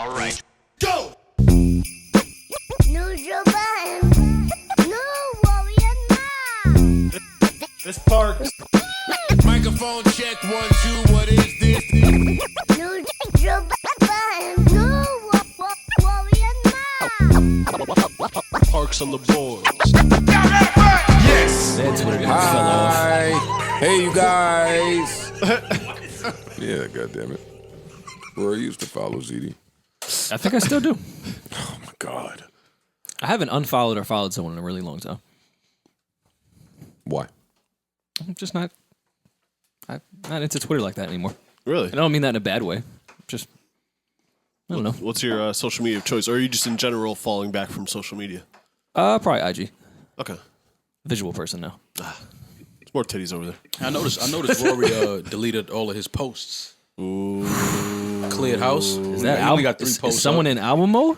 All right. Go! Neutral Budden. No warrior now. This part. Microphone check 1, 2. What is this? Neutral Budden. No warrior now. Parks on the boards. Yes! That's what it fell off. Hi. Hey, you guys. Yeah, goddammit. Rory used to follow ZD. I think I still do. Oh, my God. I haven't unfollowed or followed someone in a really long time. Why? I'm just not into Twitter like that anymore. Really? I don't mean that in a bad way. Just, I don't know. What's your social media of choice? Or are you just in general falling back from social media? Probably IG. Okay. Visual person now. There's more titties over there. I noticed Rory deleted all of his posts. Ooh. Cleared house. Is that He only got 3 is posts. someone up. in album mode?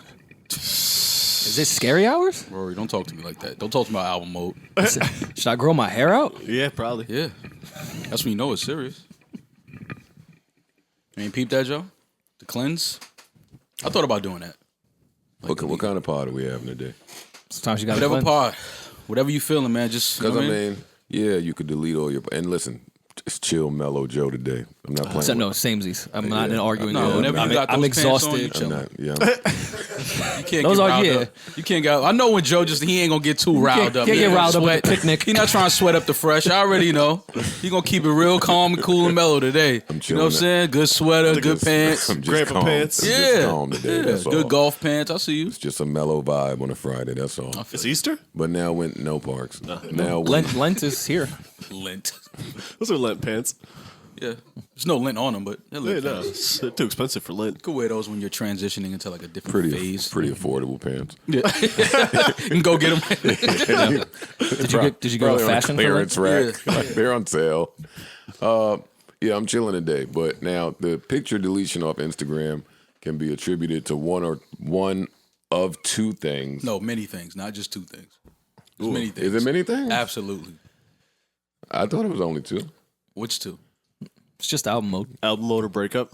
Is it scary hours? Rory, don't talk to me like that. Don't talk to me about album mode. Should I grow my hair out? Yeah, probably. Yeah. That's when you know it's serious. You ain't peep that, Joe? The cleanse? I thought about doing that. What kind of pod are we having today? Sometimes you got Whatever part. Whatever you feeling, man. Just, Because, you know I what I mean? mean, yeah, you could delete all your... And listen, it's chill, mellow Joe today. I'm not playing No, with- samesies. I'm not in arguing. No, whenever you got I'm those pants on, exhausted. you I'm chilling. not, yeah. You can't Those get are- riled yeah. up. You can't get. I know when Joe he ain't gonna get too riled up. can't get He riled up sweat. at the picnic. He not trying to sweat up the fresh. I already know. He gonna keep it real calm and cool and mellow today. You know what I'm chilling. saying? Good sweater, good pants. I'm just Grandpa calm. pants. I'm just Yeah, calm today, yeah. that's all. Good golf pants. I see you. It's just a mellow vibe on a Friday, that's all. It's Easter? But now no parks. Now Lent is here. Lint. Those are Lent pants. Yeah, there's no lint on them, but they're Yeah, lint no, pants. they're too expensive for Lent. You could wear those when you're transitioning into like a different pretty phase. affordable pants. Yeah. You can go get them. Did you go Probably to on a fashion for clearance Lent? rack? Like, they're on sale. Yeah, I'm chilling today. But now the picture deletion off Instagram can be attributed to one of 2 things. No, many things, not just 2 things. There's many things. Is it many things? Absolutely. I thought it was only 2. Which 2? It's just album mode. Album mode or breakup.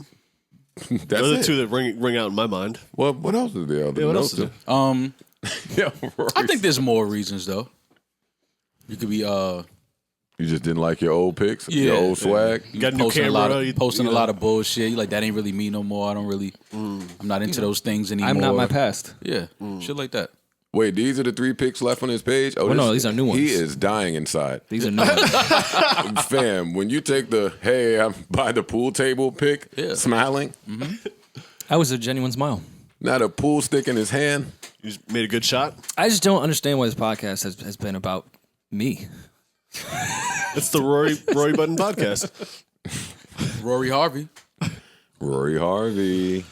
That's Those are the it. 2 that ring out in my mind. Well, what else is there? Yeah, what else is there? Yeah, I think there's more reasons though. You could be you just didn't like your old pics, Yeah. your old swag. You got a new posting camera. a lot of bullshit. You like that ain't really me no more. I don't really. I'm not into those things anymore. I'm not my past. Yeah, shit like that. Wait, these are the 3 pics left on his page? Oh, no, these are new ones. He is dying inside. These are new ones. Fam, when you take the, hey, I'm by the pool table pic, Yeah. smiling, That was a genuine smile. not a pool stick in his hand. You just made a good shot. I just don't understand why this podcast has been about me. It's the Rory Budden podcast. Rory Harvey. Rory Harvey.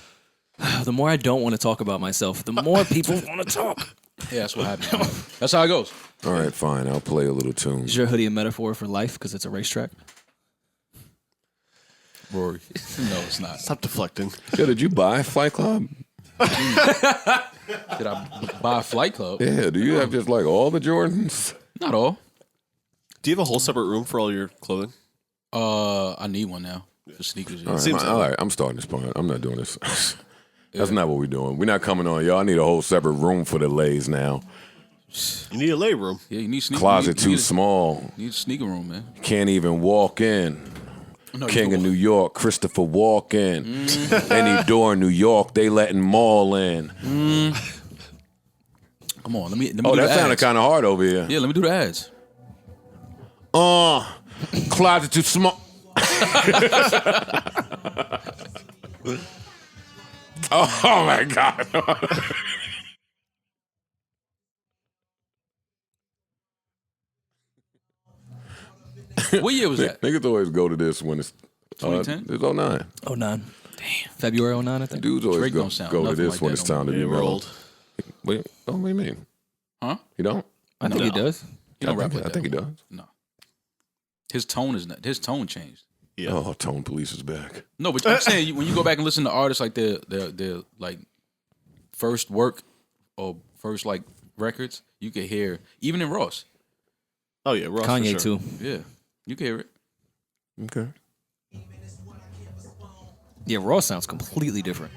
The more I don't want to talk about myself, the more people want to talk. Yeah, that's what happened. That's how it goes. All right, fine. I'll play a little tune. Is your hoodie a metaphor for life because it's a racetrack? Rory. No, it's not. Stop deflecting. Yo, did you buy Flight Club? Did I buy a flight club? Yeah, do you have just like all the Jordans? Not all. Do you have a whole separate room for all your clothing? I need one now for sneakers. Yeah. All right, Seems all right, I'm starting this part. I'm not doing this. That's not what we're doing. We're not coming on, y'all. I need a whole separate room for the lays now. You need a lay room. Yeah, you need sneakers. Closet you too need small. You need a sneaker room, man. Can't even walk in. No, King you of can New York, Christopher Walken. Any door in New York, they letting Maul in. Come on, let me. Oh, do that the sounded ads. kind of hard over here. Yeah, let me do the ads. Closet too small. Oh my God. What year was that? Niggas always go to this when it's 2010? It's 09. 09. Damn. February 09, I think. Dudes always Drake go don't sound to nothing this like when that it's no time to be Yeah, we're mellow. old. Wait, what do you mean? Huh? You don't? I think he does. You don't I rap think, like I think he that. does. No. His tone is not. His tone changed. Yeah. Oh, Tone Police is back. No, but I'm saying when you go back and listen to artists like their like first work or first like records, you can hear even in Ross. Oh yeah, Ross Kanye for sure. too. Yeah, you can hear it. Okay. Yeah, Raw sounds completely different.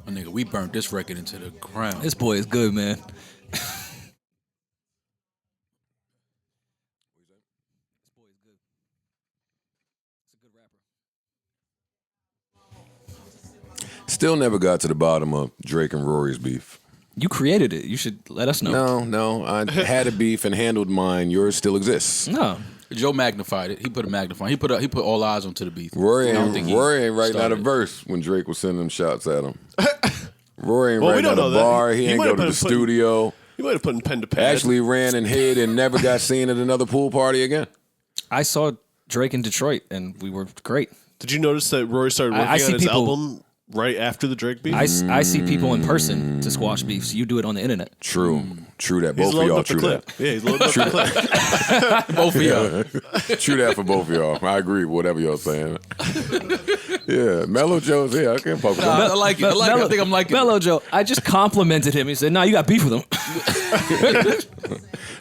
My nigga, we burnt this record into the ground. This boy is good, man. Still never got to the bottom of Drake and Rory's beef. You created it. You should let us know. No. I had a beef and handled mine. Yours still exists. No. Joe magnified it. He put a magnifying. He put all eyes onto the beef. Rory I don't ain't think he writing out a started it. verse when Drake was sending them shots at him. Rory ain't Well, we writing out don't a know that. bar. He He ain't might go have to been the putting- studio. You might have put pen to pad. Actually ran and hid and never got seen at another pool party again. I saw Drake in Detroit, and we were great. Did you notice that Rory started working I see on his people- album right after the Drake beef? I see people in person to squash beefs. You do it on the internet. True that. He's Both of loading y'all up the true clip. that. Yeah, he's loading up the clip. Both of y'all. True that for both of y'all. I agree with whatever y'all saying. Yeah, Mellow Joe's here. I can't fuck with him. I like it. I think I'm liking it. Mellow Joe. I just complimented him. He said, "Nah, you got beef with him."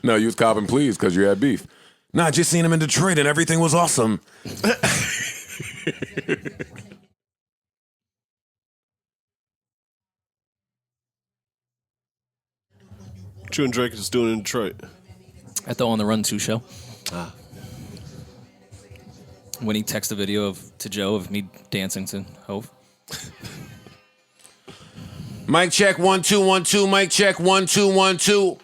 No, you was copping please because you had beef. Nah, I just seen him in Detroit and everything was awesome. What you and Drake is doing in Detroit. At the On the Run 2 show. When he texted a video to Joe of me dancing to Hove. Mic check 1 2 1 2. Mic check 1 2 1 2.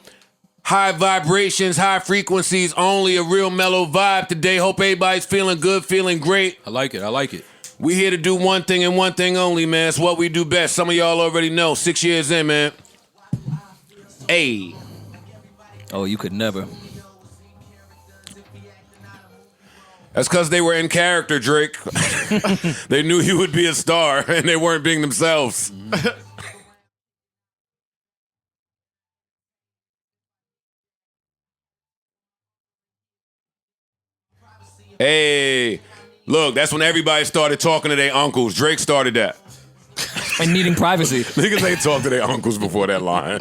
High vibrations, high frequencies, only a real mellow vibe today. Hope everybody's feeling good, feeling great. I like it. We here to do one thing and one thing only, man. It's what we do best. Some of y'all already know. 6 years in, man. Hey. Oh, you could never. That's because they were in character, Drake. They knew you would be a star, and they weren't being themselves. Hey, look, that's when everybody started talking to their uncles. Drake started that. And needing privacy. Niggas ain't talked to their uncles before that line.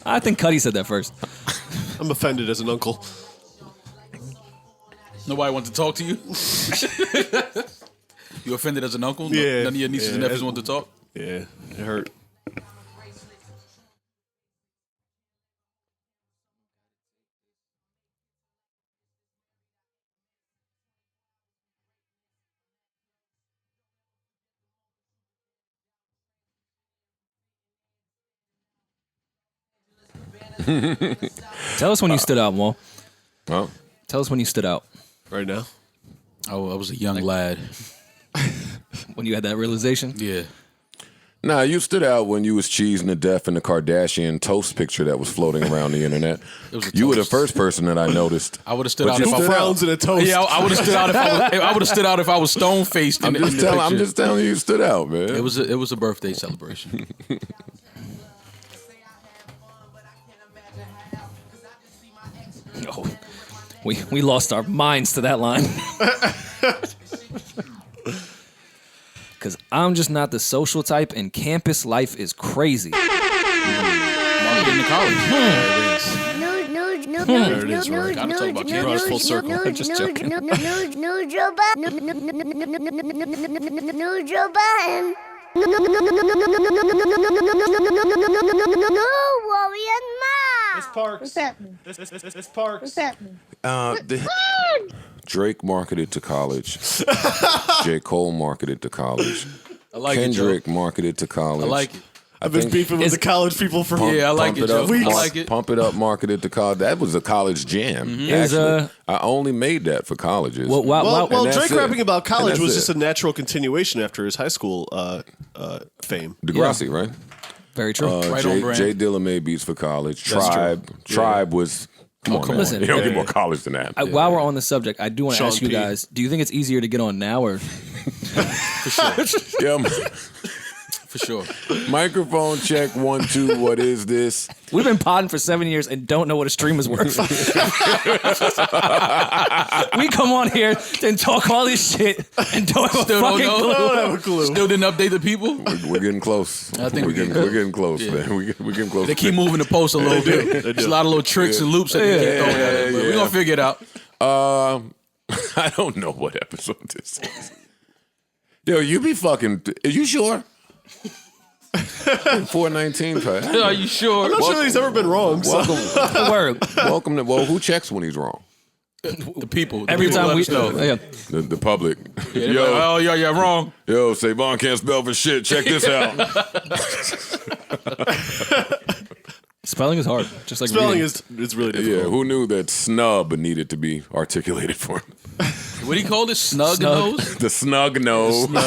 I think Cuddy said that first. I'm offended as an uncle. Nobody wants to talk to you? You offended as an uncle? Yeah. None of your nieces and nephews want to talk? Yeah, it hurt. Tell us when you stood out, Mo. Huh? Tell us when you stood out. Right now? I was a young lad. When you had that realization. Yeah. Nah, you stood out when you was cheesing to death in the Kardashian toast picture that was floating around the internet. It was a You were the toast. first person that I noticed. I would have stood But out you if I stood was. Frowns in a toast. Yeah, I would have stood out if I would have stood out if I was stone faced. I'm just telling you, you stood out, man. It was a birthday celebration. Oh, we lost our minds to that line. Because I'm just not the social type, and campus life is crazy. Mark getting to college. There it is, Rory. Gotta talk about Brought us full circle. I'm just joking. No Joe Budden. No Warrior Ma. Parks. What's happening? It's Parks. What's happening? Drake marketed to college. J. Cole marketed to college. I like Kendrick it, Joe. marketed to college. I like it. I've been think- beefing with Is- the college people for Yeah, I like Pump it, Joe. Up, I Weeks. like it. Pump It Up marketed to college. That was a college jam. Is, Actually, I only made that for colleges. Well, Well, And that's Drake it. rapping about college And was that's just a natural continuation after his high school fame. Degrassi, right? very true. Right on brand. Jay Dilla made beats for college. That's Tribe. true. Tribe was. Come on, come man. on. Listen, you don't get yeah, more yeah. college than that. While we're on the subject, I do want to Sean ask you P. guys, do you think it's easier to get on now or... Yeah, For sure. microphone check 1 2. What is this? We've been podding for 7 years and don't know what a stream is worth. We come on here and talk all this shit and don't have a Still don't fucking know. clue. I don't have a clue. Still didn't update the people. We're getting close. I think we're getting close, Yeah. man. We're getting close. They keep moving the post a little bit. There's a lot of little tricks and loops that they keep throwing at it. But we're going to figure it out. I don't know what episode this is. Yo, you be fucking. Are you sure? 419, Pat. Are you sure? I'm not sure that he's ever been wrong. So. Word. Well, who checks when he's wrong? The people. Every time let we us know. yeah. The public. Yeah, like, oh, yeah, wrong. Yo, Savon can't spell for shit. Check this out. Spelling is hard. Just like Spelling reading. is really difficult. Yeah, who knew that snub needed to be articulated for him? What do you call this? Snug nose? The snug nose. Long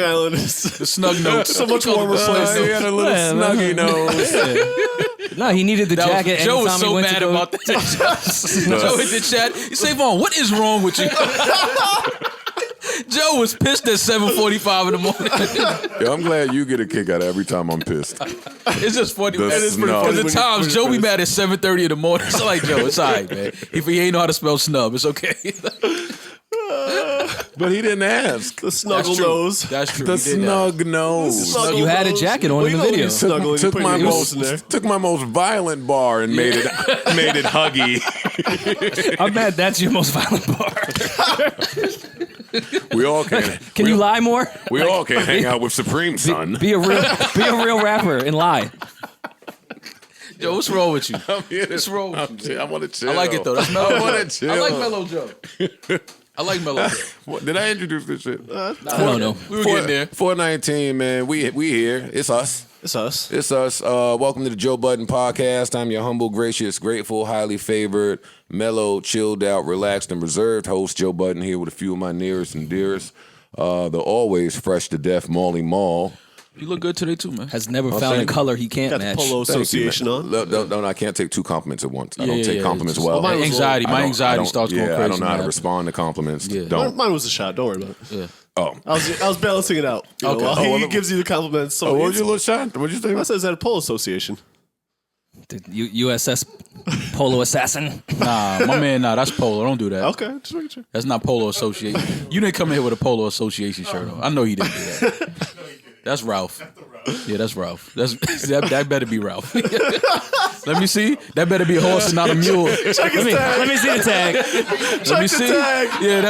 Island is The snug notes. so much warmer place. He had a little Yeah, snuggy nose. No, he needed the jacket. Joe was anytime he so went to mad go- about that. Joe hit the chat. He said, Vaughn, what is wrong with you? Joe was pissed at 7:45 in the morning. Yo, I'm glad you get a kick out of every time I'm pissed. It's just funny. The Because snub. the times Joe be mad at 7:30 in the morning. It's like, Joe, it's all right, man. If he ain't know how to spell snub, it's okay. But he didn't ask. The snuggle That's true. nose. That's true. The He did that. snug nose. Snuggle You had a nose. jacket on Well, in you the know video. you snuggle and you Took put my your nose in there. most violent bar and made it huggy. I'm mad. That's your most violent part. We all can't. Can you lie more? We all can't hang out with Supreme, son. Be a real rapper and lie. Joe, what's wrong with you? What's What's wrong with you? I want to chill. I like it, though. That's mellow. I want to chill. I like Mellow Joe. I like Mellow Joe. What, did I introduce this shit? I don't know. We were getting there. 419, man. We here. It's us. It's us. It's us. Welcome to the Joe Budden podcast. I'm your humble, gracious, grateful, highly favored, mellow, chilled out, relaxed, and reserved host, Joe Budden, here with a few of my nearest and dearest. The always fresh to death Molly Mall. You look good today, too, man. Has never found a thank you. color he can't Got the match. Polo Thank you, Association man. on. No, I can't take two compliments at once. I Yeah, don't take yeah, compliments just- well. mine was Anxiety. I My don't- anxiety I don't- starts going yeah, crazy. I don't know how to man. respond to compliments. Yeah. Don't. Mine was a shot. Don't worry about it. Yeah. Oh. I was balancing it out. You know, Okay. while Oh, he well, gives you the compliments. So Oh, what was it's- your little shot? What'd you say? I said it's at a polo association. The USS Polo Assassin. Nah, my man, that's Polo. Don't do that. Okay, just making sure. That's not Polo Association. You didn't come in here with a Polo Association shirt on. I know you didn't do that. That's Ralph. Yeah, that's Ralph. That better be Ralph. Let me see. That better be a horse and not a mule. Let me see the tag. Let me see. Yeah,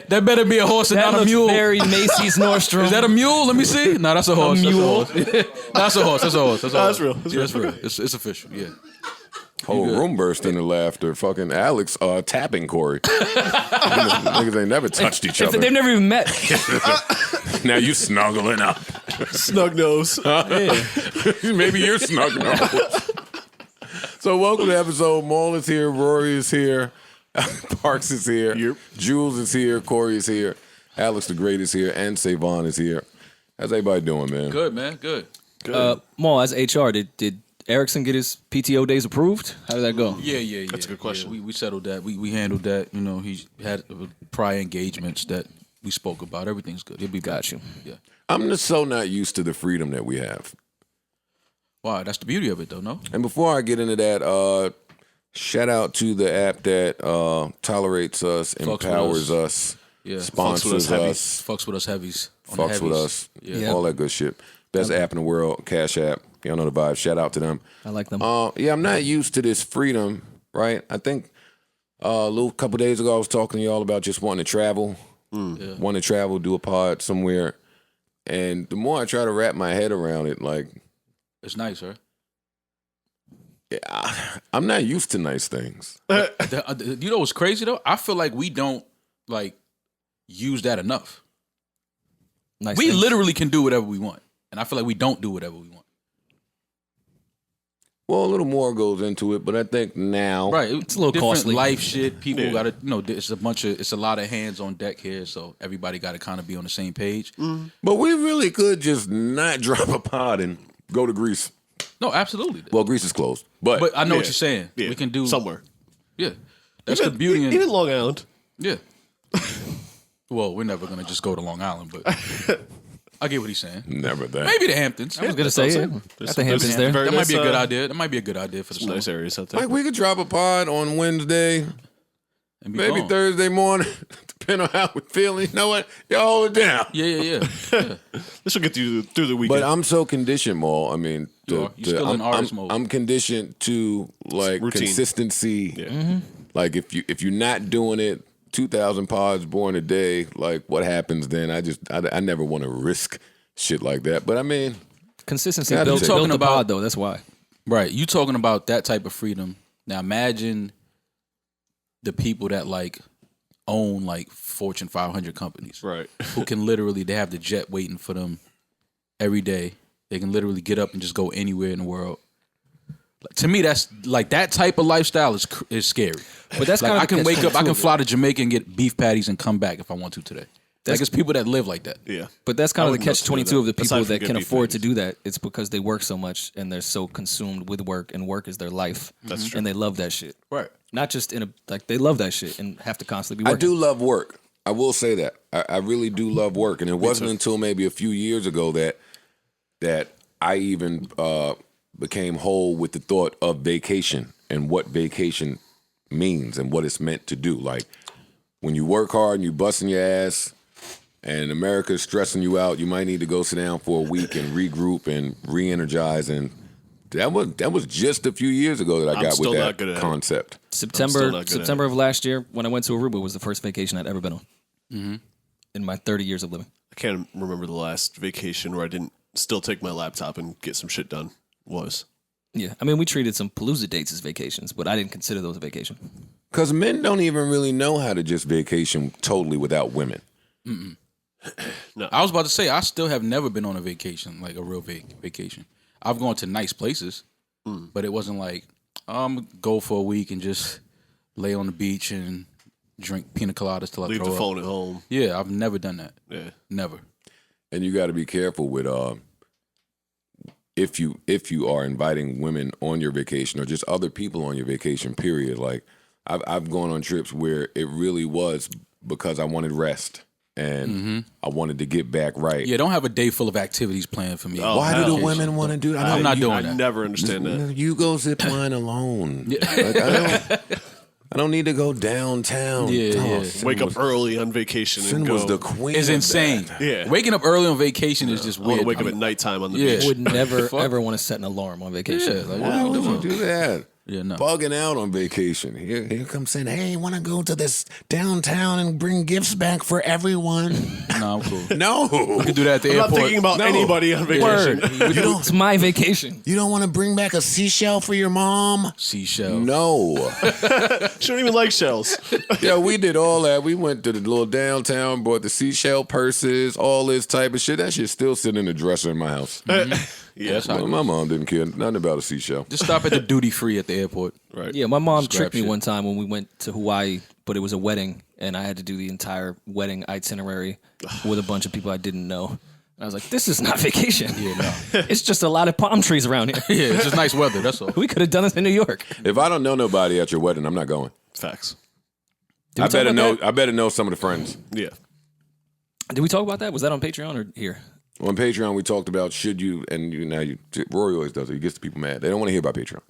that better be a horse and That not a looks mule. very Macy's Nordstrom. Is that a mule? Let me see. No, that's a horse. mule? That's a horse. That's a horse. That's a horse. That's real. Yeah, that's real. It's official. Yeah. Whole room burst into laughter. Fucking Alex tapping Corey. Niggas ain't never touched each other. They've never even met. Now you snuggling up. Snug nose. Maybe you're snuggling up. So welcome to episode. Maul is here. Rory is here. Parks is here. Yep. Jules is here. Corey is here. Alex the Great is here. And Savon is here. How's everybody doing, man? Good, man. Good. Maul, as HR, did Erickson get his PTO days approved? How did that go? Yeah. That's a good question. Yeah, we settled that. We handled that. You know, he had prior engagements that we spoke about. Everything's good. He'll be back. Got you. Yeah. I'm just so not used to the freedom that we have. Wow, that's the beauty of it, though. No. And before I get into that, shout out to the app that tolerates us, with empowers us. us, Yeah. sponsors us, Fucks with us heavies. On the fucks with heavies. us, Yeah. all that good shit. Best app in the world, Cash App. Y'all know the vibe. Shout out to them. I like them. Yeah, I'm not used to this freedom, right? I think a little couple days ago I was talking to y'all about just wanting to travel, wanting to travel, do a pod somewhere. And the more I try to wrap my head around it, like, It's nice, right? I'm not used to nice things. You know what's crazy though? I feel like we don't like use that enough. Nice We things. literally can do whatever we want, and I feel like we don't do whatever we want. Well, a little more goes into it, but I think now, Right? It's a little different costly. life shit. People got to, it's a lot of hands on deck here, so everybody got to kind of be on the same page. But we really could just not drop a pod and go to Greece. No, absolutely. Well, Greece is closed, but But I know what Yeah. you're saying. Yeah, We can do somewhere. Yeah, that's the beauty. Even Long Island. Yeah. Well, we're never gonna just go to Long Island, but I get what he's saying. never that. Maybe the Hamptons. I was gonna say, yeah. Got the Hamptons there. very That might be a nice, good idea. That might be a good idea for the summer. Nice areas out there. Like we could drop a pod on Wednesday, And be maybe gone. Thursday morning, depending on how we're feeling. You know what? Y'all hold it down. Yeah. This will get you through the weekend. But I'm so conditioned, Maul. I mean, You are. You're still in artist mode. I'm conditioned to like Routine. consistency. Yeah. Like if you're not doing it 2,000 pods born a day. Like, what happens then? I never want to risk shit like that. But I mean, Consistency Yeah, built you're talking the about- pod, though. That's why. Right. You talking about that type of freedom. Now imagine the people that like own like Fortune 500 companies. Right. Who can literally, they have the jet waiting for them every day. They can literally get up and just go anywhere in the world. Like, to me, that's like that type of lifestyle is scary. But that's Like kind of I can wake up, I can fly. fly to Jamaica and get beef patties and come back if I want to today. Like it's people that live like that. Yeah. But that's kind I of the would love to do catch-22 that. of the people Aside from that good can beef afford to patties. do that. It's because they work so much and they're so consumed with work, and work is their life. That's true. And they love that shit. Right. Not just in a like they love that shit and have to constantly be I working. do love work. I will say that. I really do love work. And it wasn't until maybe a few years ago that I even became whole with the thought of vacation and what vacation means and what it's meant to do. Like, when you work hard and you busting your ass and America's stressing you out, you might need to go sit down for a week and regroup and re-energize. And that was just a few years ago that I I'm got still with not that good at it. concept. I'm still not good at September of last year when I went to Aruba was the first vacation I'd ever been on. In my 30 years of living. I can't remember the last vacation where I didn't still take my laptop and get some shit done. Yeah, I mean, we treated some Palooza dates as vacations, but I didn't consider those a vacation. Because men don't even really know how to just vacation totally without women. I was about to say, I still have never been on a vacation, like a real vacation. I've gone to nice places, but it wasn't like, I'm going to go for a week and just lay on the beach and drink pina coladas till I Leave throw the up. phone at home. Yeah, I've never done that. Yeah. Never. And you got to be careful with if you are inviting women on your vacation or just other people on your vacation, period. Like, I've gone on trips where it really was because I wanted rest and I wanted to get back right. Yeah, don't have a day full of activities planned for me. Oh, Why do hell. the women want to do that? I'm not doing I that. never understand that. You go zip line alone. Like, I don't need to go downtown. Yeah, yeah. Sin Wake up was- early on vacation Sin and go. was the queen. It's of insane. that. Yeah. Waking up early on vacation is just I want weird. to wake up at nighttime on the Yeah. beach. Would never, ever want to set an alarm on vacation. Yeah, like, Why what would are you do that? Yeah, no. Bugging out on vacation. Here comes saying, hey, want to go to this downtown and bring gifts back for everyone? No, I'm cool. No. You can do that at the I'm not airport. thinking about No. anybody on vacation. It's my vacation. You don't want to bring back a seashell for your mom? Seashell. No. She don't even like shells. Yeah, we did all that. We went to the little downtown, bought the seashell purses, all this type of shit. That shit's still sitting in the dresser in my house. Yeah, That's how My mom didn't care nothing about a seashell. Just stop at the duty free at the airport. right. Yeah, my mom Scrap tricked me shit. one time when we went to Hawaii, but it was a wedding, and I had to do the entire wedding itinerary with a bunch of people I didn't know. And I was like, this is not vacation. Yeah, no. It's just a lot of palm trees around here. Yeah, it's just nice weather. That's all. We could have done this in New York. If I don't know nobody at your wedding, I'm not going. Facts. Did we talk about that? I better know some of the friends. Yeah. Did we talk about that? Was that on Patreon or here? On Patreon, we talked about Rory always does it. He gets the people mad. They don't want to hear about Patreon.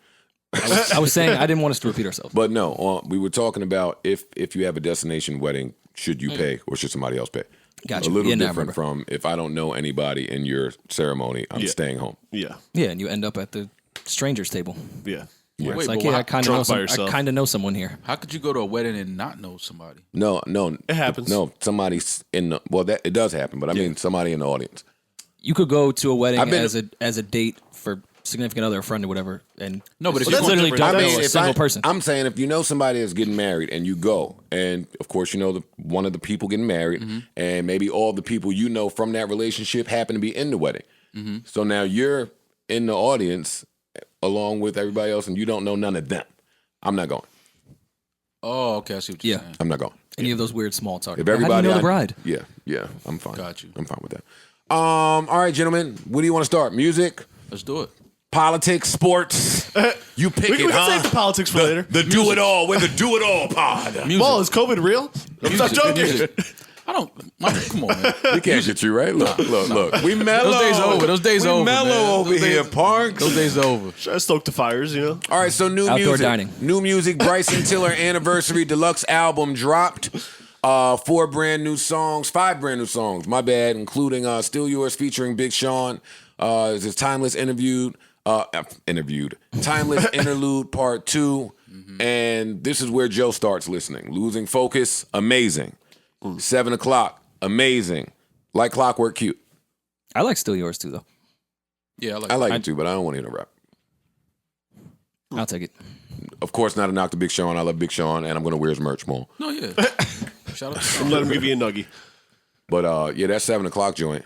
I was saying I didn't want us to repeat ourselves. But no, we were talking about if you have a destination wedding, should you pay or should somebody else pay? Gotcha. A little Yeah, now I different from if I don't know anybody in your ceremony, I'm Yeah. staying home. Yeah. Yeah, and you end up at the strangers table. Yeah. Where Wait, it's like, but yeah, why- I kind drunk of know by yourself. I kind of know someone here. How could you go to a wedding and not know somebody? No, It happens. No, somebody's in the that it does happen, but I mean somebody in the audience. You could go to a wedding I've been- as a date for significant other, a friend, or whatever, and No, but if you you're literally different. don't I know mean, a if single person. I'm saying if you know somebody that's getting married and you go, and of course you know one of the people getting married, and maybe all the people you know from that relationship happen to be in the wedding. So now you're in the audience along with everybody else, and you don't know none of them. I'm not going. Oh, okay. I see what you're Yeah. saying. I'm not going. Any of those weird small talk. If How do you everybody, know the bride? Yeah, I'm fine. Got you. I'm fine with that. All right, gentlemen, what do you want to start? Music, Let's do it. politics, sports. You pick We it, can huh? save the politics for later. The do it all. We're the do it all pod. Music. Well, is COVID real? Stop joking. Music. I don't. Come on, man. We can't get you right. Look. We mellow. Those days over. Those days we over, mellow man. over Those here, days- Parks. Those days are over. Try to stoke the fires, you know? All right, so new Outdoor music. dining. New music. Bryson Tiller anniversary deluxe album dropped. 5 brand new songs, my bad, including Still Yours featuring Big Sean. Is his Timeless Timeless Interlude Part 2. And this is where Joe starts listening. Losing Focus, amazing. 7 o'clock, amazing. Like Clockwork, cute. I like Still Yours too, though. Yeah, I like it too, but I don't want to hear no rap. I'll take it. Of course, not a knock to Big Sean. I love Big Sean, and I'm going to wear his merch more. No, yeah. Shout out. And let him give you a nuggie. But yeah, that 7 o'clock joint,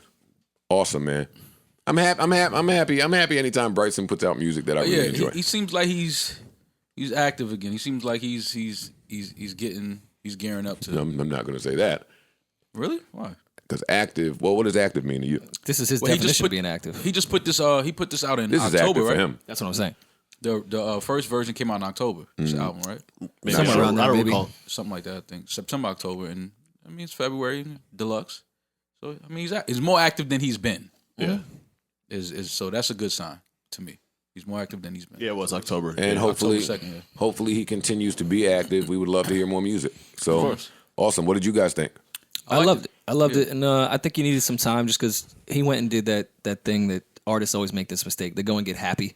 awesome, man. I'm happy anytime Bryson puts out music that I really enjoy. He seems like he's active again. He seems like he's gearing up to. I'm not going to say that. Really? Why? Because active, well, what does active mean to you? This is his definition of being active. He just put this out in This October, is active right? for him. That's what I'm saying. The first version came out in October. This album, right? Maybe Somewhere around I there, don't maybe. recall. Something like that. I think September, October, and I mean it's February deluxe. So I mean he's more active than he's been. Yeah. So that's a good sign to me. He's more active than he's been. Yeah, it was October. And Yeah. hopefully, October 2nd, yeah. hopefully he continues to be active. We would love to hear more music. So Of course. awesome. What did you guys think? I loved it. I loved it, and I think he needed some time just because he went and did that thing that artists always make this mistake. They go and get happy,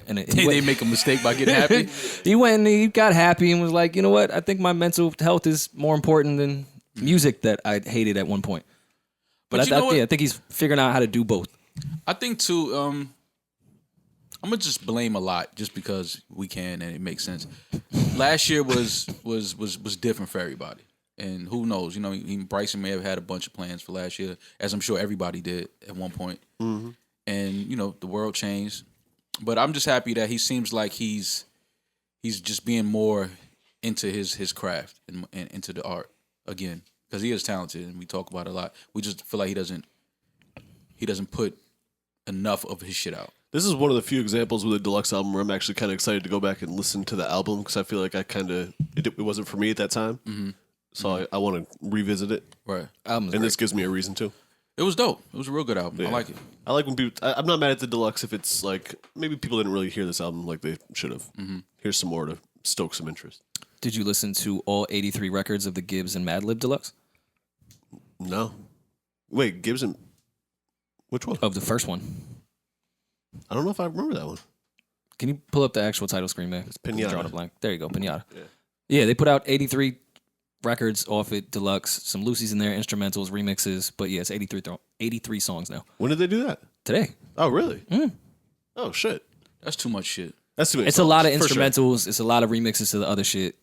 and They make a mistake by getting happy. he went and he got happy and was like, you know what? I think my mental health is more important than music that I hated at one point. But you know what? I think he's figuring out how to do both. I think too. I'm gonna just blame a lot just because we can and it makes sense. Last year was different for everybody, and who knows? You know, Bryson may have had a bunch of plans for last year, as I'm sure everybody did at one point. And you know, the world changed. But I'm just happy that he seems like he's just being more into his craft and into the art again, because he is talented and we talk about it a lot. We just feel like he doesn't put enough of his shit out. This is one of the few examples with a deluxe album where I'm actually kind of excited to go back and listen to the album because I feel like it wasn't for me at that time. So I want to revisit it. Right. Album's And great. this gives me a reason to. It was dope. It was a real good album. I like it. I like when people. I'm not mad at the deluxe if it's like maybe people didn't really hear this album like they should have. Here's some more to stoke some interest. Did you listen to all 83 records of the Gibbs and Madlib Deluxe? No, wait, Gibson. Which one? Of the first one. I don't know if I remember that one. Can you pull up the actual title screen there? It's Pinata. Drawing a blank. There you go, Pinata. Yeah, they put out 83 records off it, deluxe, some Lucy's in there, instrumentals, remixes, but yeah, it's 83 songs now. When did they do that? Today. Oh, really? Oh, shit. That's too much shit. That's too many It's a lot of songs, for sure. instrumentals. It's a lot of remixes to the other shit.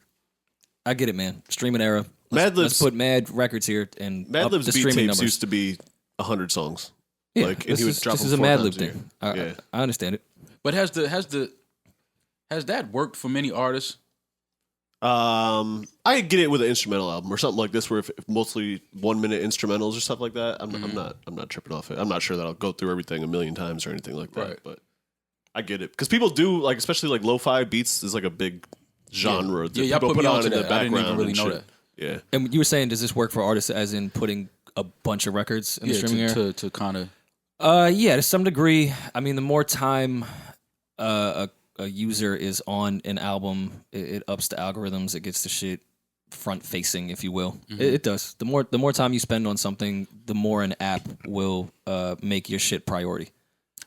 I get it, man. Streaming era. Let's put mad records here and up Madlib's the beat streaming tapes numbers. used to be 100 songs. Yeah, and this he would is, drop this them is a 4 Madlib times a year. thing. Yeah. I understand it. But has that worked for many artists? I get it with an instrumental album or something like this, where if mostly 1 minute instrumentals or stuff like that. I'm not tripping off it. I'm not sure that I'll go through everything a million times or anything like that. Right. But I get it because people do like, especially like lo-fi beats is like a big genre that Yeah, y'all people put put me on onto in the that. I didn't even background. really and know shit. Yeah. And you were saying, does this work for artists as in putting a bunch of records in the streaming era? to kind of. Yeah, to some degree. I mean, the more time a user is on an album, it ups the algorithms. It gets the shit front facing, if you will. It does. The more time you spend on something, the more an app will make your shit priority.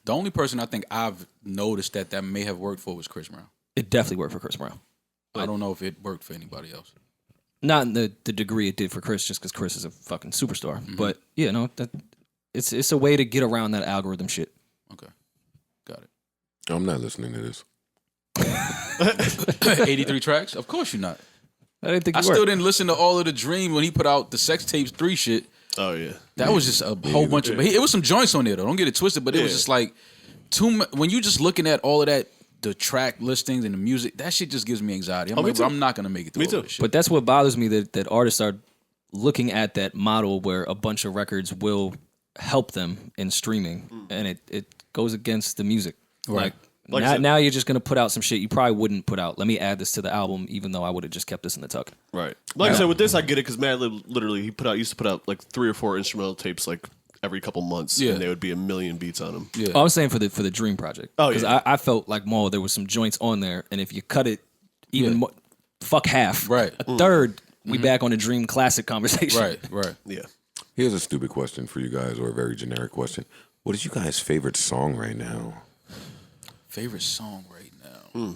The only person I think I've noticed that may have worked for was Chris Brown. It definitely worked for Chris Brown. I don't know if it worked for anybody else. Not in the degree it did for Chris, just because Chris is a fucking superstar. But yeah, no, it's a way to get around that algorithm shit. Okay, got it. I'm not listening to this. 83 tracks? Of course you're not. I didn't think I it still worked. didn't listen to All of the Dream when he put out the Sex Tapes 3 shit. Oh yeah. That was just a whole bunch of. It was some joints on there though. Don't get it twisted, but it was just like when you just looking at all of that, the track listings and the music, that shit just gives me anxiety. me too. I'm not gonna make it through Me all too. of this shit. But that's what bothers me, that artists are looking at that model where a bunch of records will help them in streaming, and it goes against the music. Right. Like I Now, said- now you're just going to put out some shit you probably wouldn't put out. Let me add this to the album, even though I would have just kept this in the tuck. Right. Like I said, with this, I get it because Madlib literally used to put out like 3 or 4 instrumental tapes like every couple months, Yeah. and there would be a million beats on them. Yeah. Oh, I'm saying for the Dream Project. Oh, Because yeah. I felt like more there was some joints on there, and if you cut it even more, fuck half, Right. a third, we back on the Dream classic conversation. Right. Yeah. Here's a stupid question for you guys, or a very generic question. What is you guys' favorite song right now? Favorite song right now.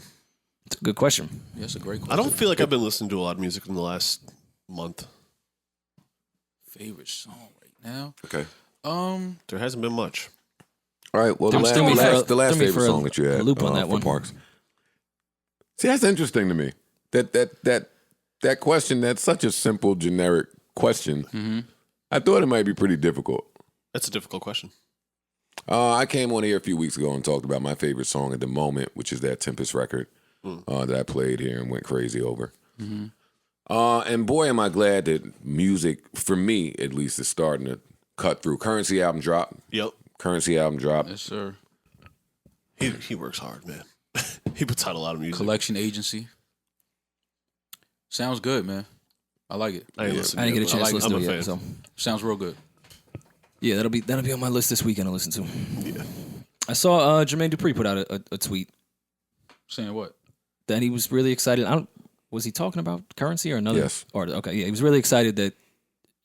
It's a good question. Yeah, that's a great question. I don't feel like I've been listening to a lot of music in the last month. Favorite song right now? Okay. There hasn't been much. All right. Well, Throw me the last throw me favorite for a song that you had loop on that for one. Parks. See, that's interesting to me. That question. That's such a simple, generic question. Mm-hmm. I thought it might be pretty difficult. That's a difficult question. I came on here a few weeks ago and talked about my favorite song at the moment, which is that Tempest record that I played here and went crazy over. Mm-hmm. And boy, am I glad that music, for me at least, is starting to cut through. Currency album drop. Yep. Currency album drop. Yes, sir. He works hard, man. He puts out a lot of music. Collection Agency. Sounds good, man. I like it. I didn't I didn't get a chance to listen I'm to a it yet. fan. So Sounds real good. yeah, that'll be on my list this weekend to listen to. Yeah. I saw Jermaine Dupri put out a tweet Saying what? that he was really excited. Was he talking about Currency or another Yes. artist? Okay, yeah, he was really excited that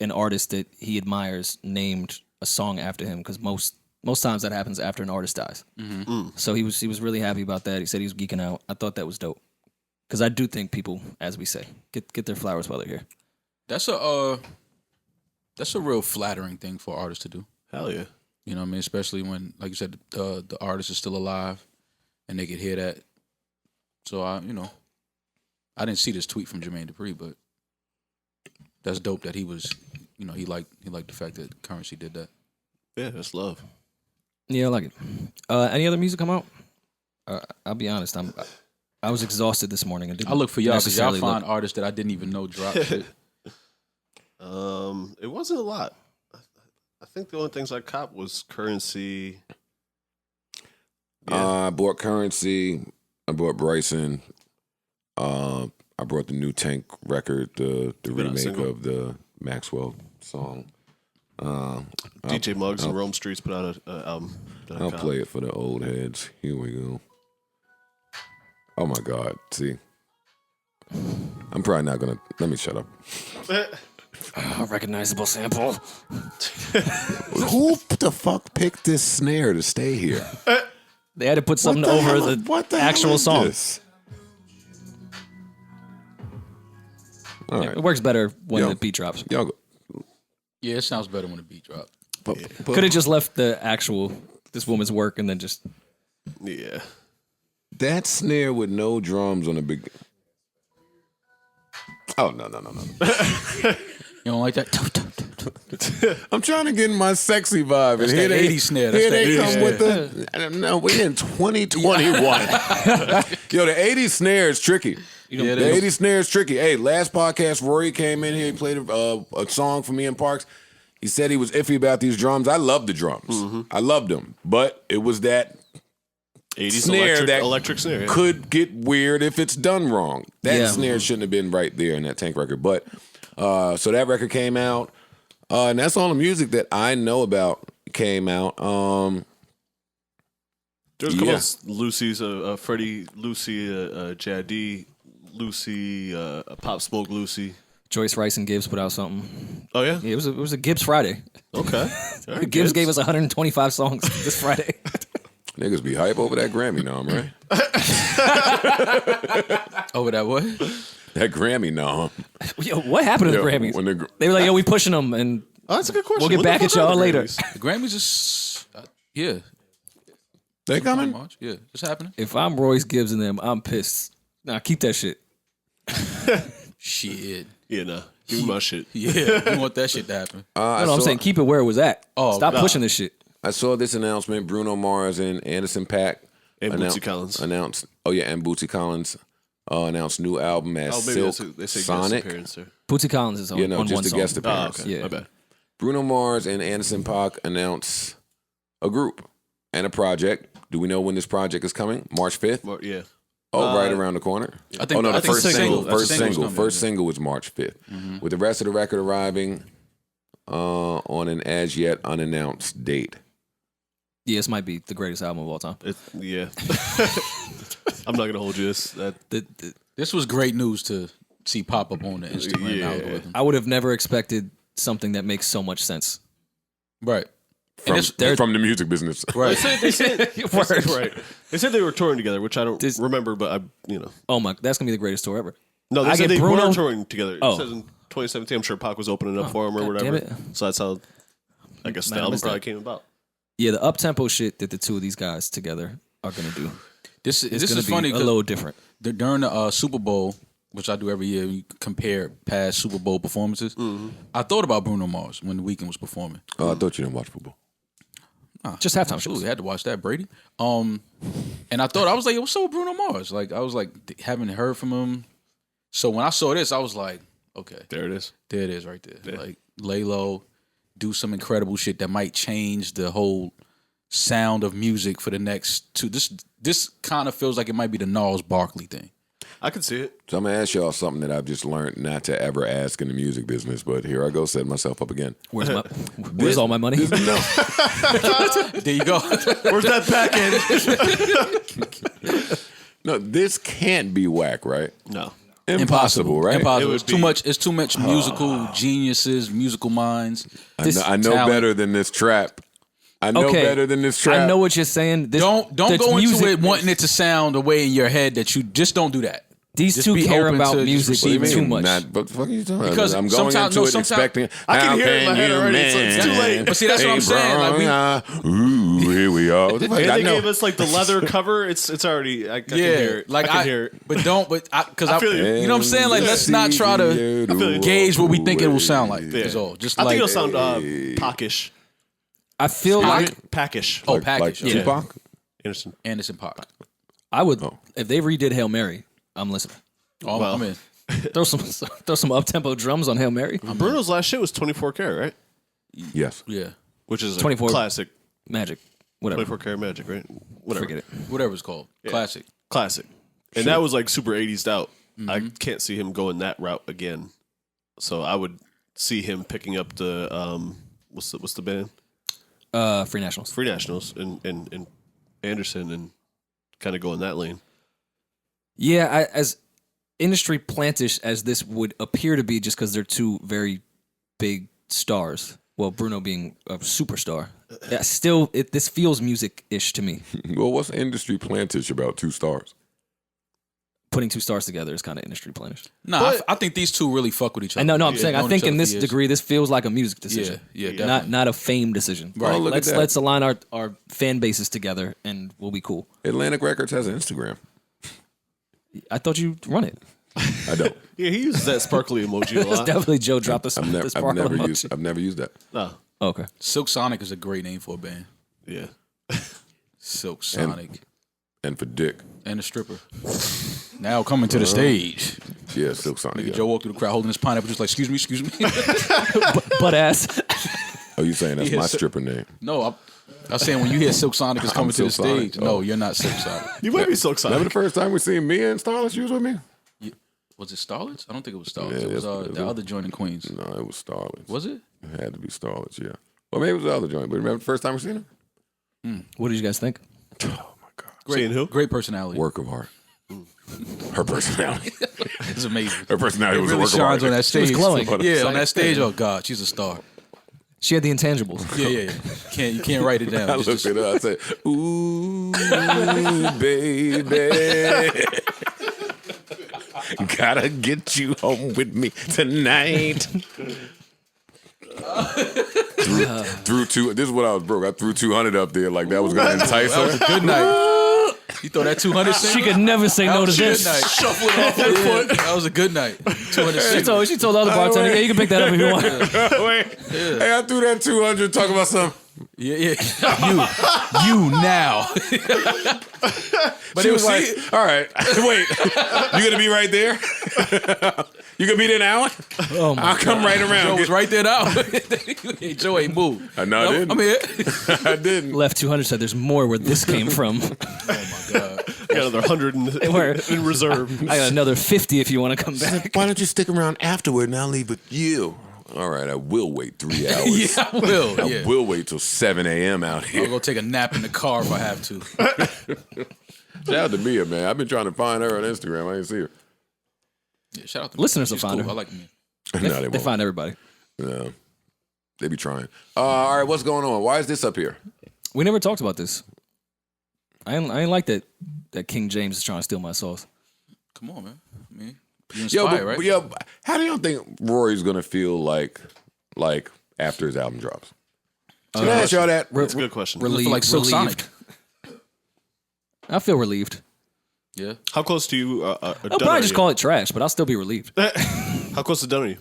an artist that he admires named a song after him because most times that happens after an artist dies. So he was really happy about that. He said he was geeking out. I thought that was dope because I do think people, as we say, get their flowers while they're here. That's a real flattering thing for artists to do. Hell yeah. You know what I mean? Especially when, like you said, the artist is still alive and they could hear that. So I didn't see this tweet from Jermaine Dupri, but that's dope that he was, he liked the fact that Currency did that. Yeah, that's love. Yeah, I like it. Any other music come out? I'll be honest, I was exhausted this morning. And didn't I look for y'all because y'all necessarily find look. artists that I didn't even know drop shit. It wasn't a lot. I think the only things I copped was Currency. Yeah. I bought Currency. I bought Bryson. I brought the new Tank record, the remake single. of the Maxwell song. DJ Muggs and Rome Streets put out an album. that I I'll copped. play it for the old heads. Here we go. Oh my God! See, I'm probably not gonna. Let me shut up. A recognizable sample. Who the fuck picked this snare to stay here? They had to put something over the actual song. This? All right, It works better when Yo. the beat drops. y'all go. Yeah, it sounds better when the beat drop. Could have just left the actual this woman's work and then just Yeah. That snare with no drums on the big. Oh no! You don't like that? I'm trying to get in my sexy vibe. That's and here that they, 80s snare. Here That's they that 80s come with the. I don't know. We're in 2021. Yo, the 80s snare is tricky. Yeah, The 80s snare is tricky. Hey, last podcast, Rory came in here. He played a song for me in Parks. He said he was iffy about these drums. I love the drums. I loved them, but it was that 80s snare electric snare. Yeah. could get weird if it's done wrong. That Yeah. snare shouldn't have been right there in that Tank record. But so that record came out, and that's all the music that I know about came out. There's a couple Yeah. of Lucy's, Freddie, Lucy, Jaddy, Lucy, Pop Smoke Lucy. Joyce Rice and Gibbs put out something. Oh, yeah? Yeah, it was a Gibbs Friday. Okay. All right, Gibbs gave us 125 songs this Friday. Niggas be hype over that Grammy nom, right? Over that what? That Grammy nom. Yo, what happened to the Yo, Grammys? when the- They were like, yo, we pushing them, and Oh, that's a good question. We'll get When the back fuck at y'all are the later. Grammys? The Grammys is, yeah. They coming? March. Yeah, it's happening. if I'm Royce Gibbs and them, I'm pissed. Nah, keep that shit. Shit. Yeah, nah. Give me my shit. Yeah, we want that shit to happen. No, I'm saying keep it where it was at. Oh, Stop nah. pushing this shit. I saw this announcement. Bruno Mars and Anderson .Paak And Bootsy Collins. announced. Oh yeah, and Bootsy Collins announced new album as Oh, maybe Silk they say guest Sonic. appearance there. Bootsy Collins is on, You know, on just one a song. guest Oh, appearance. okay. Yeah. My bad. Bruno Mars and Anderson .Paak announce a group and a project. Do we know when this project is coming? March 5th? Yeah. Oh, right around the corner. I think- oh no, I the think first the single. single- First the single's single. coming, First yeah. single was March 5th. With the rest of the record arriving on an as yet unannounced date. Yeah, this might be the greatest album of all time. Yeah. I'm not going to hold you this. This was great news to see pop up on the Instagram Yeah. algorithm. I would have never expected something that makes so much sense. Right. from the music business. Right. They said right. They said they were touring together, which I don't remember, but Oh my, that's gonna be the greatest tour ever. No, they I said get they Bruno- were touring together. Oh. It says in 2017. I'm sure Pac was opening up for him or God damn whatever. it. So that's how I guess the Man, I album missed probably that. came about. Yeah, the up tempo shit that the two of these guys together are gonna do. This It's is gonna be funny a because little different. during the Super Bowl, which I do every year, we compare past Super Bowl performances. I thought about Bruno Mars when The Weeknd was performing. Oh, I thought you didn't watch football. Just halftime Shoot, shows. we had to watch that, Brady. And I thought, I was like, what's up with Bruno Mars? Like, I was like, haven't heard from him. So when I saw this, I was like, okay. There it is. There it is right there. Like, lay low, do some incredible shit that might change the whole sound of music for the next two. This kind of feels like it might be the Gnarls Barkley thing. I can see it. So I'm gonna ask y'all something that I've just learned not to ever ask in the music business, but here I go, setting myself up again. Where's all my money? No, There you go. Where's that package? no, this can't be whack, right? No. Impossible, right? Impossible. It It's would too be- much. It's too much musical geniuses, musical minds. I know talent. better than this trap. I know Okay, better than this trap. I know what you're saying. This, Don't that's go into music. it wanting it to sound a way in your head that you just don't do that. These Just two be care open about to just music What do you too mean? much. Not, but what are you talking Because about? I'm going sometimes- into no, it sometimes- expecting. I can how hear it in my can head you, already. It's too late. But see, that's what I'm saying. Like, we- ooh, here we are. And I they know. gave us like the leather cover. It's already. I can hear it. like I can hear it. But don't. But because I feel you. you know what I'm saying. Like, let's not try to gauge what we think it will sound like. Yeah. Is all. Just I like think it'll sound Pac-ish. I feel like Pac-ish. oh, like package. Yeah. Tupac. Anderson. Anderson Paak. I would if they redid Hail Mary. I'm listening. Oh, Well, I'm in. Throw some up tempo drums on Hail Mary. Bruno's last shit was 24 karat, right? Yes. Yeah. Which is a 24 classic. Magic, whatever. 24 karat magic, right? Whatever. Forget it. Whatever it's called. Classic. Classic. And that was like super 80s out. I can't see him going that route again. So I would see him picking up the what's the band? Free Nationals. Free Nationals and Anderson and kind of go in that lane. Yeah, as industry plantish as this would appear to be, just because they're two very big stars. Well, Bruno being a superstar. Yeah, still, this feels music-ish to me. Well, what's industry plantish about two stars? Putting two stars together is kind of industry plantish. Nah, I think these two really fuck with each other. I know, no, I'm Yeah, saying, I known think each in other this for years. degree, this feels like a music decision. Yeah, definitely. Not a fame decision. Right. Oh, look at that. Let's align our fan bases together, and we'll be cool. Atlantic Records has an Instagram. I thought you run it. I don't. Yeah, he uses that sparkly emoji a It's lot. definitely Joe dropped this. I've never emoji. I've never used that. No. Okay. Silk Sonic is a great name for a band. Yeah. Silk Sonic. And for Dick. And a stripper. Now coming to the stage. Yeah, Silk Sonic. Nigga Yeah. Joe walked through the crowd holding his pineapple, just like, excuse me. Butt ass. Oh, you saying that's Yeah, my so- stripper name? No, I'm saying when you hear Silk Sonic is coming to the Silk Sonic. stage. No, Oh. you're not Silk Sonic. You might be Silk Remember Sonic. the first time we seen me and Starless? You was with me? Was it Starlets? I don't think it was Starlets. Yeah, it was yes, it the was. other joint in Queens. No, it was Starless. Was it? It had to be Starless, yeah. Well, maybe it was the other joint, but remember the first time we seen him? What did you guys think? Oh, my God. Seeing who? Great personality. Work of art. Her personality. It's amazing. Her personality It was really a work of shines art. on that stage. was glowing. Yeah, on that stage. Oh God, she's a star. She had the intangibles. Yeah. You can't write it down. I looked at her, I said, ooh, baby. Gotta get you home with me tonight. threw two. This is what I was broke. I threw 200 up there like that was gonna entice That was her. a good night. You throw that 200 She could never say no to was a good this. night. Shuffle it off one foot. That was a good night. 200 She told the other bartender, yeah, you can pick that up if you want. Wait, hey, I threw that 200 talking about something. Yeah. You now. But She it was like, all right, wait, you gonna be right there? You gonna be there now? Oh my I'll come right around. Joe was right there now. Hey, Joe ain't moved. I know I didn't. I'm here. I didn't. Left 200 said there's more where this came from. I got another 100 in reserve. I got another 50 if you want to come back. Why don't you stick around afterward and I'll leave with you? All right, I will wait 3 hours. Yeah, I will. I Yeah. will wait till 7 a.m. out I'll here. go take a nap in the car if I have to. Shout out to Mia, man. I've been trying to find her on Instagram. I didn't see her. Yeah, shout out to Listeners She's will find cool. her. I like me. No, They find everybody. No. They be trying. All right, what's going on? Why is this up here? We never talked about this. I ain't like that King James is trying to steal my sauce. Come on, man. I mean, you inspired, right? Yo, how do y'all think Rory's gonna feel like after his album drops? Can I ask y'all that? That's a good question. Relieved, feel like Silk relieved. I feel relieved. Yeah. How close to you? I'll probably just call it trash, but I'll still be relieved. How close to done are you?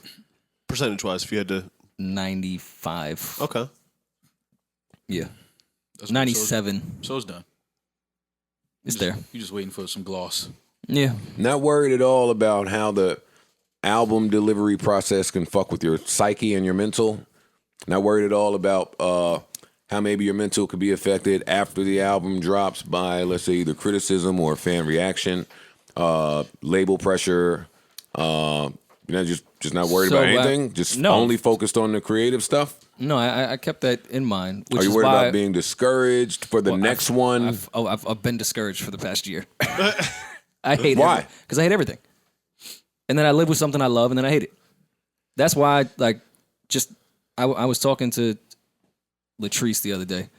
Percentage-wise, if you had to... 95. Okay. Yeah. That's 97. So it's done. It's there. You just waiting for some gloss. Yeah. Not worried at all about how the album delivery process can fuck with your psyche and your mental. Not worried at all about how maybe your mental could be affected after the album drops by, let's say, either criticism or fan reaction, label pressure. Just not worried So, about anything. Just no. only focused on the creative stuff. No, I kept that in mind. Which Are you is worried why about being discouraged for the next one? I've been discouraged for the past year. I hate Why? Because I hate everything. And then I live with something I love, and then I hate it. That's why, I was talking to Latrice the other day.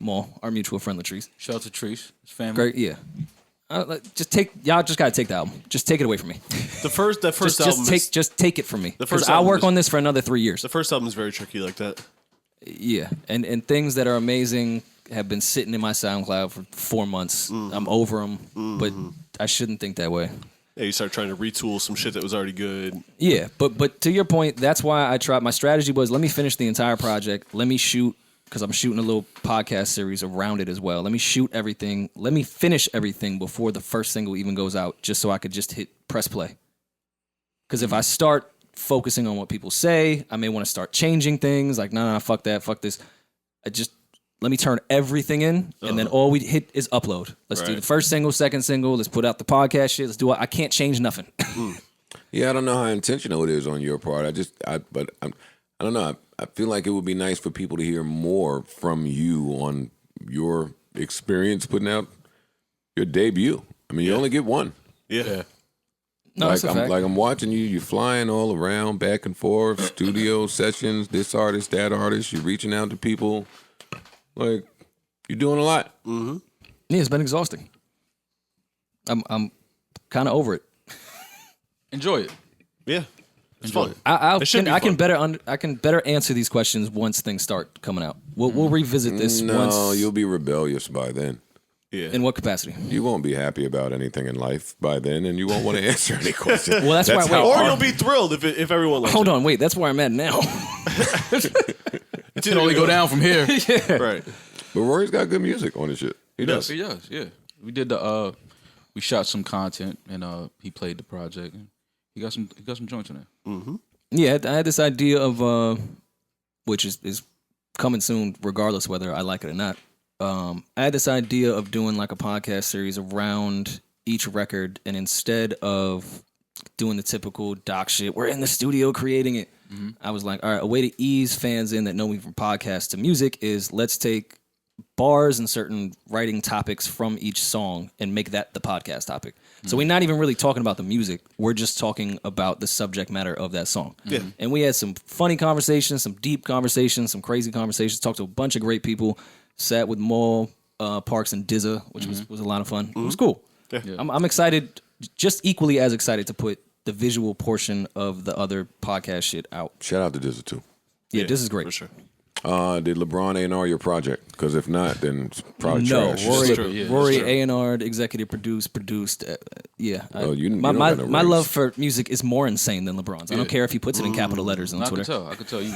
Maul, our mutual friend Latrice. Shout out to Treese, his family. Great, yeah. Y'all just gotta take the album. Just take it away from me. That first album Just take it from me. The first Because I'll album work is- on this for another 3 years. The first album is very tricky like that. Yeah, and things that are amazing have been sitting in my SoundCloud for 4 months. I'm over them, but I shouldn't think that way. Yeah, you start trying to retool some shit that was already good. Yeah, but to your point, that's why I tried. My strategy was let me finish the entire project. Let me shoot, because I'm shooting a little podcast series around it as well. Let me shoot everything. Let me finish everything before the first single even goes out, just so I could just hit press play. Because if I start focusing on what people say, I may want to start changing things. Like, no, fuck that, fuck this. Let me turn everything in, and then all we hit is upload. Let's do the first single, second single. Let's put out the podcast shit. Let's do it. I can't change nothing. Yeah, I don't know how intentional it is on your part. I don't know. I feel like it would be nice for people to hear more from you on your experience putting out your debut. I mean, you only get one. Yeah. No, that's a fact. I'm watching you. You're flying all around, back and forth, studio sessions, this artist, that artist. You're reaching out to people. Like, you're doing a lot. Yeah, it's been exhausting. I'm kind of over it. Enjoy it. Yeah. It's fun. I should be can fun. I can better answer these questions once things start coming out. We'll revisit this No, once. you'll be rebellious by then. Yeah. In what capacity? You won't be happy about anything in life by then, and you won't want to answer any questions. Well, that's why. Wait, Or you'll be thrilled if everyone likes hold on, wait. That's where I'm at now. It can only go down from here. it. Right. But Rory's got good music on his shit. He does. He does, yeah. We did we shot some content and he played the project. And he got some joints in there. Yeah, I had this idea of which is coming soon, regardless whether I like it or not. I had this idea of doing like a podcast series around each record, and instead of doing the typical doc shit, we're in the studio creating it. I was like, all right, a way to ease fans in that know me from podcasts to music is let's take bars and certain writing topics from each song and make that the podcast topic. So we're not even really talking about the music. We're just talking about the subject matter of that song. Yeah. And we had some funny conversations, some deep conversations, some crazy conversations, talked to a bunch of great people, sat with Maul, Parks, and Dizza, which was a lot of fun. It was cool. Yeah. I'm excited, just equally as excited to put the visual portion of the other podcast shit out. Shout out to Dizzy too. Yeah, this is great. For sure. Did LeBron A&R your project? Because if not, then it's probably No, trash. Rory A&R, executive produced. Yeah. Oh, you my don't got no my rings. love for music is more insane than LeBron's. I don't care if he puts it in capital letters on I can Twitter. tell. I can tell you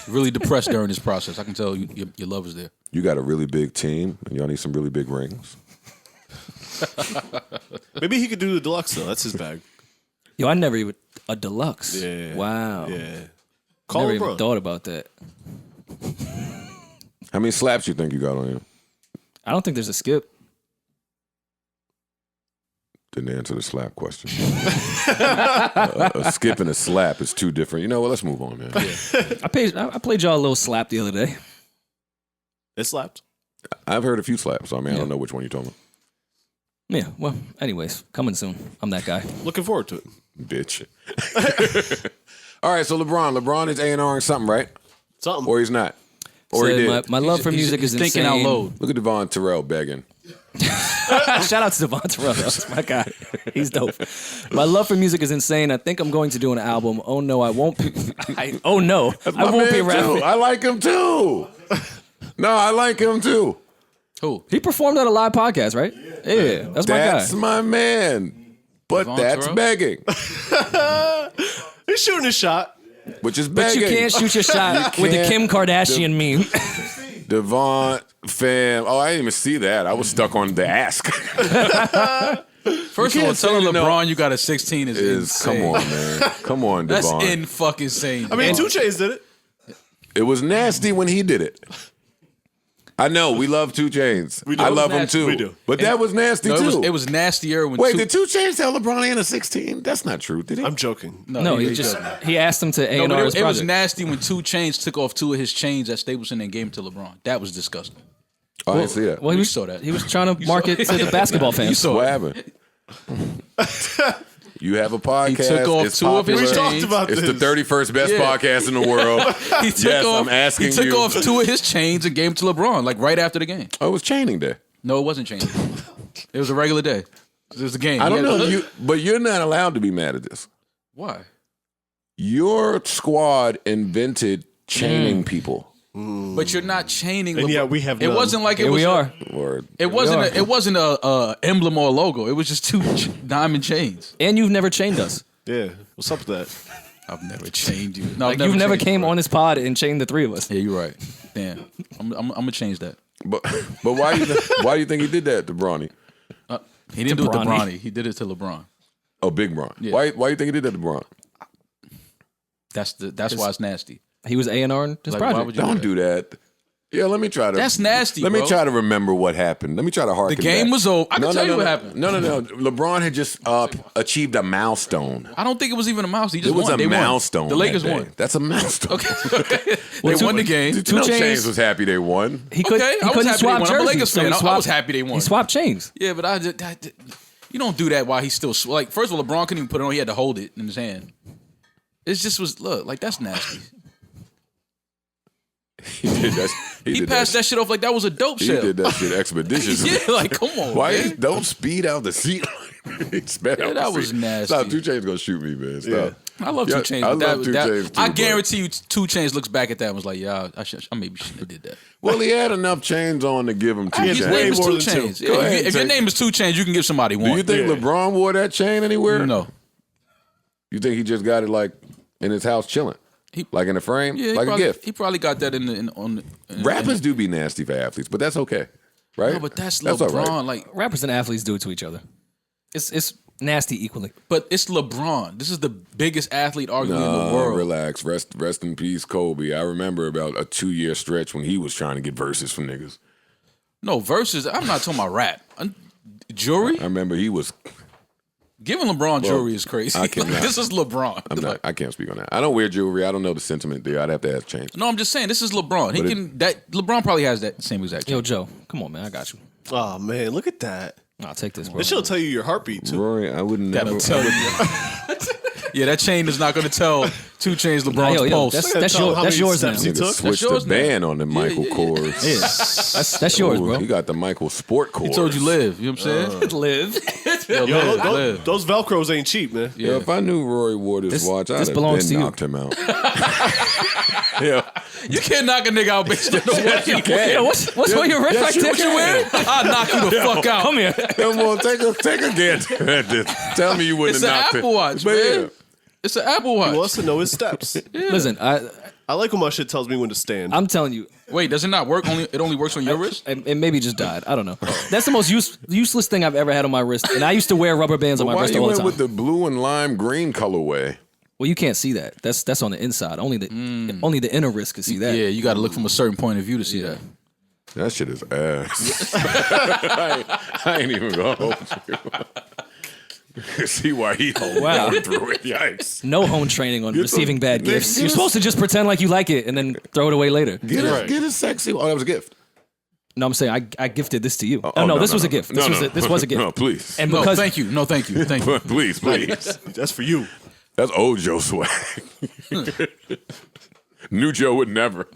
really depressed during this process. I can tell your love is there. You got a really big team, and y'all need some really big rings. Maybe he could do the deluxe though. That's his bag. Yo, I never even a deluxe. Yeah. Wow. Yeah. Call Never him, even bro. thought about that. How many slaps you think you got on you? I don't think there's a skip. Didn't answer the slap question. A skip and a slap is two different. You know what? Let's move on, man. I played y'all a little slap the other day. It slapped. I've heard a few slaps. So, I mean, I don't know which one you're talking about. Yeah. Well, anyways, coming soon. I'm that guy. Looking forward to it. Bitch. All right, so LeBron is A&R and something, right? Something. Or he's not. Or he So did. my love for music is thinking insane. out loud. Look at Devon Terrell begging. Shout out to Devon Terrell. That's my guy. He's dope. My love for music is insane. I think I'm going to do an album. Oh no, I won't be. I won't be rapping. I like him too. No, I like him too. Who? He performed at a live podcast, right? Yeah, that's my guy. That's my man. But Devon that's Terrell? begging. He's shooting a shot. Which is But begging. you can't shoot your shot with the can't. Kim Kardashian meme. Devon fam. Oh, I didn't even see that. I was stuck on the ask. First of all, can't say telling you know- LeBron you got a 16 is Come insane. on, man. Come on, That's Devon. in fucking insane. I mean, 2 Chainz did it. It was nasty when he did it. I know we love 2 Chainz. We do. I It was love him nasty. too. We do. But that was nasty No, too. it was nastier when Wait, did 2 Chainz tell LeBron and a 16? That's not true, did he? I'm joking. No, he asked him to A No, and but R his it was project. nasty when 2 Chainz took off 2 of his chains at Stapleton and gave them to LeBron. That was disgusting. I didn't see that. Well, he You was, saw that. he was trying to market to the basketball You fans. saw What it. happened? You have a podcast. He took off it's 2 of his popular. We talked chains. about It's this. the 31st best Yeah. podcast in the world. He took Yes, off, I'm asking He took you. off 2 of his chains and gave them to LeBron, like right after the game. Oh, it was chaining day. No, it wasn't chaining. It was a regular day. It was a game. I don't He had- know, but you're not allowed to be mad at this. Why? Your squad invented chaining people. But you're not chaining. And LeBron. yet we have It none. wasn't like it Here was. we are. Or It wasn't. It wasn't a emblem or a logo. It was just 2 diamond chains. And you've never chained us. Yeah. What's up with that? I've never chained you. No, Like I've you've never chained came you, bro. on this pod and chained the 3 of us. Yeah, you're right. Damn, I'm gonna change that. but why do you think he did that to Bronny? He didn't do it to Bronny. Bronny. He did it to LeBron. Oh, Big Bron. Yeah. Why do you think he did that to Bron? That's why it's nasty. He was A and R in his Like, why project. would you Don't do that. Yeah, let me try to. That's nasty. Let me bro. try to remember what happened. Let me try to harken. The game back. was over. I can tell you no, what no. happened. No. LeBron had just achieved a milestone. I don't think it was even a mouse. He just It was won. a They won. milestone. The Lakers that day. won. That's a milestone. Okay. They won the game. Two Chainz Chainz was happy they won. He could, Okay, he I was couldn't happy they swap won. I'm a jerseys. Lakers so he fan. I swapped- was happy they won. He swapped chains. Yeah, but you don't do that while he's still like. First of all, LeBron couldn't even put it on. He had to hold it in his hand. It just was like that's nasty. He did that. He did passed that shit off like that was a dope He shell. did that shit expeditiously. Yeah, like come on, Why? man. Don't speed out the seat. He sped out that the was seat. nasty. Stop. 2 Chainz gonna shoot me, man. Stop. I love Yeah, 2 Chainz. I but love 2 Chainz too, I but- guarantee you, 2 Chainz looks back at that and was like, "Yeah, I maybe shouldn't have did that." Well, he had enough chains on to give him 2 His chains. name is more 2 than two. Chainz. Go Yeah, ahead, if your take- name is 2 Chainz, you can give somebody Do one. you think Yeah. LeBron wore that chain anywhere? No. You think he just got it like in his house chilling, like in a frame, Yeah, like a gift? He probably got that in Rappers do be nasty for athletes, but that's okay, right? No, but that's all LeBron. right. Like, Rappers and athletes do it to each other. It's nasty equally. but it's LeBron. This is the biggest athlete arguably in the world. Relax, rest in peace, Kobe. I remember about a 2-year stretch when he was trying to get verses from niggas. No verses. I'm not talking about rap. Jewelry. I remember he was. Giving LeBron jewelry is crazy. I cannot. This is LeBron. I'm Like, not. I can't speak on that. I don't wear jewelry. I don't know the sentiment there. I'd have to ask Chainz. no, I'm just saying this is LeBron. He But can that LeBron probably has that same exact. Yo, Joe, come on, man. I got you. Oh man, look at that. I'll take this, bro. This shit'll tell you your heartbeat too. Rory, I would never. That'll tell you. Yeah, that chain is not going to tell 2 Chainz LeBron's yo, pulse. that's yours now. steps he Nigga took. switched yours the now. band on the Michael Kors. Yeah, that's yours, Ooh, bro. He got the Michael Sport Kors. He told you live. You know what I'm saying? Live. Yo, Yo, live, those, live. those Velcros ain't cheap, man. Yo, if I knew Rory wore this watch, I'd this have belongs been to you. knocked him out. Yeah. You can't knock a nigga out based on the watch you can. wear. Yo, what's on your wrist right there? What you wearing? I'll knock you the fuck out. Come here. Come on, take a gander at this. Tell me you wouldn't It's an have knocked Apple it. Watch, But man. yeah. It's an Apple Watch. He wants to know his steps. Listen, I like when my shit tells me when to stand. I'm telling you, Wait, does it not work? It only works on your wrist? it maybe just died. I don't know. That's the most useless thing I've ever had on my wrist. And I used to wear rubber bands on my Why wrist you all the went time. with the blue and lime green colorway? Well, you can't see that. That's on the inside. Only the inner wrist can see that. Yeah, you got to look from a certain point of view to see that. That shit is ass. I ain't even gonna hold you. See why he Wow. going through it. Yikes. No home training on receiving bad gifts. You're supposed to just pretend like you like it and then throw it away later. Get a sexy. Oh, that was a gift. No, I'm saying I gifted this to you. No, this was a gift. This was a gift. No, please. And No, because thank you. No, thank you. Thank you. Please. That's for you. That's old Joe swag. New Joe would never.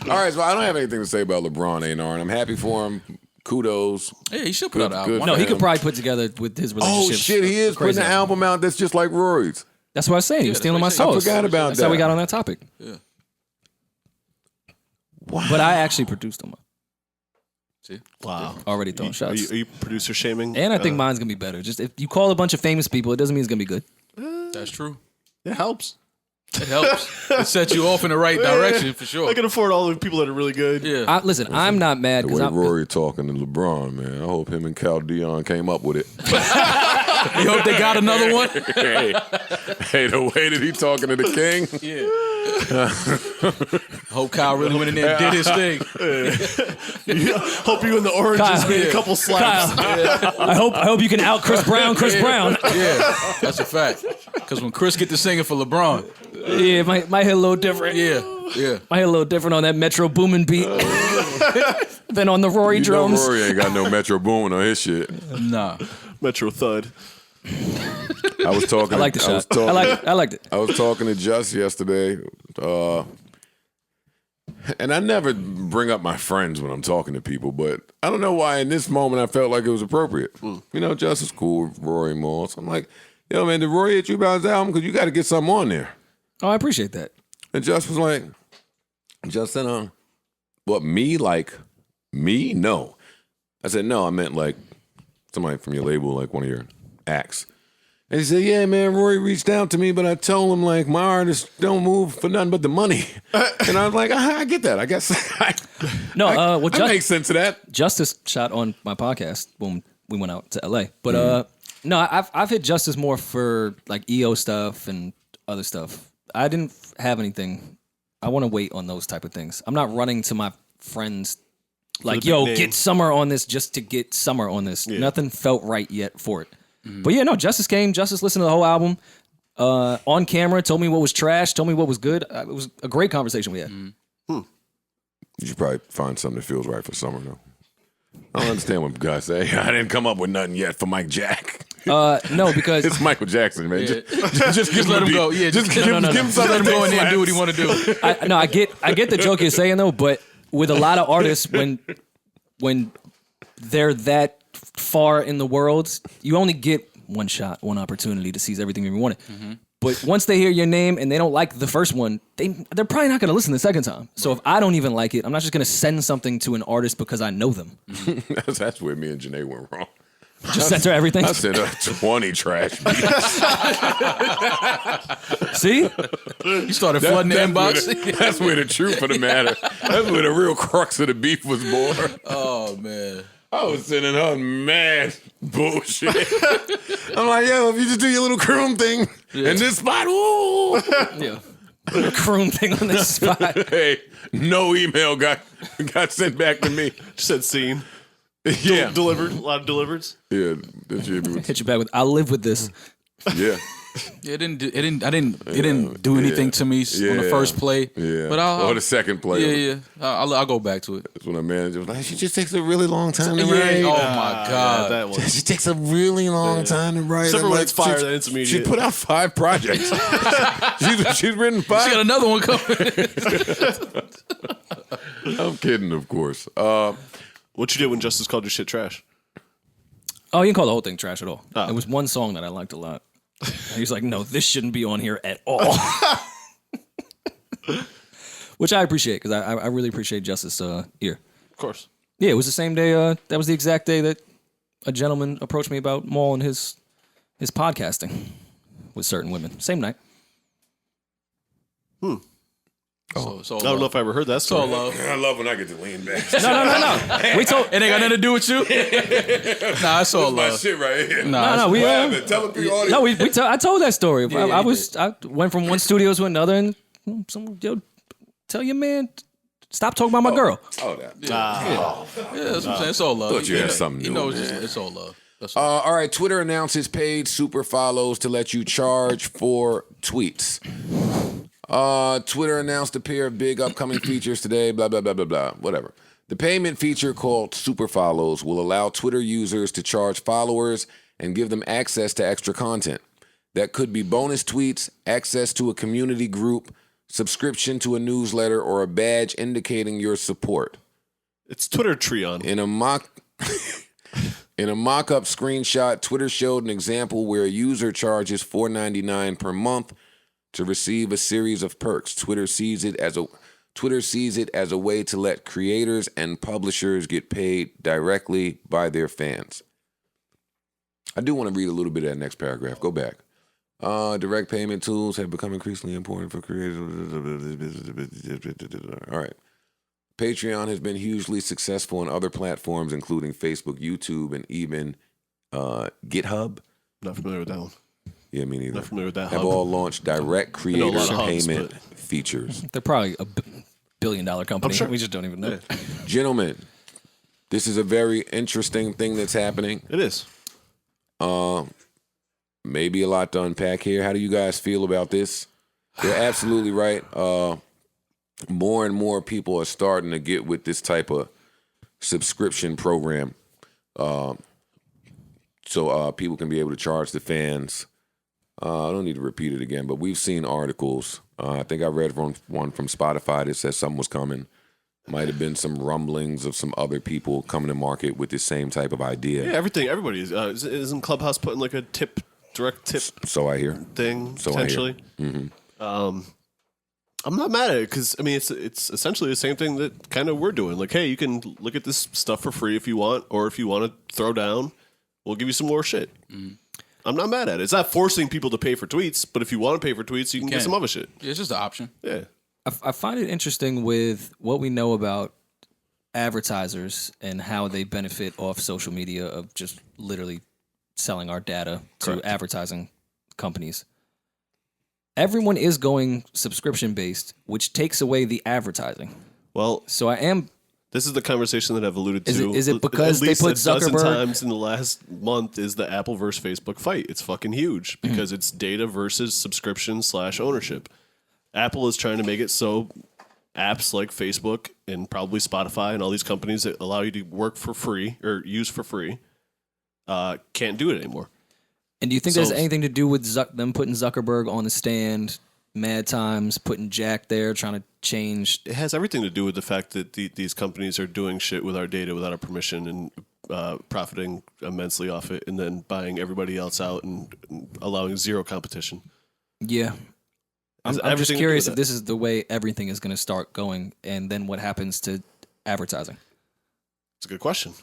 All right, so I don't have anything to say about LeBron A&R, and I'm happy for him. Kudos. Yeah, he should put out an album. good No, for he could him. probably put together with his Oh relationships. shit, he is crazy putting an album out that's just like Rory's. That's what I was saying. He was stealing my that's what sauce. I forgot about That's how we that. got on that topic. Yeah. Wow. But I actually produced them. See? Wow. Already throwing shots. Are you producer shaming? And I think mine's gonna be better. Just if you call a bunch of famous people, it doesn't mean it's gonna be good. That's true. It helps. It helps. It sets you off in the right direction for sure. I can afford all the people that are really good. Yeah. Listen, I'm not mad The because way I'm. Rory talking to LeBron, man, I hope him and Cal Dion came up with it. You hope they got another one? hey, the way that he talking to the king. Yeah. Hope Kyle really went in there and did his thing. Hope you and the Oranges Kyle. made a couple slaps. I hope you can out Chris Brown. Chris Brown. Yeah, that's a fact. Because when Chris get to singing for LeBron, Yeah, might hit a little different. yeah. Might hit a little different on that Metro Boomin beat than on the Rory drums. Rory ain't got no Metro Boomin on his shit. Nah. Metro Thud. I was talking. I like the shot. I liked it. I was talking to Just yesterday, and I never bring up my friends when I'm talking to people, but I don't know why in this moment I felt like it was appropriate. You know, Just is cool with Rory Moore. So I'm like, yo, man, did Rory hit you about his album? Because you got to get something on there. Oh, I appreciate that. And Just was like, Just said, what, me? Like, me? No. I said, no, I meant like somebody from your label, like one of your acts. And he said, yeah, man, Rory reached out to me, but I told him, like, my artists don't move for nothing but the money. And I was like, I get that. I guess No, that makes sense of that. Justice shot on my podcast when we went out to LA. But no, I've hit Justice more for like EO stuff and other stuff. I didn't have anything. I want to wait on those type of things. I'm not running to my friends like, the yo, big name. get Summer on this just to get Summer on this. Nothing felt right yet for it. But yeah, no, Justice came. Justice listened to the whole album on camera, told me what was trash, told me what was good. It was a great conversation we had. You should probably find something that feels right for Summer, though. I don't understand what guys say. I didn't come up with nothing yet for Mike Jack. No, because It's Michael Jackson, man. Yeah. Just let him a beat. go. Yeah, just just- give no, him no, no. give him Just something. let him to go in there and do what slaps. he want to do. I get the joke you're saying though, but with a lot of artists, when they're that far in the world, you only get one shot, one opportunity to seize everything you wanted. But once they hear your name and they don't like the first one, they're probably not going to listen the second time. So if I don't even like it, I'm not just going to send something to an artist because I know them. That's where me and Janae went wrong. Just censor everything. I sent her 20 trash beats. See? You started flooding the inbox. That's where the truth of the matter. That's where the real crux of the beef was born. Oh, man. I was sending her mad bullshit. I'm like, yo, if you just do your little croon thing in this spot, ooh. Yeah. The croon thing on this spot. Hey, no email got sent back to me. Just said scene. Yeah. Delivered. A lot of delivereds. Yeah, that shit was, Hit you back with, I'll live with this. yeah. Yeah, it didn't do anything to me on the first play. Yeah. But or the second play. Yeah. I'll go back to it. That's when the manager was like, she just takes a really long time to Yeah. write. Oh my God. That one. She takes a really long time to write. Except for I'm when like, it's fire, she- then it's She immediate. put out 5 projects. she's written 5. She got another one coming. I'm kidding, of course. What you did when Justice called your shit trash? Oh, you can call the whole thing trash at all. Oh. There was one song that I liked a lot. And he's like, no, this shouldn't be on here at all. Which I appreciate, because I really appreciate Justice ear. Of course. Yeah, it was the same day. That was the exact day that a gentleman approached me about Maul and his podcasting with certain women. Same night. So I don't know if I ever heard that So story. love. I love when I get to lean back. No. We told. It ain't got nothing to do with you. Nah, it's all My love. shit right here. Nah, No, we. What happened? Tell the audience. No, I told that story. Yeah, I went from one studio to another, and tell your man, stop talking about my girl. Oh, that. Yeah, that's what I'm saying. It's all love. Thought you had something You new, know, man. it's all love. That's all. All right, Twitter announces paid super follows to let you charge for tweets. Twitter announced a pair of big upcoming features today, blah, blah, blah, blah, blah, whatever. The payment feature called Super Follows will allow Twitter users to charge followers and give them access to extra content. That could be bonus tweets, access to a community group, subscription to a newsletter, or a badge indicating your support. It's Twitter Treon. In a mock-up screenshot, Twitter showed an example where a user charges $4.99 per month to receive a series of perks. Twitter sees it as a way to let creators and publishers get paid directly by their fans. I do want to read a little bit of that next paragraph. Go back. Direct payment tools have become increasingly important for creators. All right. Patreon has been hugely successful on other platforms, including Facebook, YouTube, and even GitHub. Not familiar with that one. Yeah, me neither. Not familiar with that. Have hub. all launched direct creator hubs, payment but- features. They're probably a billion-dollar company. I'm sure. We just don't even know. Gentlemen, this is a very interesting thing that's happening. It is. Maybe a lot to unpack here. How do you guys feel about this? You're absolutely right. More and more people are starting to get with this type of subscription program. So people can be able to charge the fans. I don't need to repeat it again, but we've seen articles. I think I read one from Spotify that said something was coming. Might have been some rumblings of some other people coming to market with the same type of idea. Yeah, everybody is. Isn't Clubhouse putting like a direct tip So I hear. thing So potentially? I hear. Mm-hmm. I'm not mad at it because I mean it's essentially the same thing that kind of we're doing. Like, hey, you can look at this stuff for free if you want, or if you want to throw down, we'll give you some more shit. I'm not mad at it. It's not forcing people to pay for tweets, but if you want to pay for tweets, you can get some other shit. Yeah, it's just an option. Yeah. I find it interesting with what we know about advertisers and how they benefit off social media of just literally selling our data to advertising companies. Everyone is going subscription based, which takes away the advertising. Well, So I am. this is the conversation that I've alluded Is to. it because at least they put a dozen Zuckerberg- times in the last month is the Apple versus Facebook fight. It's fucking huge because it's data versus subscription / ownership. Apple is trying to make it so apps like Facebook and probably Spotify and all these companies that allow you to work for free or use for free can't do it anymore. And do you think So- there's anything to do with them putting Zuckerberg on the stand, Mad Times, putting Jack there, trying to change? It has everything to do with the fact that these companies are doing shit with our data without our permission and profiting immensely off it, and then buying everybody else out and allowing zero competition. Yeah. Has I'm just everything to do curious with if that. this is the way everything is going to start going, and then what happens to advertising. It's a good question.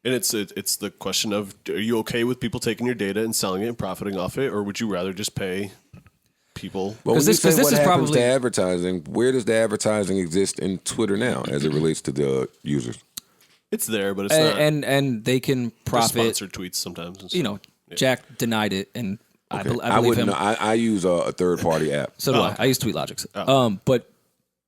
And it's the question of, are you okay with people taking your data and selling it and profiting off it, or would you rather just pay people? Well, when 'Cause you this- say 'cause this what is happens probably- to advertising, where does the advertising exist in Twitter now as it relates to the users? It's there, but it's not. And they can There's profit. sponsored tweets sometimes. and You stuff. know, Jack denied it, and I believe wouldn't him. know. I use a third party app. So do I. I use TweetLogic. But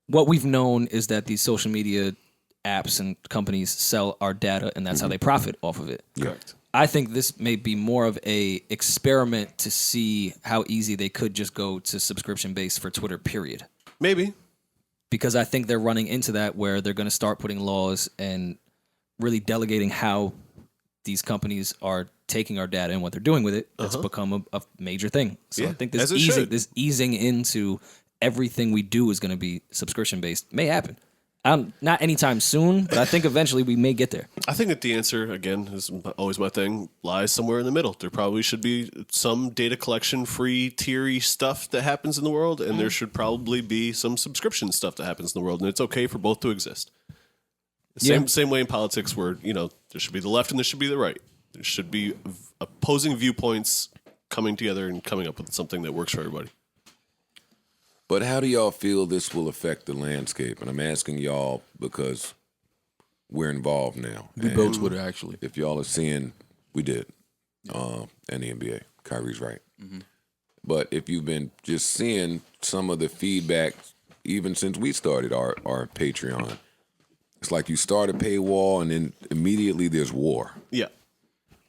what we've known is that these social media apps and companies sell our data, and that's how they profit off of it. Correct. I think this may be more of a experiment to see how easy they could just go to subscription based for Twitter, period. Maybe. Because I think they're running into that where they're going to start putting laws and really delegating how these companies are taking our data and what they're doing with it. It's become a major thing. So Yeah, I think as it should. this easing into everything we do is going to be subscription based may happen. Not anytime soon, but I think eventually we may get there. I think that the answer, again, is always my thing, lies somewhere in the middle. There probably should be some data collection, free, tiery stuff that happens in the world, and there should probably be some subscription stuff that happens in the world, and it's okay for both to exist. Same way in politics where, there should be the left and there should be the right. There should be opposing viewpoints coming together and coming up with something that works for everybody. But how do y'all feel this will affect the landscape? And I'm asking y'all because we're involved now. We built Twitter, actually. If y'all are seeing, we did, and the NBA. Kyrie's right. But if you've been just seeing some of the feedback, even since we started our Patreon, it's like you start a paywall and then immediately there's war. Yeah.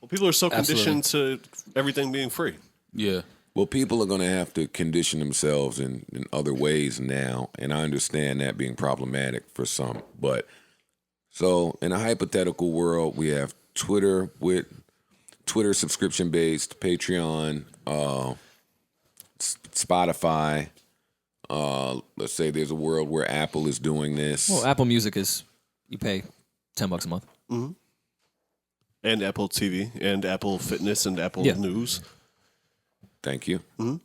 Well, people are so conditioned to everything being free. Yeah. Well, people are going to have to condition themselves in other ways now, and I understand that being problematic for some. But so in a hypothetical world, we have Twitter with Twitter subscription-based, Patreon, Spotify. Let's say there's a world where Apple is doing this. Well, Apple Music is you pay $10 a month. Mm-hmm. And Apple TV and Apple Fitness and Apple News. Thank you. Mm-hmm.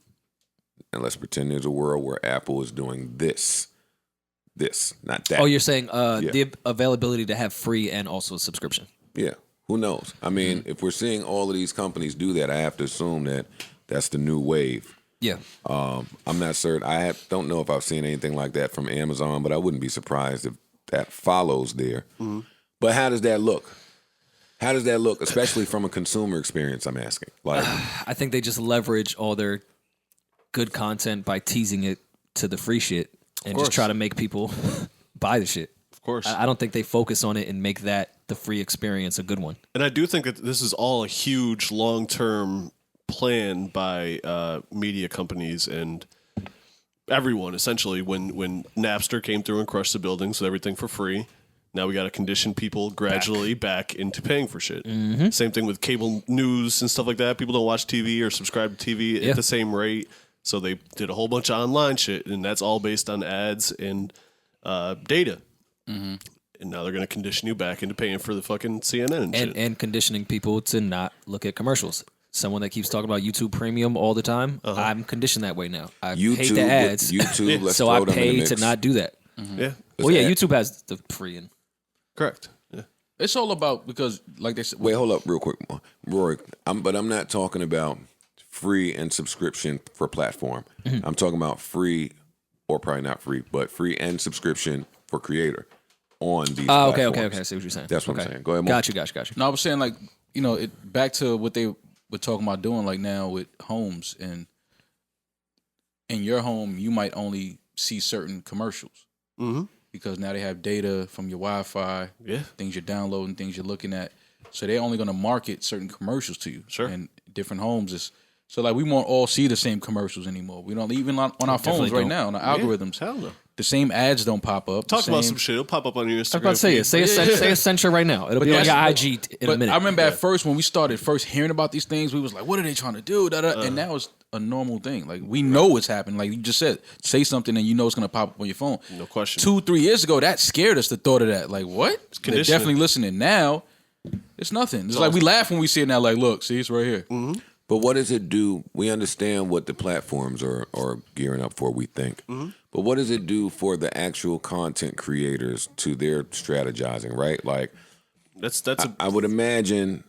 And let's pretend there's a world where Apple is doing this, not that. Oh, you're saying the availability to have free and also a subscription. Yeah. Who knows? I mean, if we're seeing all of these companies do that, I have to assume that that's the new wave. Yeah. I'm not certain. Don't know if I've seen anything like that from Amazon, but I wouldn't be surprised if that follows there. Mm-hmm. But how does that look? How does that look, especially from a consumer experience, I'm asking? Like, I think they just leverage all their good content by teasing it to the free shit and just try to make people buy the shit. Of course. I don't think they focus on it and make that the free experience a good one. And I do think that this is all a huge long-term plan by media companies and everyone, essentially. When Napster came through and crushed the buildings with everything for free, now we got to condition people gradually back into paying for shit. Mm-hmm. Same thing with cable news and stuff like that. People don't watch TV or subscribe to TV at the same rate. So they did a whole bunch of online shit, and that's all based on ads and data. Mm-hmm. And now they're going to condition you back into paying for the fucking CNN and shit. And conditioning people to not look at commercials. Someone that keeps talking about YouTube Premium all the time, I'm conditioned that way now. I hate the ads, so I pay to not do that. Mm-hmm. Yeah. Well, YouTube has the free and... Correct. Yeah. It's all about, because like they said... Wait, hold up real quick, Rory. But I'm not talking about free and subscription for platform. Mm-hmm. I'm talking about free, or probably not free, but free and subscription for creator on these platforms. Okay. I see what you're saying. That's what I'm saying. Go ahead, Mo. Got you. No, I was saying, like, back to what they were talking about doing, like now with homes, and in your home, you might only see certain commercials. Mm-hmm. Because now they have data from your Wi-Fi, things you're downloading, things you're looking at. So they're only going to market certain commercials to you. Sure. And different homes is... So, like, we won't all see the same commercials anymore. We don't, even on our phones right now, on the algorithms. Hell no. The same ads don't pop up. Talk about some shit. It'll pop up on your Instagram. I was about to say Accenture right now. It'll be on your IG in a minute. I remember at first when we started hearing about these things, we was like, what are they trying to do? And now it's a normal thing. Like, we know what's happening. Like you just said, say something and you know it's going to pop up on your phone. No question. 2-3 years ago, that scared us, the thought of that. Like, what? They're definitely listening. Now, it's nothing. It's like we laugh when we see it now, like, look, see, it's right here. Mm-hmm. But what does it do? We understand what the platforms are gearing up for, we think. Mm-hmm. But what does it do for the actual content creators to their strategizing, right? Like, I would imagine,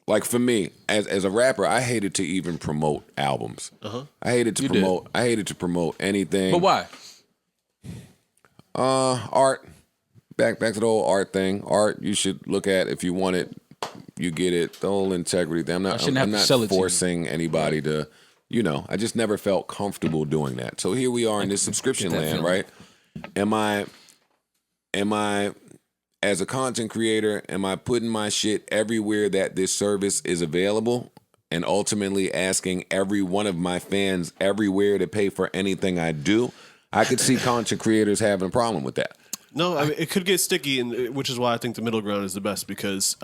like for me, as a rapper, I hated to even promote albums. Uh-huh. I hated to promote anything. But why? Art. Back to the whole art thing. Art, you should look at if you want it. You get it, the whole integrity thing. I'm not forcing anybody to, I just never felt comfortable doing that. So here we are in this subscription land, right? Am I, as a content creator, am I putting my shit everywhere that this service is available and ultimately asking every one of my fans everywhere to pay for anything I do? I could see content creators having a problem with that. No, I mean, it could get sticky, which is why I think the middle ground is the best because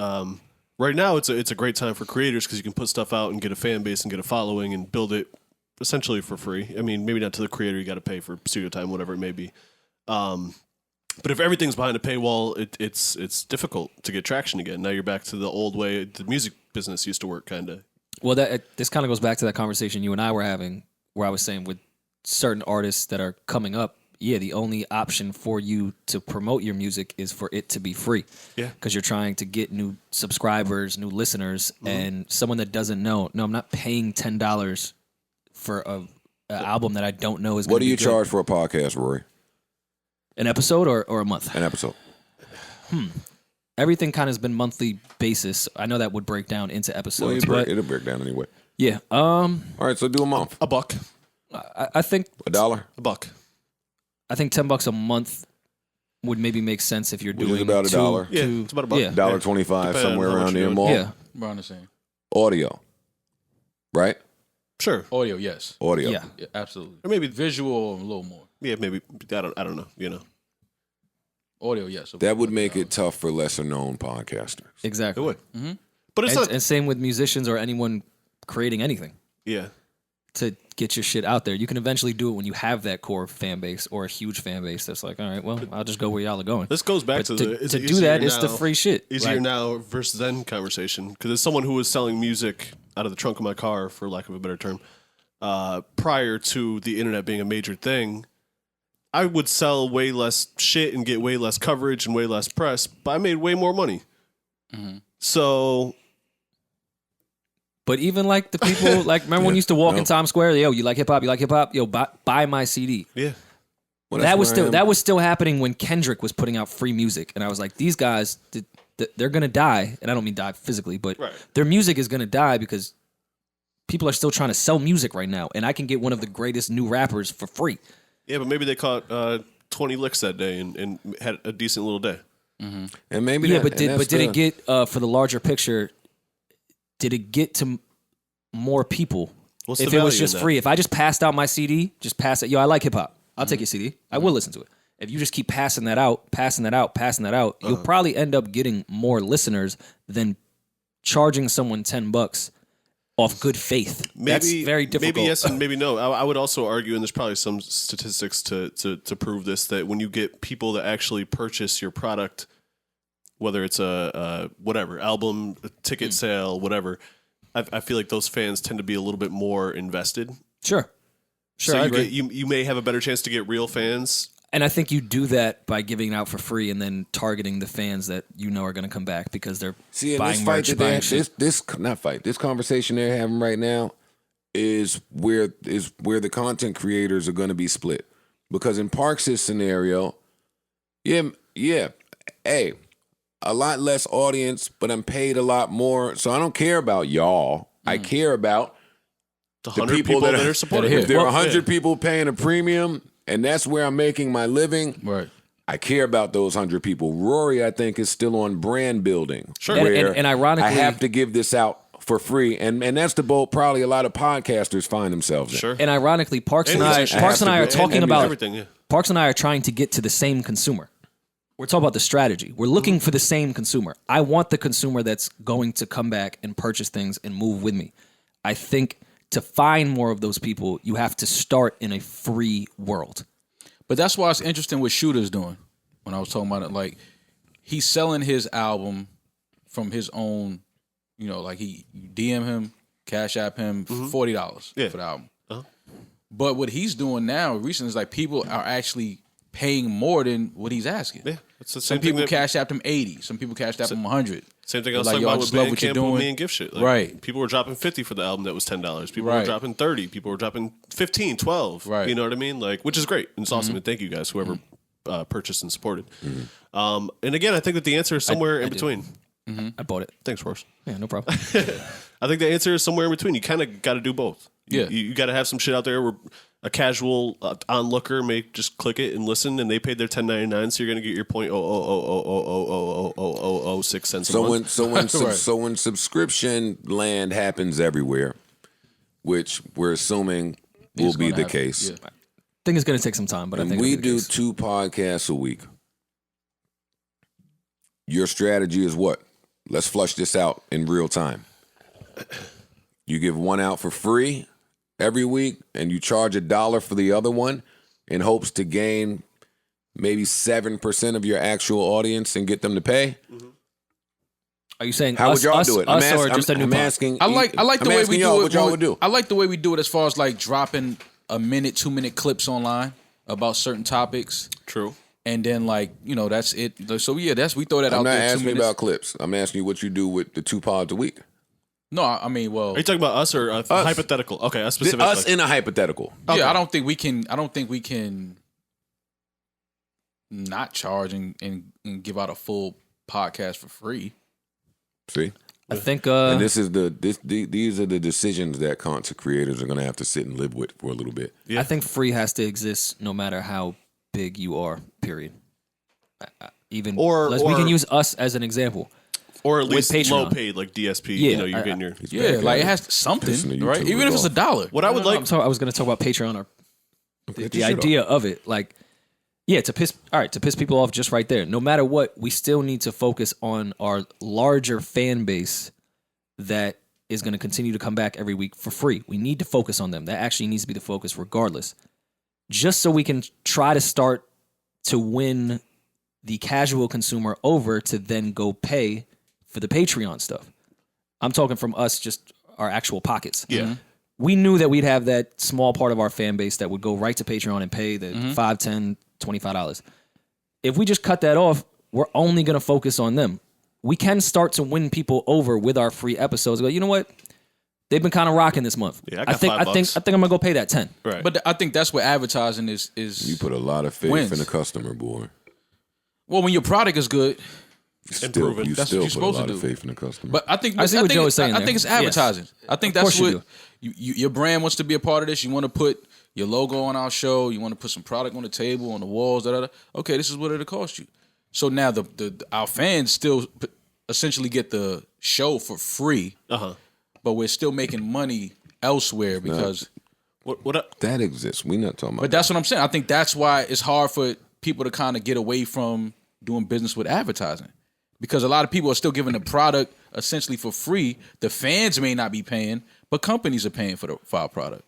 right now it's a great time for creators because you can put stuff out and get a fan base and get a following and build it essentially for free. I mean, maybe not to the creator, you got to pay for studio time, whatever it may be. But if everything's behind a paywall, it's difficult to get traction again. Now you're back to the old way the music business used to work, kind of. Well, this kind of goes back to that conversation you and I were having where I was saying with certain artists that are coming up, the only option for you to promote your music is for it to be free. Yeah. Because you're trying to get new subscribers, new listeners, and someone that doesn't know, no, I'm not paying $10 for an album that I don't know is going to be good. What do you charge for a podcast, Rory? An episode or a month? An episode. Everything kind of has been monthly basis. I know that would break down into episodes. Well, it'll break down anyway. Yeah. All right, so do a month. $1. I think $1. $1. I think $10 a month would maybe make sense if you're doing about $1. Yeah, it's about $1. $1.25, somewhere around there. More. Yeah, around the same. Audio, right? Sure. Audio, yes. Audio, yeah, absolutely. Or maybe visual a little more. Yeah, maybe I don't know. Audio, yes. That would make it tough for lesser known podcasters. Exactly. It would. Mm-hmm. But it's and same with musicians or anyone creating anything. Yeah. to get your shit out there. You can eventually do it when you have that core fan base or a huge fan base that's like, all right, well, I'll just go where y'all are going. This goes back But to to, the to do that, it's the free shit. Easier Like, now versus then conversation. Because as someone who was selling music out of the trunk of my car, for lack of a better term, prior to the internet being a major thing, I would sell way less shit and get way less coverage and way less press, but I made way more money. So... But even like the people, like remember when you used to walk in Times Square? Yo, you like hip hop? You like hip hop? Yo, buy my CD. Yeah. Well, that was still happening when Kendrick was putting out free music, and I was like, these guys, they're gonna die, and I don't mean die physically, but their music is gonna die because people are still trying to sell music right now, and I can get one of the greatest new rappers for free. Yeah, but maybe they caught 20 licks that day and had a decent little day. And maybe But did it get for the larger picture? Did it get to more people What's if the it was value just in that? free? If I just passed out my CD, just pass it. Yo, I like hip hop. I'll take your CD. I will listen to it. If you just keep passing that out, you'll probably end up getting more listeners than charging someone $10 off good faith. That's very difficult. Maybe yes and maybe no. I would also argue, and there's probably some statistics to prove this, that when you get people that actually purchase your product, whether it's a whatever album, a ticket sale, whatever, I feel like those fans tend to be a little bit more invested. Sure, So I agree. you may have a better chance to get real fans. And I think you do that by giving it out for free and then targeting the fans that you know are going to come back because they're buying merch, buying shit. This conversation they're having right now is where the content creators are going to be split. Because in Parks' scenario, hey, a lot less audience, but I'm paid a lot more, so I don't care about y'all. I care about The 100 people that are supporting that are it. if there are 100 people paying a premium, and that's where I'm making my living. Right. I care about those 100 people. Rory, I think, is still on brand building. Sure. Where And ironically, I have to give this out for free, and that's the boat probably a lot of podcasters find themselves in. Sure. and ironically, Parks and musicians. I are talking And about everything. Yeah. Parks and I are trying to get to the same consumer. We're talking about the strategy. We're looking for the same consumer. I want the consumer that's going to come back and purchase things and move with me. I think to find more of those people, you have to start in a free world. But that's why it's interesting what Shooter's doing. When I was talking about it, like he's selling his album from his own, like he DM him, Cash App him $40 for the album. But what he's doing now recently is like people are actually paying more than what he's asking. Yeah, it's the Some same thing. people Cash Apped him 80. Some people Cash Apped him 100. Same thing I was Like, talking yo, I about with just love what you're Bandcamp with doing. me and gift shit. Like, Right. People were dropping 50 for the album that was $10. People were Right. dropping 30. People were dropping 15, 12. Right. You know what I mean? Like, which is great. And it's awesome. And thank you guys, whoever purchased and supported. And again, I think that the answer is somewhere in did. between. I bought it. Thanks, Ross. Yeah, no problem. I think the answer is somewhere in between. You kind of got to do both. Yeah. You got to have some shit out there where a casual onlooker may just click it and listen, and they paid their $10.99, so you're going to get your .000000006 a month. So when subscription land happens everywhere, which we're assuming will It's be gonna the happen. case, Yeah. I think it's going to take some time, but I and think we it'll be the do case. 2 podcasts a week, your strategy is what? Let's flush this out in real time. You give one out for free every week, and you charge $1 for the other one in hopes to gain maybe 7% of your actual audience and get them to pay. Are you saying How us, would y'all us, do it? us or just a new I'm pod? asking. I like the I'm way we asking do y'all it. what y'all would do. I like the way we do it as far as like dropping a minute, 2-minute clips online about certain topics. True. And then that's it. So yeah, we throw that I'm out not there. 2 asking you minutes. about clips. I'm asking you what you do with the 2 pods a week. No, I mean, well, Are you talking about us or hypothetical? Okay, us specifically. Us in a hypothetical. yeah, I don't think we can not charge and give out a full podcast for free. See? I think And these are the decisions that content creators are going to have to sit and live with for a little bit. Yeah. I think free has to exist no matter how big you are. Period. Even we can use us as an example. Or at least Patreon. low paid, like DSP. Yeah, You're getting your. Yeah, like it has Pissing the something, right? YouTubers Even if it's off. $1. What I would like. I was going to talk about Patreon or Get the your shit idea of it. Like, yeah, to piss people off just right there. No matter what, we still need to focus on our larger fan base that is going to continue to come back every week for free. We need to focus on them. That actually needs to be the focus regardless. Just so we can try to start to win the casual consumer over to then go pay for the Patreon stuff. I'm talking from us, just our actual pockets. Yeah. We knew that we'd have that small part of our fan base that would go right to Patreon and pay the $5, $10, $25. If we just cut that off, we're only going to focus on them. We can start to win people over with our free episodes. Go, you know what? They've been kind of rocking this month. Yeah, I got think $5. I think I'm gonna go pay that 10. Right. But I think that's what advertising is. You put a lot of faith wins. in the customer, boy. Well, when your product is good, Improve it. You That's still what you're put a supposed lot to of do. faith in the customer. but I think I see what think Joe is saying I there. think it's Yes. advertising. I think Of that's course you what your brand wants to be a part of this. You want to put your logo on our show. You want to put some product on the table, on the walls. Okay, this is what it'll cost you. So now our fans still essentially get the show for free, but we're still making money elsewhere because. That exists. We're not talking about But that's what I'm saying. I think that's why it's hard for people to kind of get away from doing business with advertising, because a lot of people are still giving the product essentially for free. The fans may not be paying, but companies are paying for our product.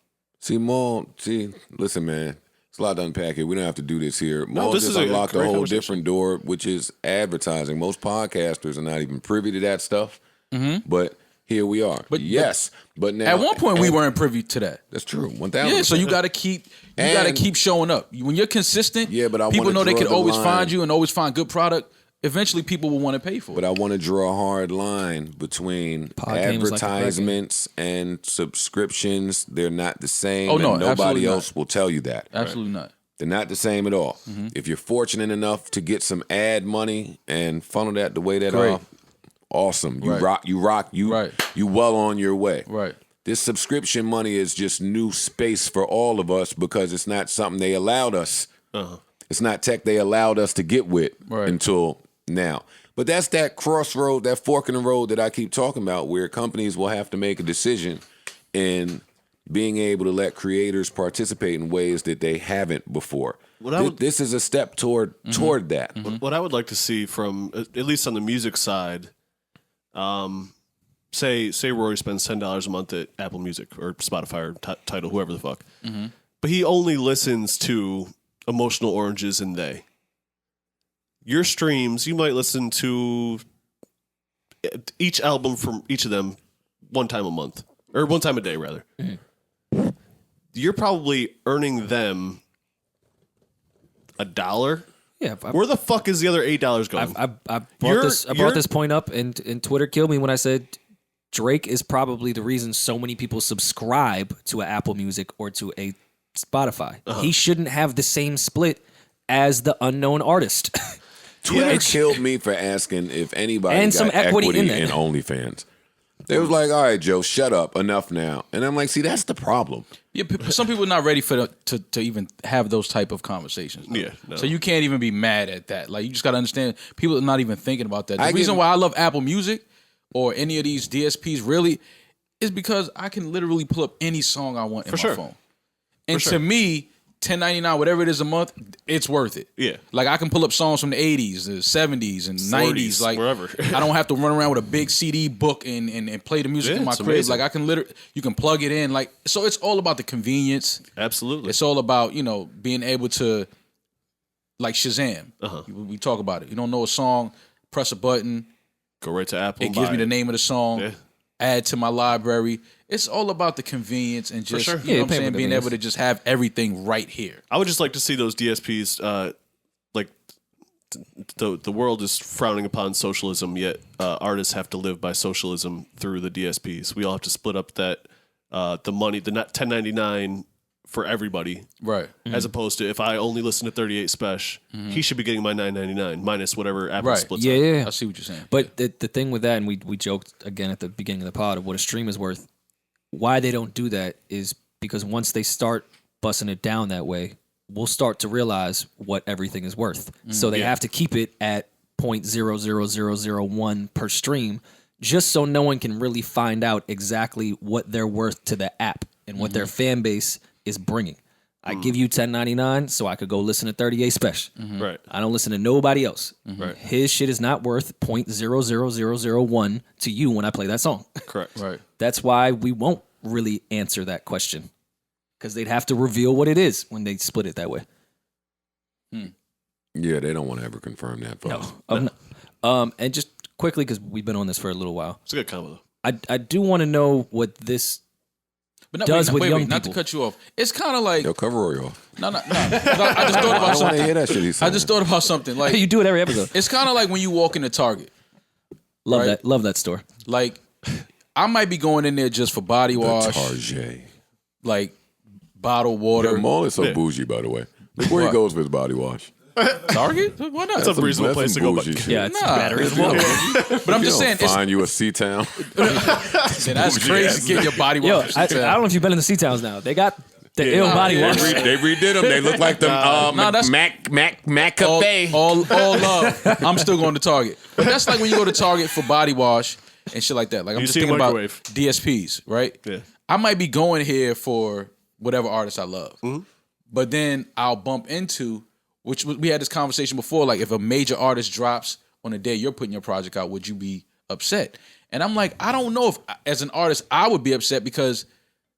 Listen, man. It's a lot to unpack here. We don't have to do this here. No, Maul this just is a unlocked a great whole conversation. different door, which is advertising. Most podcasters are not even privy to that stuff. But here we are. But now At one point, we weren't privy to that. That's true. 1,000%. Yeah, so you got to keep showing up. When you're consistent, Yeah, but I people wanna know they draw can the always line. find you and always find good product. Eventually, people will want to pay for But it. I want to draw a hard line between Pod game is like a advertisements and subscriptions. They're not the same. Oh, no, and nobody absolutely else will tell you that. Absolutely not. They're not the same at all. If you're fortunate enough to get some ad money and funnel that the way that Great. are, awesome. You Right. rock. Right. You well on your way. Right. This subscription money is just new space for all of us because it's not something they allowed us. It's not tech they allowed us to get with until now. But that's that crossroad, that fork in the road that I keep talking about, where companies will have to make a decision in being able to let creators participate in ways that they haven't before. This is a step toward that. What I would like to see from, at least on the music side, say Rory spends $10 a month at Apple Music or Spotify or Tidal, whoever the fuck, but he only listens to Emotional Oranges and They. Your streams, you might listen to each album from each of them one time a month, or one time a day, rather. You're probably earning them $1. Yeah, Where the fuck is the other $8 going? I brought this point up, and Twitter killed me when I said Drake is probably the reason so many people subscribe to an Apple Music or to a Spotify. He shouldn't have the same split as the unknown artist. Twitter killed me for asking if anybody And got some equity in that. in OnlyFans. They was like, all right, Joe, shut up. Enough now. And I'm like, see, that's the problem. Yeah, some people are not ready to even have those type of conversations. Yeah, no. So you can't even be mad at that. Like, you just got to understand, people are not even thinking about that. The I reason get- why I love Apple Music or any of these DSPs really is because I can literally pull up any song I want in my sure. phone. And to me, $10.99, whatever it is a month, it's worth it. Yeah. Like, I can pull up songs from the 80s, the 70s, and 90s. Like, wherever. I don't have to run around with a big CD book and play the music Yeah, in my it's crib. amazing. Like, I can literally, you can plug it in. Like, so it's all about the convenience. Absolutely. It's all about, being able to, like Shazam. We talk about it. You don't know a song, press a button. Go right to Apple. It and gives buy me the name of the song. Yeah. Add to my library. It's all about the convenience and just, sure. you know what I'm pay for saying, being convenience. able to just have everything right here. I would just like to see those DSPs. Like the world is frowning upon socialism, yet artists have to live by socialism through the DSPs. We all have to split up that the money, the $10.99 for everybody, Right. as opposed to if I only listen to 38 Special, he should be getting my $9.99 minus whatever Apple Right. splits. Yeah. I see what you're saying. But the thing with that, and we joked again at the beginning of the pod of what a stream is worth. Why they don't do that is because once they start busting it down that way, we'll start to realize what everything is worth. So they have to keep it at 0.00001 per stream, just so no one can really find out exactly what they're worth to the app and what their fan base is bringing. I give you $10.99 so I could go listen to 38 Special. Right. I don't listen to nobody else. Right. His shit is not worth .00001 to you when I play that song. Correct. Right. That's why we won't really answer that question, because they'd have to reveal what it is when they split it that way. Yeah, they don't want to ever confirm that. Folks. And just quickly, because we've been on this for a little while, It's a good combo, though. I do want to know what this But does with young not to people. cut you off. It's kind of like They'll cover Rory off. no. I just thought I about don't want to something. hear that shit he's saying. I just thought about something. Like you do it every episode. it's kind of like when you walk into Target. Love that store. Like I might be going in there just for body wash, Target. like bottled water. The mall is so bougie, by the way. Look where he goes for his body wash. Target? Why not? That's a reasonable place to go. bougie But shit. Yeah, it's Nah, better as it's well. But I'm just saying, it's, Find you a C-Town. that's crazy to get your body Yo, wash. I don't know if you've been in the C-Towns now. They got the ill body yeah. wash. They redid them. They look like the that's- Mac Cafe. all love. I'm still going to Target. But that's like when you go to Target for body wash and shit like that. Like I'm You just see a thinking about microwave. DSPs, right? Yeah. I might be going here for whatever artist I love. Mm-hmm. But then I'll bump into, which we had this conversation before, like if a major artist drops on the day you're putting your project out, would you be upset? And I'm like, I don't know if as an artist I would be upset because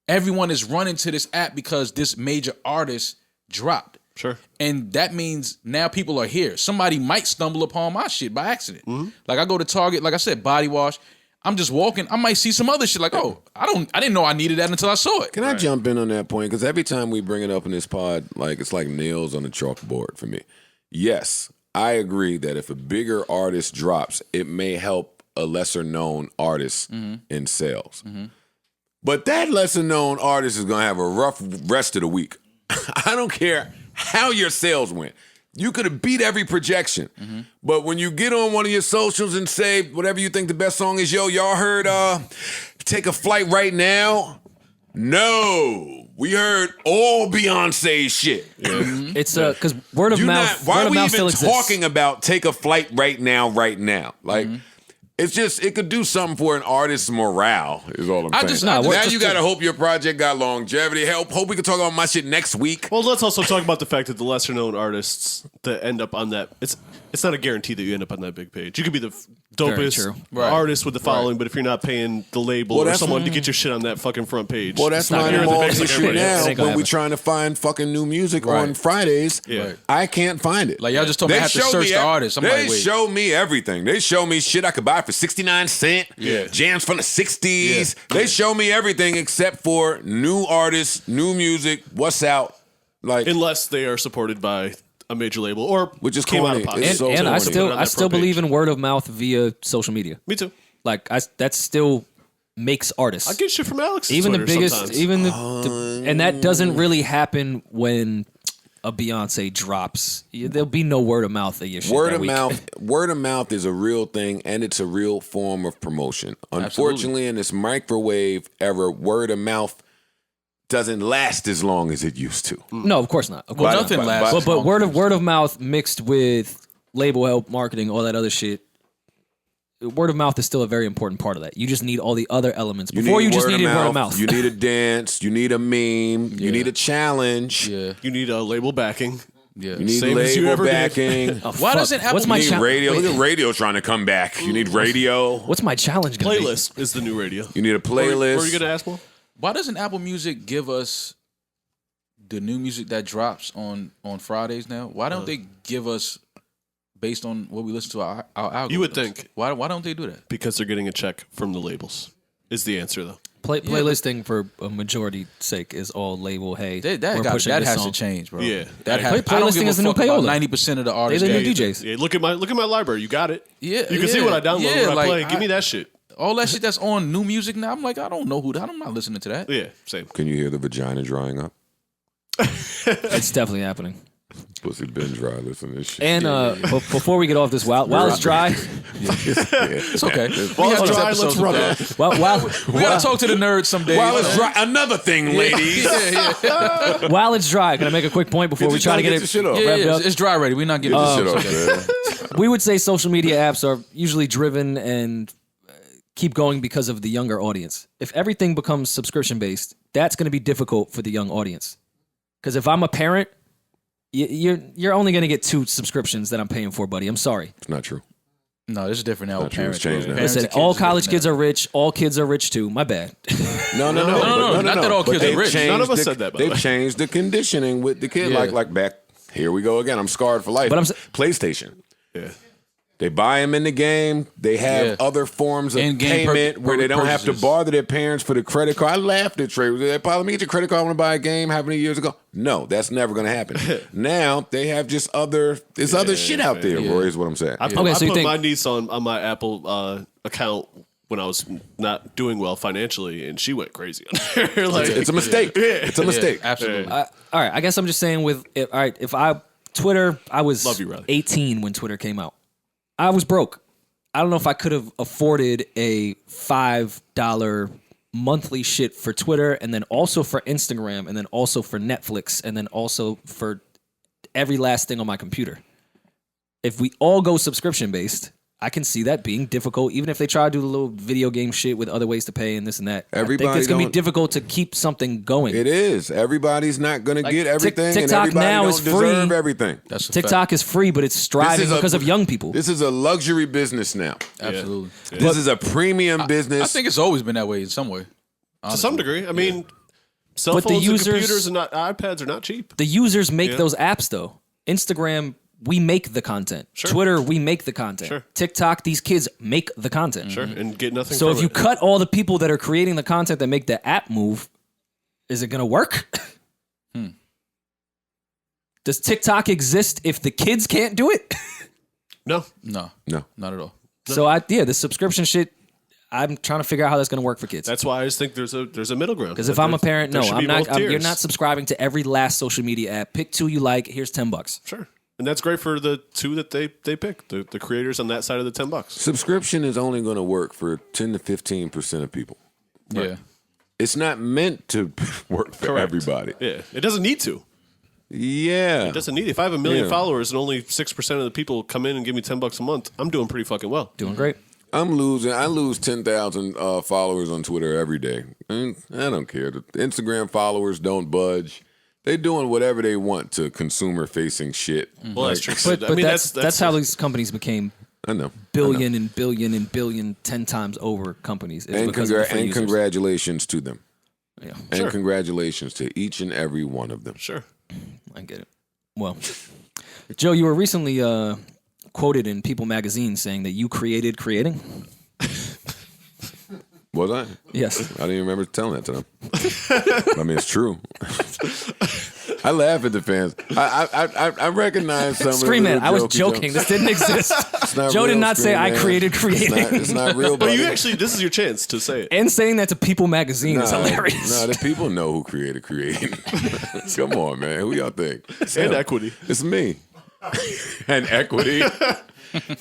everyone is running to this app because this major artist dropped. Sure. And that means now people are here. Somebody might stumble upon my shit by accident. Like I go to Target, like I said, body wash. I'm just walking. I might see some other shit like, oh, I didn't know I needed that until I saw it. Can I jump in on that point? Because every time we bring it up in this pod, like it's like nails on a chalkboard for me. Yes, I agree that if a bigger artist drops, it may help a lesser known artist in sales. But that lesser known artist is going to have a rough rest of the week. I don't care how your sales went. You could have beat every projection. But when you get on one of your socials and say whatever you think the best song is, y'all heard Take a Flight Right Now? No. We heard all Beyonce shit. It's because word of mouth. Why word are of we mouth even still exists. talking about Take a Flight Right Now, Like, it's just, it could do something for an artist's morale, is all I'm saying. Nah, now you got to hope your project got longevity. Hope we can talk about my shit next week. Well, let's also talk about the fact that the lesser known artists that end up on that, it's not a guarantee that you end up on that big page. You could be the dopest true. artist with the following, but if you're not paying the label Well, or that's someone to get your shit on that fucking front page, Well, that's not my gonna be the mall's base like issue everybody else. now. Ain't gonna When we happen. trying to find fucking new music on Fridays, Yeah. I can't find it. Like y'all just told me I have to search the artist. I'm they like, wait. show me everything. They show me shit I could buy for 69 cents. Yeah. Jams from the 60s. Yeah. They show me everything except for new artists, new music, what's out. Like, Unless they are supported by a major label or Which is came out corny. of pocket. It's And, so and I corny. Put it still on I that still front page. believe in word of mouth via social media. Me too. Like that still makes artists. I get shit from Alex. even the Twitter biggest, sometimes. even and that doesn't really happen when a Beyonce drops. There'll be no word of mouth of your shit. Word that of week. word of mouth is a real thing, and it's a real form of promotion. Unfortunately, in this microwave era, word of mouth doesn't last as long as it used to. No, of course not. Of course Well, not. nothing lasts. But word of mouth mixed with label help, marketing, all that other shit. Word of mouth is still a very important part of that. You just need all the other elements. Before you just needed word of mouth. You need a dance. You need a meme. You need a challenge. Yeah. You need a label backing. Yeah. You need Same as you label ever did. backing. Oh, Why fuck. doesn't Apple What's my You need cha- radio. wait, Look at radio trying to come back. You need radio. What's my challenge gonna be? Playlist is the new radio. You need a playlist. What are you going to ask more? Why doesn't Apple Music give us the new music that drops on Fridays now? Why don't they give us based on what we listen to our algorithms? You would think. Why don't they do that? Because they're getting a check from the labels, is the answer, though. Playlisting for a majority sake is all label. Hey, That we're pushing has this to song. change, bro. Yeah. That Play- has. I don't playlisting give a is the new fuck about payola. 90% of the They artists. the new that- DJs. Yeah, look at my library. You got it. Yeah, You can see what I download, yeah, what I like, play. Give me that shit. All that shit that's on new music now. I'm like, I don't know I'm not listening to that. Yeah, same. Can you hear the vagina drying up? It's definitely happening. Pussy been dry. Listen to this shit. And before we get off this, while it's dry, It's okay. While it's these dry, episodes let's with rub that. it. We gotta talk to the nerds some days. While it's dry, another thing, ladies. while it's dry, can I make a quick point before we try to get your it? shit off. Yeah, wrapped up? it's dry ready. We're not getting Get this your shit shit off. off, man. We would say social media apps are usually driven and keep going because of the younger audience. If everything becomes subscription based, that's going to be difficult for the young audience. Because if I'm a parent, you're only going to get 2 subscriptions that I'm paying for, buddy. I'm sorry. It's not true. No, this is different now. Not true. It's changed now. I said all college kids are rich. All kids are rich too. My bad. No. Not that all But kids are they've rich. changed None of us the- said that, by the They've way. changed the conditioning with the kid. Yeah. Like back. Here we go again. I'm scarred for life. But I'm PlayStation. Yeah. They buy them in the game. They have Yeah. other forms of In-game payment where they don't have to purchases. bother their parents for the credit card. I laughed at Trey. Let me get your credit card when I buy a game. How many years ago? No, that's never going to happen. Now they have just other shit out there. Rory is what I'm saying. I put, Okay, I so you put think- my niece on my Apple account when I was not doing well financially, and she went crazy on there. Like, It's a mistake. It's a mistake. Absolutely. All right, I guess I'm just saying if Twitter, I was Love you, Riley. 18 when Twitter came out. I was broke. I don't know if I could have afforded a $5 monthly shit for Twitter and then also for Instagram and then also for Netflix and then also for every last thing on my computer. If we all go subscription based, I can see that being difficult, even if they try to do a little video game shit with other ways to pay and this and that. I think Everybody it's going to be don't- difficult to keep something going. It is. Everybody's not going to Like, get everything, and TikTok everybody now don't is deserve free. everything. That's a TikTok is free, but it's striving because of young people. This is a luxury business now. fact. Absolutely. This is a premium business. I think it's always been that way in some way. to some degree. I mean, cell But the phones users- and computers and iPads are not cheap. The users make Yeah. those apps, though. Instagram, we make the content. Sure. Twitter, we make the content. Sure. TikTok, these kids make the content. Sure, and get nothing. So from if you it. cut all the people that are creating the content that make the app move, is it going to work? Does TikTok exist if the kids can't do it? no, No, no. not at all. So the subscription shit, I'm trying to figure out how that's going to work for kids. that's why I just think there's a middle ground. Because if I'm a parent, no, There should I'm be not. both You're tiers. not subscribing to every last social media app. Pick 2 you like. Here's $10. Sure, and that's great for the 2 that they pick. The creators on that side of the $10. Subscription is only going to work for 10 to 15% of people. Yeah. It's not meant to work for Correct. everybody. Yeah, it doesn't need to. Yeah. It doesn't need. If I have 1 million Yeah. followers and only 6% of the people come in and give me $10 a month, I'm doing pretty fucking well. Doing great. I lose 10,000 followers on Twitter every day. I don't care. The Instagram followers don't budge. They're doing whatever they want to consumer-facing shit. Well, that's true. But that's how these companies became I know. billion and billion and billion 10 times over companies. It's because of the free users. Congratulations to them. Yeah, And congratulations to each and every one of them. Sure. I get it. Well, Joe, you were recently quoted in People magazine saying that you created creating. Was I? Yes. I didn't even remember telling that to them. I mean, it's true. I laugh at the fans. I recognize some Scream of the it. I was jokey joking. jokes. This didn't exist. It's not Joe did real, not say Scream I Man. created creating. It's not real, But buddy. you actually, this is your chance to say it. And saying that to People magazine is hilarious. No, the people know who created creating. Come on, man. Who y'all think? And equity. It's me. And equity.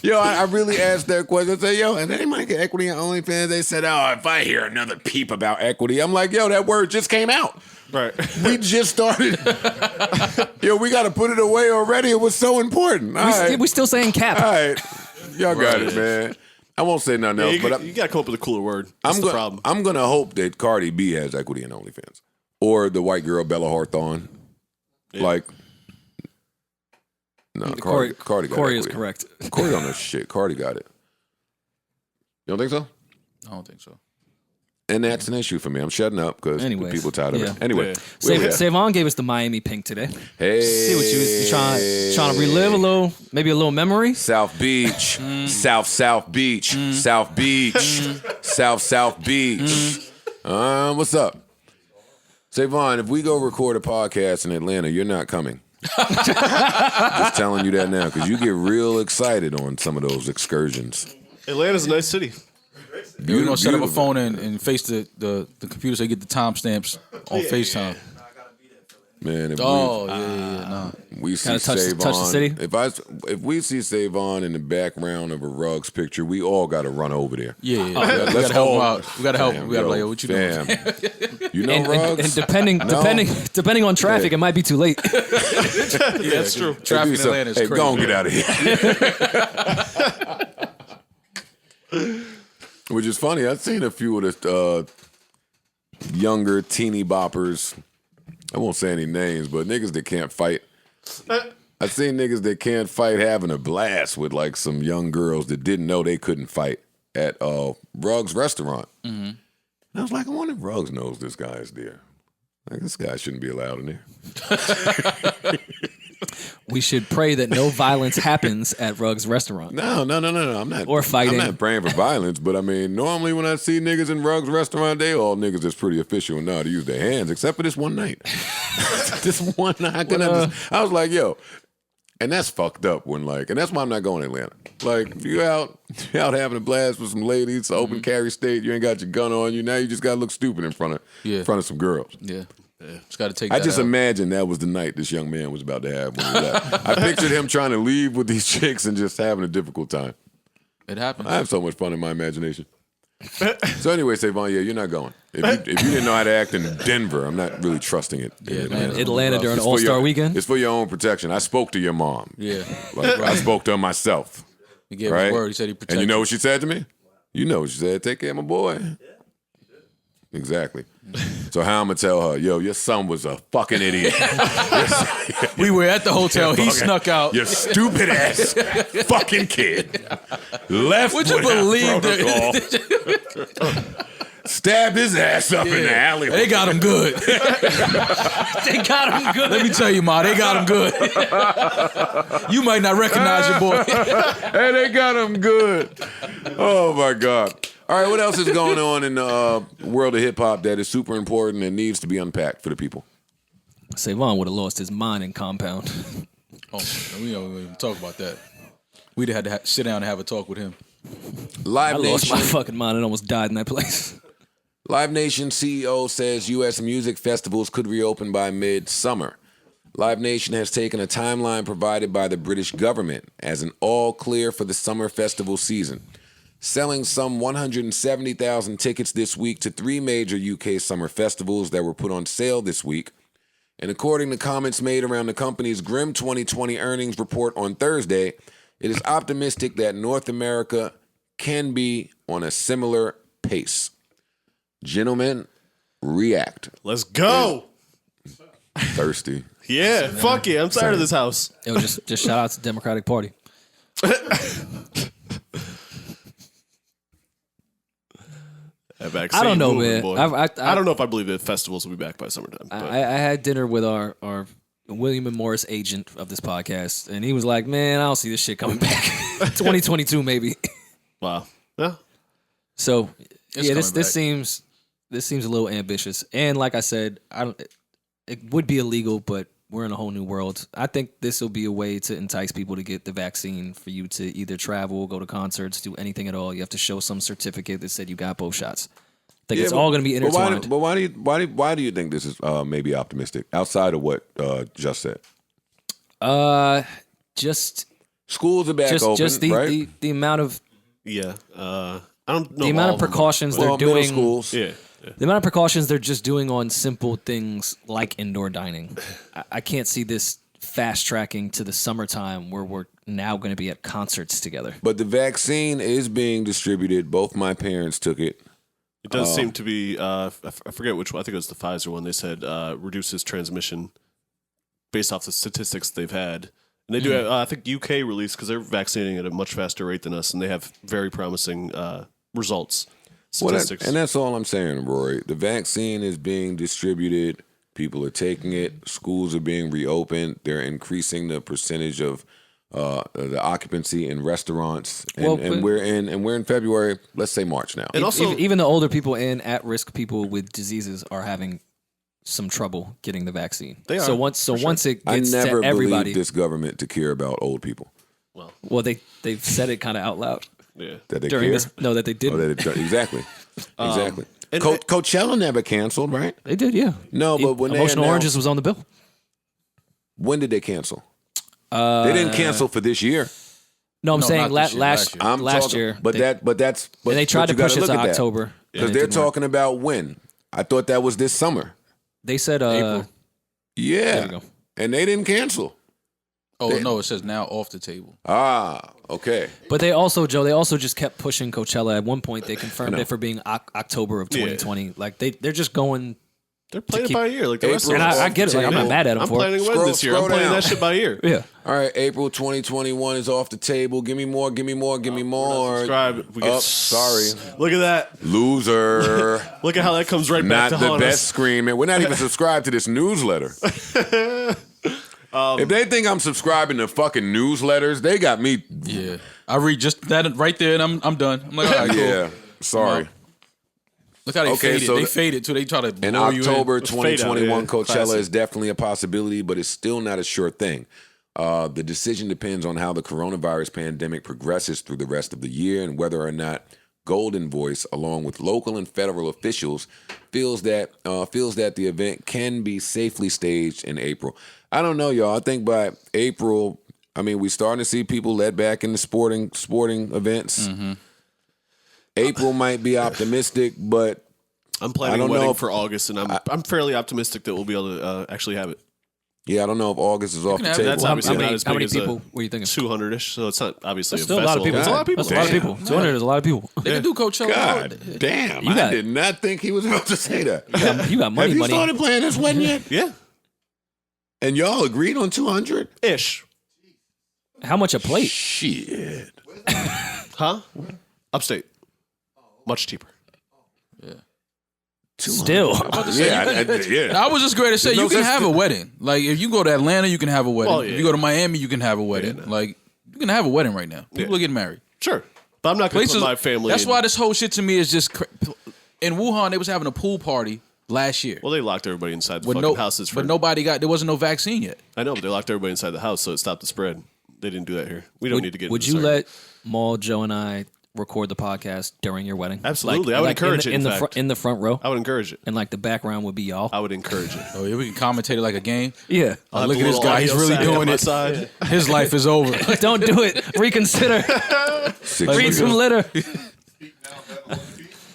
Yo, I really asked that question. I said, yo, and anybody get equity on OnlyFans? They said, oh, if I hear another peep about equity, I'm like, yo, that word just came out. Right. We just started. Yo, we got to put it away already. It was so important. All right. We still saying cap. All right. Y'all got it, man. I won't say nothing else, but you got to come up with a cooler word. That's the problem. I'm going to hope that Cardi B has equity in OnlyFans. Or the white girl Bella Hawthorne. Yeah. Like, no, Cardi got Corey is equity. correct. Corey don't know shit. Cardi got it. You don't think so? I don't think so. And that's an issue for me. I'm shutting up because Anyways, people tired of yeah. it. Anyway, Yeah. where we at? Savon gave us the Miami Pink today. Hey, See what you trying to relive maybe a little memory. South Beach, South Beach, South Beach, South Beach. What's up? Savon, if we go record a podcast in Atlanta, you're not coming. Just telling you that now because you get real excited on some of those excursions. Atlanta's a nice city. We're gonna set up a Beautiful. phone and face the computer so you get the timestamps on FaceTime. Man, if we see Kinda touch Savon, the city? if we see Savon in the background of a Ruggs picture, we all got to run over there. Yeah, we let's gotta help him all- out. We gotta help him. Fam, We gotta yo, be like, yo, what you doing? fam. You know And Ruggs? depending on traffic, it might be too late. Yeah, that's true. Traffic in So- Atlanta is hey, crazy. go and get out of here. Which is funny. I've seen a few of the younger teeny boppers I won't say any names, but niggas that can't fight. I've seen niggas that can't fight having a blast with like some young girls that didn't know they couldn't fight at Ruggs restaurant. Mm-hmm. And I was like, I wonder if Ruggs knows this guy is there. Like, this guy shouldn't be allowed in there. We should pray that no violence happens at Ruggs restaurant. No. I'm not. Or fighting. I'm not praying for violence, but I mean, normally when I see niggas in Ruggs restaurant, they all niggas that's pretty official and know how to use their hands, except for this one night. This one night, I was like, yo. And that's fucked up when and that's why I'm not going to Atlanta. Like, if you out having a blast with some ladies, it's open carry state, you ain't got your gun on you, now you just got to look stupid in front of some girls. Yeah. Just got to take I that just out. imagine that was the night this young man was about to have when he left. I pictured him trying to leave with these chicks and just having a difficult time. It happens. I have so much fun in my imagination. So anyway, Savon, yeah, you're not going. If you didn't know how to act in Denver, I'm not really trusting it. Yeah, Atlanta during All-Star Weekend? It's for your own protection. I spoke to your mom. Yeah. I spoke to her myself. He gave right? his word. He said he protected. And you know what she said to me? You know what she said. Take care of my boy. Exactly. So how I'm going to tell her, yo, your son was a fucking idiot. We were at the hotel. He snuck out. You stupid ass fucking kid. Left Would you believe that? Stabbed his ass up in the alley. They got him good. They got him good. Let me tell you, Ma, they got him good. You might not recognize your boy. Hey, they got him good. Oh, my God. All right, what else is going on in the world of hip-hop that is super important and needs to be unpacked for the people? Savon would have lost his mind in Compound. Oh, we don't even talk about that. We'd have had to sit down and have a talk with him. Live I Nation. lost my fucking mind and almost died in that place. Live Nation CEO says U.S. music festivals could reopen by mid-summer. Live Nation has taken a timeline provided by the British government as an all-clear for the summer festival season, selling some 170,000 tickets this week to 3 major UK summer festivals that were put on sale this week. And according to comments made around the company's grim 2020 earnings report on Thursday, it is optimistic that North America can be on a similar pace. Gentlemen, react. Let's go. Thirsty. Yeah, fuck yeah. I'm tired of this house. Yo, just shout out to the Democratic Party. I don't know, man. Boy. I don't know if I believe that festivals will be back by summertime. I had dinner with our William and Morris agent of this podcast, and he was like, "Man, I don't see this shit coming back. 2022 maybe." Wow. Yeah. So It's yeah, coming back. this seems a little ambitious, and like I said, it would be illegal, but we're in a whole new world. I think this will be a way to entice people to get the vaccine for you to either travel, go to concerts, do anything at all. You have to show some certificate that said you got both shots. I think it's all going to be intertwined. But why do you think this is maybe optimistic outside of what just said? Just Schools are back open, just the, right? the amount of Yeah. I don't know. the amount all of them, precautions Well, they're middle doing. schools. Yeah. The amount of precautions they're just doing on simple things like indoor dining. I can't see this fast tracking to the summertime where we're now going to be at concerts together. But the vaccine is being distributed. Both my parents took it. It does seem to be, I forget which one, I think it was the Pfizer one. They said reduces transmission based off the statistics they've had. And they do have, I think UK released, because they're vaccinating at a much faster rate than us, and they have very promising results. Statistics. And that's all I'm saying, Rory. The vaccine is being distributed. People are taking it. Schools are being reopened. They're increasing the percentage of the occupancy in restaurants. And we're in February. Let's say March now. And also, even the older people and at-risk people with diseases are having some trouble getting the vaccine. They are, So once it I gets never to everybody, believed this government to care about old people. well, they've said it kind of out loud yeah. That they during care. this. No, that they Oh, didn't. exactly. Exactly. and- Coachella never canceled, right? They did, yeah. No, but when they Emotional announced- Oranges was on the bill. When did they cancel? They didn't cancel for this year. No, I'm No, saying not this year, last year. I'm last talking, year. but they, and they tried to push it to October. because they're talking about when. I thought that was this summer. They said April. Yeah, There we go. and they didn't cancel. Oh, no, it says now off the table. Ah, okay. But they also just kept pushing Coachella. At one point, they confirmed it for being October of 2020. Like they're just going They're playing it by ear like the rest of And us. I get it. Like, I'm not mad at them I'm for it. planning a wedding this year. I'm Scroll playing down. that shit by ear. Yeah. All right, April 2021 is off the table. Give me more. Give me more. Give me more. Subscribe. We get sorry, Look at that. loser. Look at how that comes right Not back to the haunt best us. screaming. We're not even subscribed to this newsletter. If they think I'm subscribing to fucking newsletters, they got me. Yeah, I read just that right there, and I'm done. I'm like, all right, cool. Yeah, sorry. Wow. Look how they faded. so They faded too. They try to In blow you October Let's fade out, 2021, yeah. Coachella Classic. is definitely a possibility, but it's still not a sure thing. The decision depends on how the coronavirus pandemic progresses through the rest of the year and whether or not Golden Voice, along with local and federal officials, feels that the event can be safely staged in April. I don't know, y'all. I think by April, I mean, we're starting to see people let back into sporting events. Mm-hmm. April might be optimistic, but I'm I planning a don't know wedding if- for August, and I'm fairly optimistic that we'll be able to actually have it. yeah, I don't know if August is off the have table. That's How obviously many- not as how big many as people were you thinking? 200-ish, so it's not obviously That's a still a lot of festival. people. It's a lot of people. That's a lot of people. 200 is a lot of people. They can do Coachella. God damn! You I got- did not think he was about to say that. You got money, Have you money. started playing this wedding yet? Yeah. And y'all agreed on 200? Ish. How much a plate? Shit. Huh? Upstate. Much cheaper. Still. Yeah. I was just going to say, There's no you can such have a thing. wedding. Like, if you go to Atlanta, you can have a wedding. Well, yeah. If you go to Miami, you can have a wedding. Like, you can have a wedding right now. People are getting married. Sure. But I'm not going to Places, put my family that's in. why this whole shit to me is just... In Wuhan, they was having a pool party last year. Well, they locked everybody inside the With fucking houses. but nobody got... There wasn't no vaccine yet. I know, but they locked everybody inside the house, so it stopped the spread. They didn't do that here. We don't need to get Would into you this let Maul, Joe, and I record the podcast during your wedding? Absolutely. I would encourage it, in in the fact. in the front row, I would encourage it. and like the background would be y'all. I would encourage it. Oh, yeah, we can commentate it like a game. Yeah. I'll have look a at this little guy. He's audio really sack on doing my it. side. His life is over. Don't do it. Reconsider. 6 Read some litter.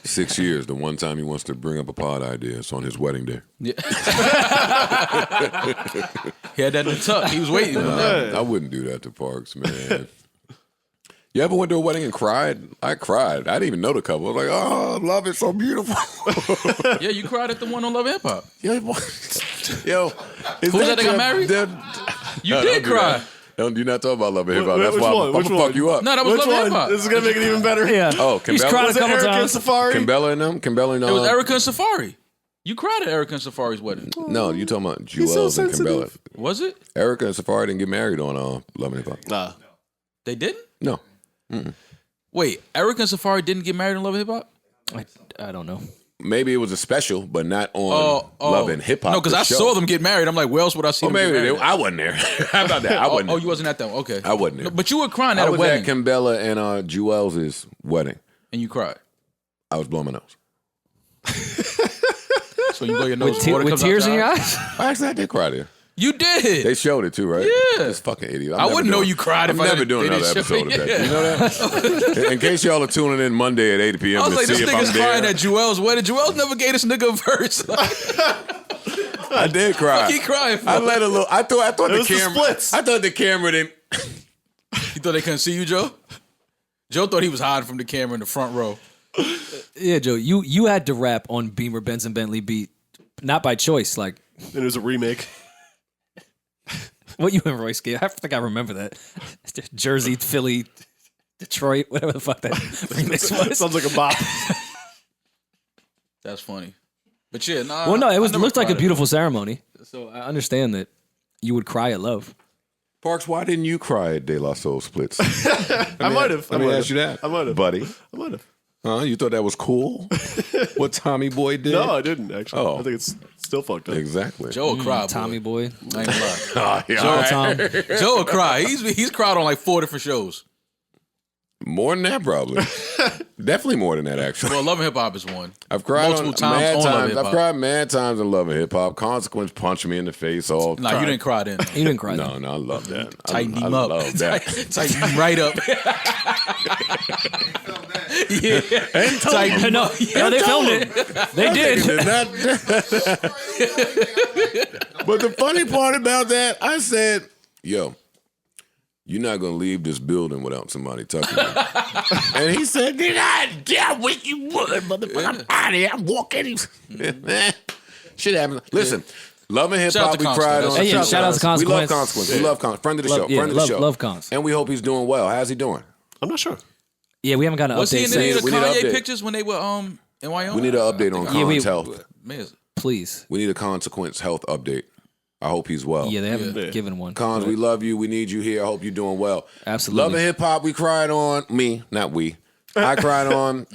6 years, the one time he wants to bring up a pod idea. It's on his wedding day. Yeah. He had that in the tuck. He was waiting. I wouldn't do that to Parks, man. You ever went to a wedding and cried? I cried. I didn't even know the couple. I was like, oh, love is so beautiful. Yeah, you cried at the one on Love and Hip Hop. Yo, Who's that that got married? You did cry. Don't do not talk about Love and Hip Hop. Which That's why one? I'm Which gonna fuck one? you up. No, that was Which Love and Hip one? Hop. This is going to make it even better. Yeah. Oh, He's Kimbella? cried a Was it couple Eric and times. Safari? Kimbella and them? Kimbella and It was Erica and Safari. You cried at Erica and Safari's wedding. No, you talking about so Jewels and sensitive. Kimbella. Was it? Erica and Safari didn't get married on Love and Hip Hop. Nah. They didn't? No. Wait, Erica and Safari didn't get married on Love and Hip Hop? I don't know. Maybe it was a special, but not on Love and Hip Hop. No, because the I show. saw them get married. I'm like, where else would I see Or them get maybe married? I wasn't there. How about that? I wasn't. Oh, you wasn't at that one. Okay. I wasn't there. No, but you were crying I at a was wedding. at Kimbella and Jewels' wedding. And you cried. I was blowing my nose. So you blow your nose. water With comes out tears in your your eyes? eyes? Actually, I did cry there. You did. They showed it too, right? Yeah. This fucking idiot. I wouldn't know you cried if I'm I never didn't- doing they another didn't show episode of it. that. You know that? In case y'all are tuning in Monday at 8 p.m. I was to like, this see if nigga's I'm crying there. at Joel's wedding. Joel never gave this nigga a verse. I did cry. He crying for I let a little. I thought the was the camera. splits. I thought the camera didn't. You thought they couldn't see you, Joe? Joe thought he was hiding from the camera in the front row. Yeah, Joe. You had to rap on Beamer Benz and Bentley beat, not by choice. Like And it was a remake. what you and Royce gave. I think I remember that. Jersey, Philly, Detroit, whatever the fuck that remix was. Sounds like a bop. That's funny. But yeah, nah. Well, no, I it never looked like a cried at beautiful ceremony. So I understand that you would cry at love. Parks, why didn't you cry at De La Soul splits? I might have. Let me ask you that. I might have. buddy. I might have. Huh? You thought that was cool? What Tommy Boy did? No, I didn't, actually. Oh. I think it's still fucked up. Exactly. Joe will cry, Tommy boy. boy. I ain't gonna lie. Oh, yeah, Joe, all right. Tom. Joe will cry. He's cried on like 4 different shows. More than that, probably. Definitely more than that, actually. Well, Love and Hip Hop is one. I've cried multiple on times mad on Love and times. Hip I've Hop. cried mad times in Love and Hip Hop. Consequence punched me in the face all Nah, you didn't cry then. You didn't cry. No, I love that. Tighten I him up. love that. Tighten him right up. Yeah. Tighten him No, up. no, they filmed it. They did. Did not- But the funny part about that, I said, yo, you're not going to leave this building without somebody touching you. And he said, I wish you would, motherfucker. I'm out of here. I'm walking. Shit happens. Listen, Love and Hip Shout out Hop, to we Consequence. cried That's on. Hey, yeah, shout out to Consequence. We love Consequence. We love Consequence. Friend of the show. Friend of the show. Love Cons. And we hope he's doing well. How's he doing? I'm not sure. Yeah, we haven't got an Was he update in any of since. the We need an Kanye update. pictures when they were in Wyoming? We need an update on Yeah, Con's health. Man, Please. We need a Consequence health update. I hope he's well. Yeah, they haven't Yeah. given one. Cons, we love you. We need you here. I hope you're doing well. Absolutely. Love and Hip Hop, we cried on. Me, not we. I cried on.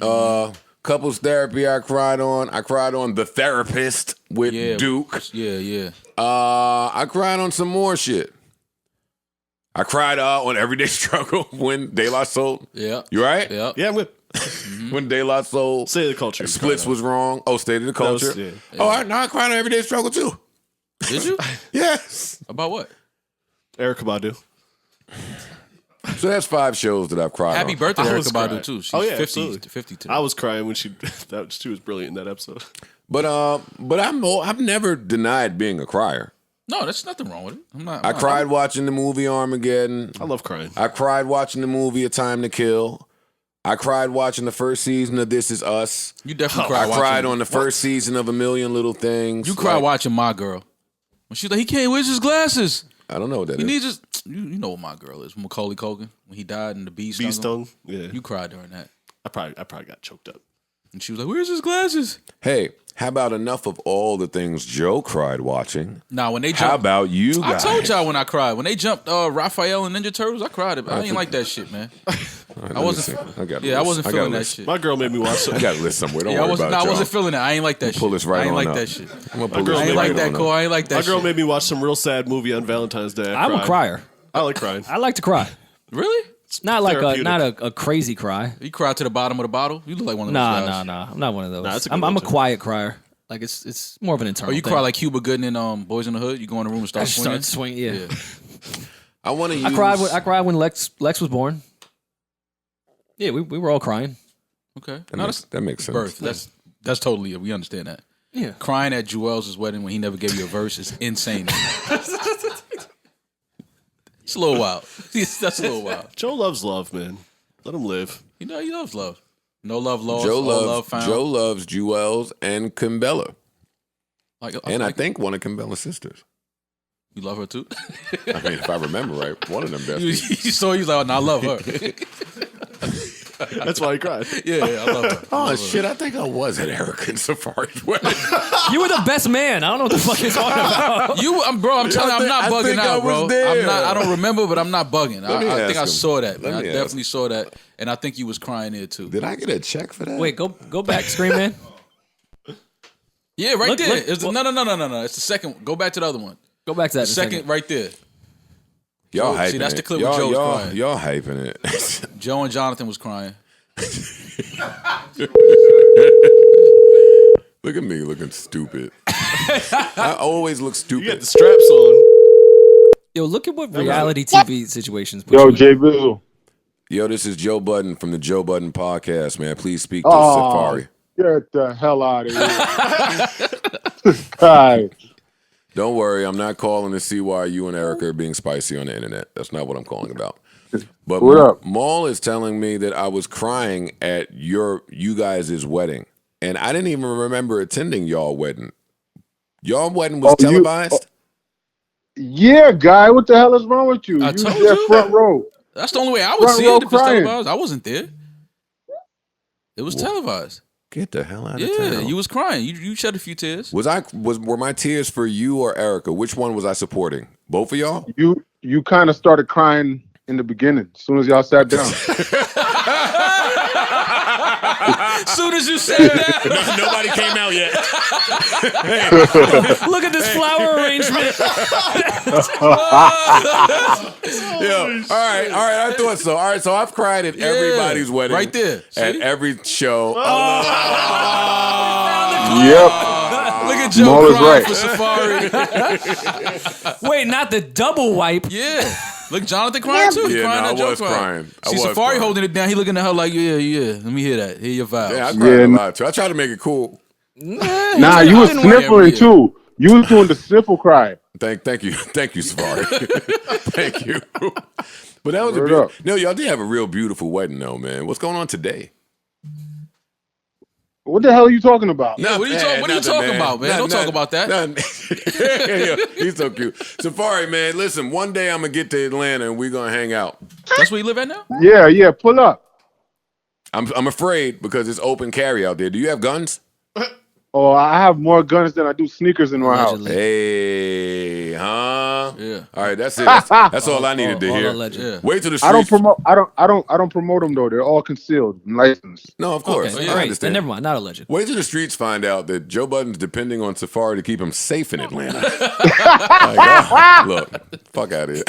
Couples Therapy, I cried on. I cried on The Therapist with Duke. Yeah. I cried on some more shit. I cried on Everyday Struggle when De La Soul. Yeah. You right? Yeah. Yeah, I'm good. When De La Soul State of the culture. Splits was wrong. Oh, State of the That was- Culture. yeah. Oh, I cried on Everyday Struggle too. Did you? Yes. About what? Erica Badu. So that's 5 shows that I've cried Happy on. birthday to I Erica was Badu crying. too. She's Oh, yeah, 50, absolutely. 50 today. I was crying when she was brilliant in that episode. But I've never denied being a crier. No, there's nothing wrong with it. I'm not. I cried watching the movie Armageddon. I love crying. I cried watching the movie A Time to Kill. I cried watching the first season of This Is Us. You definitely I cried. cried on the first season of A Million Little Things. You cried Like, watching My Girl when she's like, he can't wear his glasses. I don't know what that He is. needs his. You know what My Girl is? Macaulay Culkin when he died and the bee stung. Bee him. stung. Yeah. You cried during that, I probably got choked up. and she was like, "Where's his glasses?" Hey, how about enough of all the things Joe cried watching? Nah, when they How jumped, about you I guys? told y'all when I cried when they jumped Raphael and Ninja Turtles. I cried. I didn't like that shit, man. I wasn't. I wasn't feeling that shit. My girl made me watch I some. got a list somewhere. Don't Yeah, I worry wasn't. about No, it, I wasn't y'all. feeling that. I ain't like that shit. Pull this right I ain't on like up. that shit. I'm gonna pull this I ain't right like on that, up. Cole. I ain't like that My girl shit. made me watch some real sad movie on Valentine's Day. I'm a cried. crier. I like crying. I like to cry. Really? Not like Therapeutic. not a crazy cry. You cried to the bottom of the bottle? You look like one of those guys. Nah. I'm not one of those. Nah, that's a good I'm one, a too. quiet crier. Like it's more of an internal. Or you thing. cry like Cuba Gooding in Boys in the Hood? You go in the room and I start just swinging? start swinging. Yeah. I want to use. I cried when Lex was born. Yeah, we were all crying. Okay. That makes sense. Birth. That's totally it. We understand that. Yeah. Crying at Joel's wedding when he never gave you a verse is insane. It's a little wild. That's a little wild. Joe loves love, man. Let him live. You know, he loves love. No love lost. Joe all loves love found. Joe loves Jewels and Kimbella, Like, and I think one of Kimbella's sisters. you love her too. I mean, if I remember right, one of them you besties. saw you was like, oh, no, I love her. That's why he cried. yeah, I love her. Oh shit! I think I was at Ericksons Safari's wedding. You were the best man. I don't know what the fuck you're talking about. I'm telling you, I'm not I bugging think I out, bro. was there. I don't remember, but I'm not bugging. Let me I think ask I him. saw that. Let Man. I me ask definitely saw that, and I think you was crying there too. Did I get a check for that? Wait, go back, Scream Man. Yeah, right Look, there. look, It's well- no. It's the second. Go back to the other one. Go back to that. The in a second, right there. y'all See, hyping that's it. the clip where Joe was crying. Y'all hyping it. Joe and Jonathan was crying. Look at me looking stupid. I always look stupid. You got the straps on. Yo, look at what reality TV situations. Put Yo, you in. J. Bizzle. Yo, this is Joe Budden from the Joe Budden podcast, man. Please speak to Oh. Safari. Get the hell out of here. Hi. Don't worry, I'm not calling to see why you and Erica are being spicy on the internet. That's not what I'm calling about. But What up? Maul is telling me that I was crying at you guys' wedding, and I didn't even remember attending y'all wedding. Y'all wedding was Oh, you- televised. Yeah, guy, what the hell is wrong with you? I You told was there you. front row. That's the only way I would Front see row it if it's crying. televised. I wasn't there. It was televised. Get the hell out of Yeah, town. you was crying. You shed a few tears. Were my tears for you or Erica? Which one was I supporting? Both of y'all? You kind of started crying in the beginning as soon as y'all sat down. As soon as you said that, Nobody came out yet. Look at this flower arrangement. Yeah. All right. I thought so. All right. So I've cried at everybody's wedding. right there. At See? every show. Yep. Look at Joe Maul is crying right. for Safari. Wait, not the double wipe. Yeah. Look, Jonathan crying too. He Yeah, crying no, at I Joe was crying. I See, was Safari crying. holding it down. He looking at her like, yeah. Let me hear that. Hear your vibes. Yeah, I cried Yeah. a lot too. I tried to make it cool. Nah, you was didn't want sniffling every too. You was doing the sniffle cry. Thank you, Safari. Thank you. But that was a Word beautiful. up. No, y'all did have a real beautiful wedding, though, man. What's going on today? What the hell are you talking about? Yeah, what are you talking about, man? Don't talk about that. Yeah, he's so cute. Safari, man, listen, one day I'm going to get to Atlanta and we're going to hang out. That's where you live at now? Yeah, pull up. I'm afraid because it's open carry out there. Do you have guns? Oh, I have more guns than I do sneakers in my house. Allegedly. Hey, huh? Yeah. All right, that's it. That's all I needed to all hear. alleged. Yeah. Wait till the I streets. don't promote them though. They're all concealed and licensed. No, of course. Okay, I great. understand. Then never mind. Not alleged. Wait till the streets find out that Joe Budden's depending on Safari to keep him safe in Atlanta. Like, look, fuck out of here.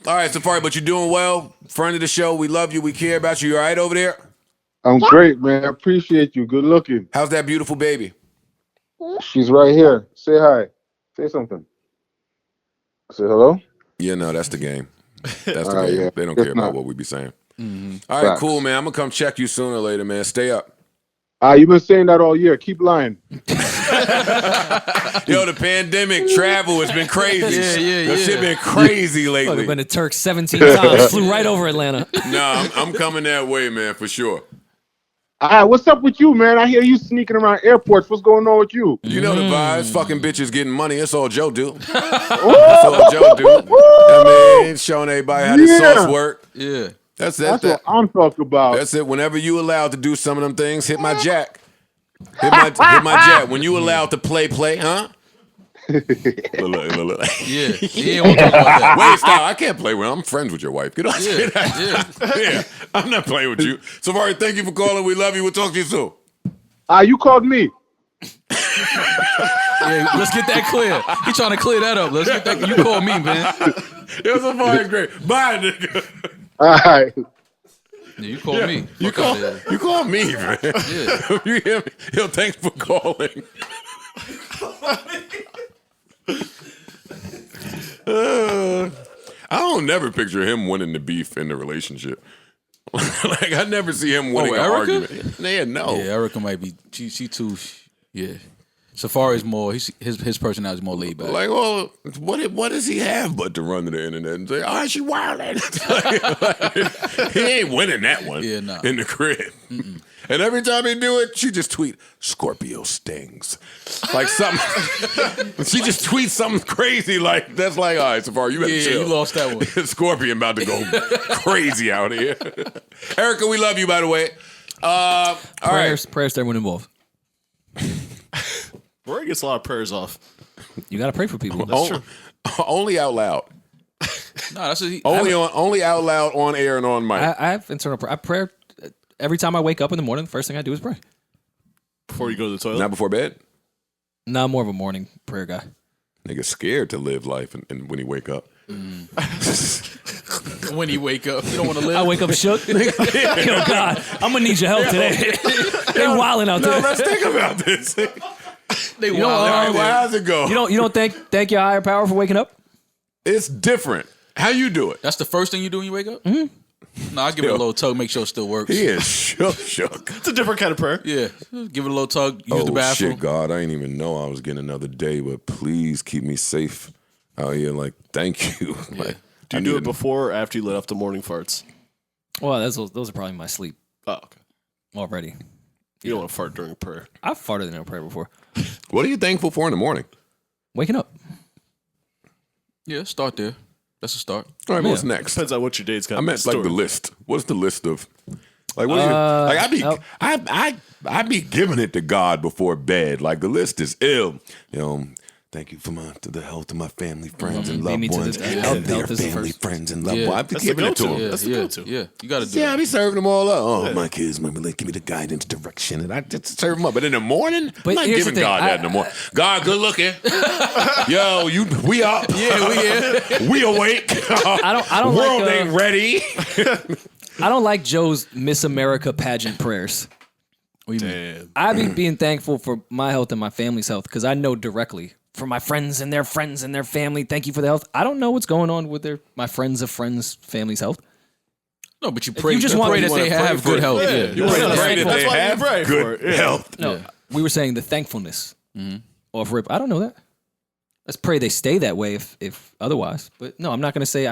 All right, Safari, but you're doing well. Friend of the show. We love you. We care about you. You all right over there? I'm great, man. I appreciate you. Good looking. How's that beautiful baby? She's right here. Say hi. Say something. Say hello. Yeah, no, that's the game. That's the All right, game. yeah. They don't If care about not. what we be saying. All right, Facts. cool, man. I'm going to come check you sooner or later, man. Stay up. You've been saying that all year. Keep lying. Yo, the pandemic travel has been crazy. Yeah. That shit been crazy Fuck, lately. I've been to Turk 17 times. Flew right over Atlanta. No, I'm coming that way, man, for sure. What's up with you, man? I hear you sneaking around airports. What's going on with you? You know the vibes. Fucking bitches getting money. That's all Joe do. That's all Joe do. I mean, showing everybody how this Yeah. sauce work. Yeah. That's it. That's what I'm talking about. That's it. Whenever you allowed to do some of them things, hit my jack. Hit my jack. When you allowed to play, huh? Look. Yeah. He ain't want to talk about that. Wait, stop. I can't play with him. I'm friends with your wife. Get off. Yeah. Yeah, I'm not playing with you. Safari, thank you for calling. We love you. We'll talk to you soon. You called me. Yeah, let's get that clear. He trying to clear that up. Let's get that. You call me, man. Yo, Safari's great. Bye, nigga. All right. Yeah, you call me. You Fuck out there. call me, man. Yeah. You hear me? Yo, thanks for calling. I don't never picture him winning the beef in the relationship. Like I never see him winning an Erica? argument. Yeah, no. Yeah, Erica might be. She too. Yeah. Safari's more. His personality is more laid back. Like, well, what does he have but to run to the internet and say, "Oh, she wild"? He ain't winning that one. Yeah, nah. In the crib. And every time he do it, she just tweet, "Scorpio stings." Like something. She just tweets something crazy like that's like, all right, Safari, you better Yeah, chill. you lost that one. Scorpion about to go crazy out here. Erica, we love you, by the way. All right. Prayers to everyone involved. Rory gets a lot of prayers off. You got to pray for people. Only out loud. Nah, that's Only out loud on air and on mic. I have internal prayer. I pray every time I wake up in the morning. The first thing I do is pray. Before you go to the toilet? Not before bed. No, I'm more of a morning prayer guy. Nigga scared to live life and when he wake up. when he wake up, you don't want to live. I wake up shook. Yo, God, I'm gonna need your help today. They wilding out there. Let's think about this. They know, All right, well, how's it go? You don't thank your higher power for waking up? It's different. How you do it? That's the first thing you do when you wake up? Mm-hmm. No, I give it a little tug, make sure it still works. He is shook. It's a different kind of prayer. Yeah. Give it a little tug, use the Oh bathroom. shit, God, I didn't even know I was getting another day, but please keep me safe out here. Like, thank you. Like, Do you do it before or after you let off the morning farts? Well, those are probably my sleep Oh, okay. already. You don't want to fart during prayer. I've farted in a prayer before. What are you thankful for in the morning? Waking up. Yeah, start there. That's a start. All right, what's next? Depends on what your day's got. I meant like the stored. list. What's the list of? Like what? Are you, like I be giving it to God before bed. Like the list is ill. You know, thank you for the health of my family, friends, and loved ones. Help their health is the family, first. friends, and loved Yeah. ones. I be That's the giving it to go-to. them. That's the go-to. Yeah, you got to do Yeah, I it. be serving them all up. Oh, my kids, maybe like, give me the guidance, direction, and I just serve them up. But in the morning, I'm not here's the giving thing, God that in the morning. God, good looking. Yo, we up. Yeah, we here. We awake. I don't World like, ain't ready. I don't like Joe's Miss America pageant prayers. What do you mean? Damn. I be being thankful for my health and my family's health because I know directly for my friends and their family. Thank you for the health. I don't know what's going on with my friends of friends' family's health. No, but you pray, you just you want- pray you that they wanna have pray good for health. it. Yeah. You No, pray no, that that's they why you have pray for good it. Yeah. health. No, we were saying the thankfulness of rip. I don't know that. Let's pray they stay that way if otherwise. But no, I'm not going to say,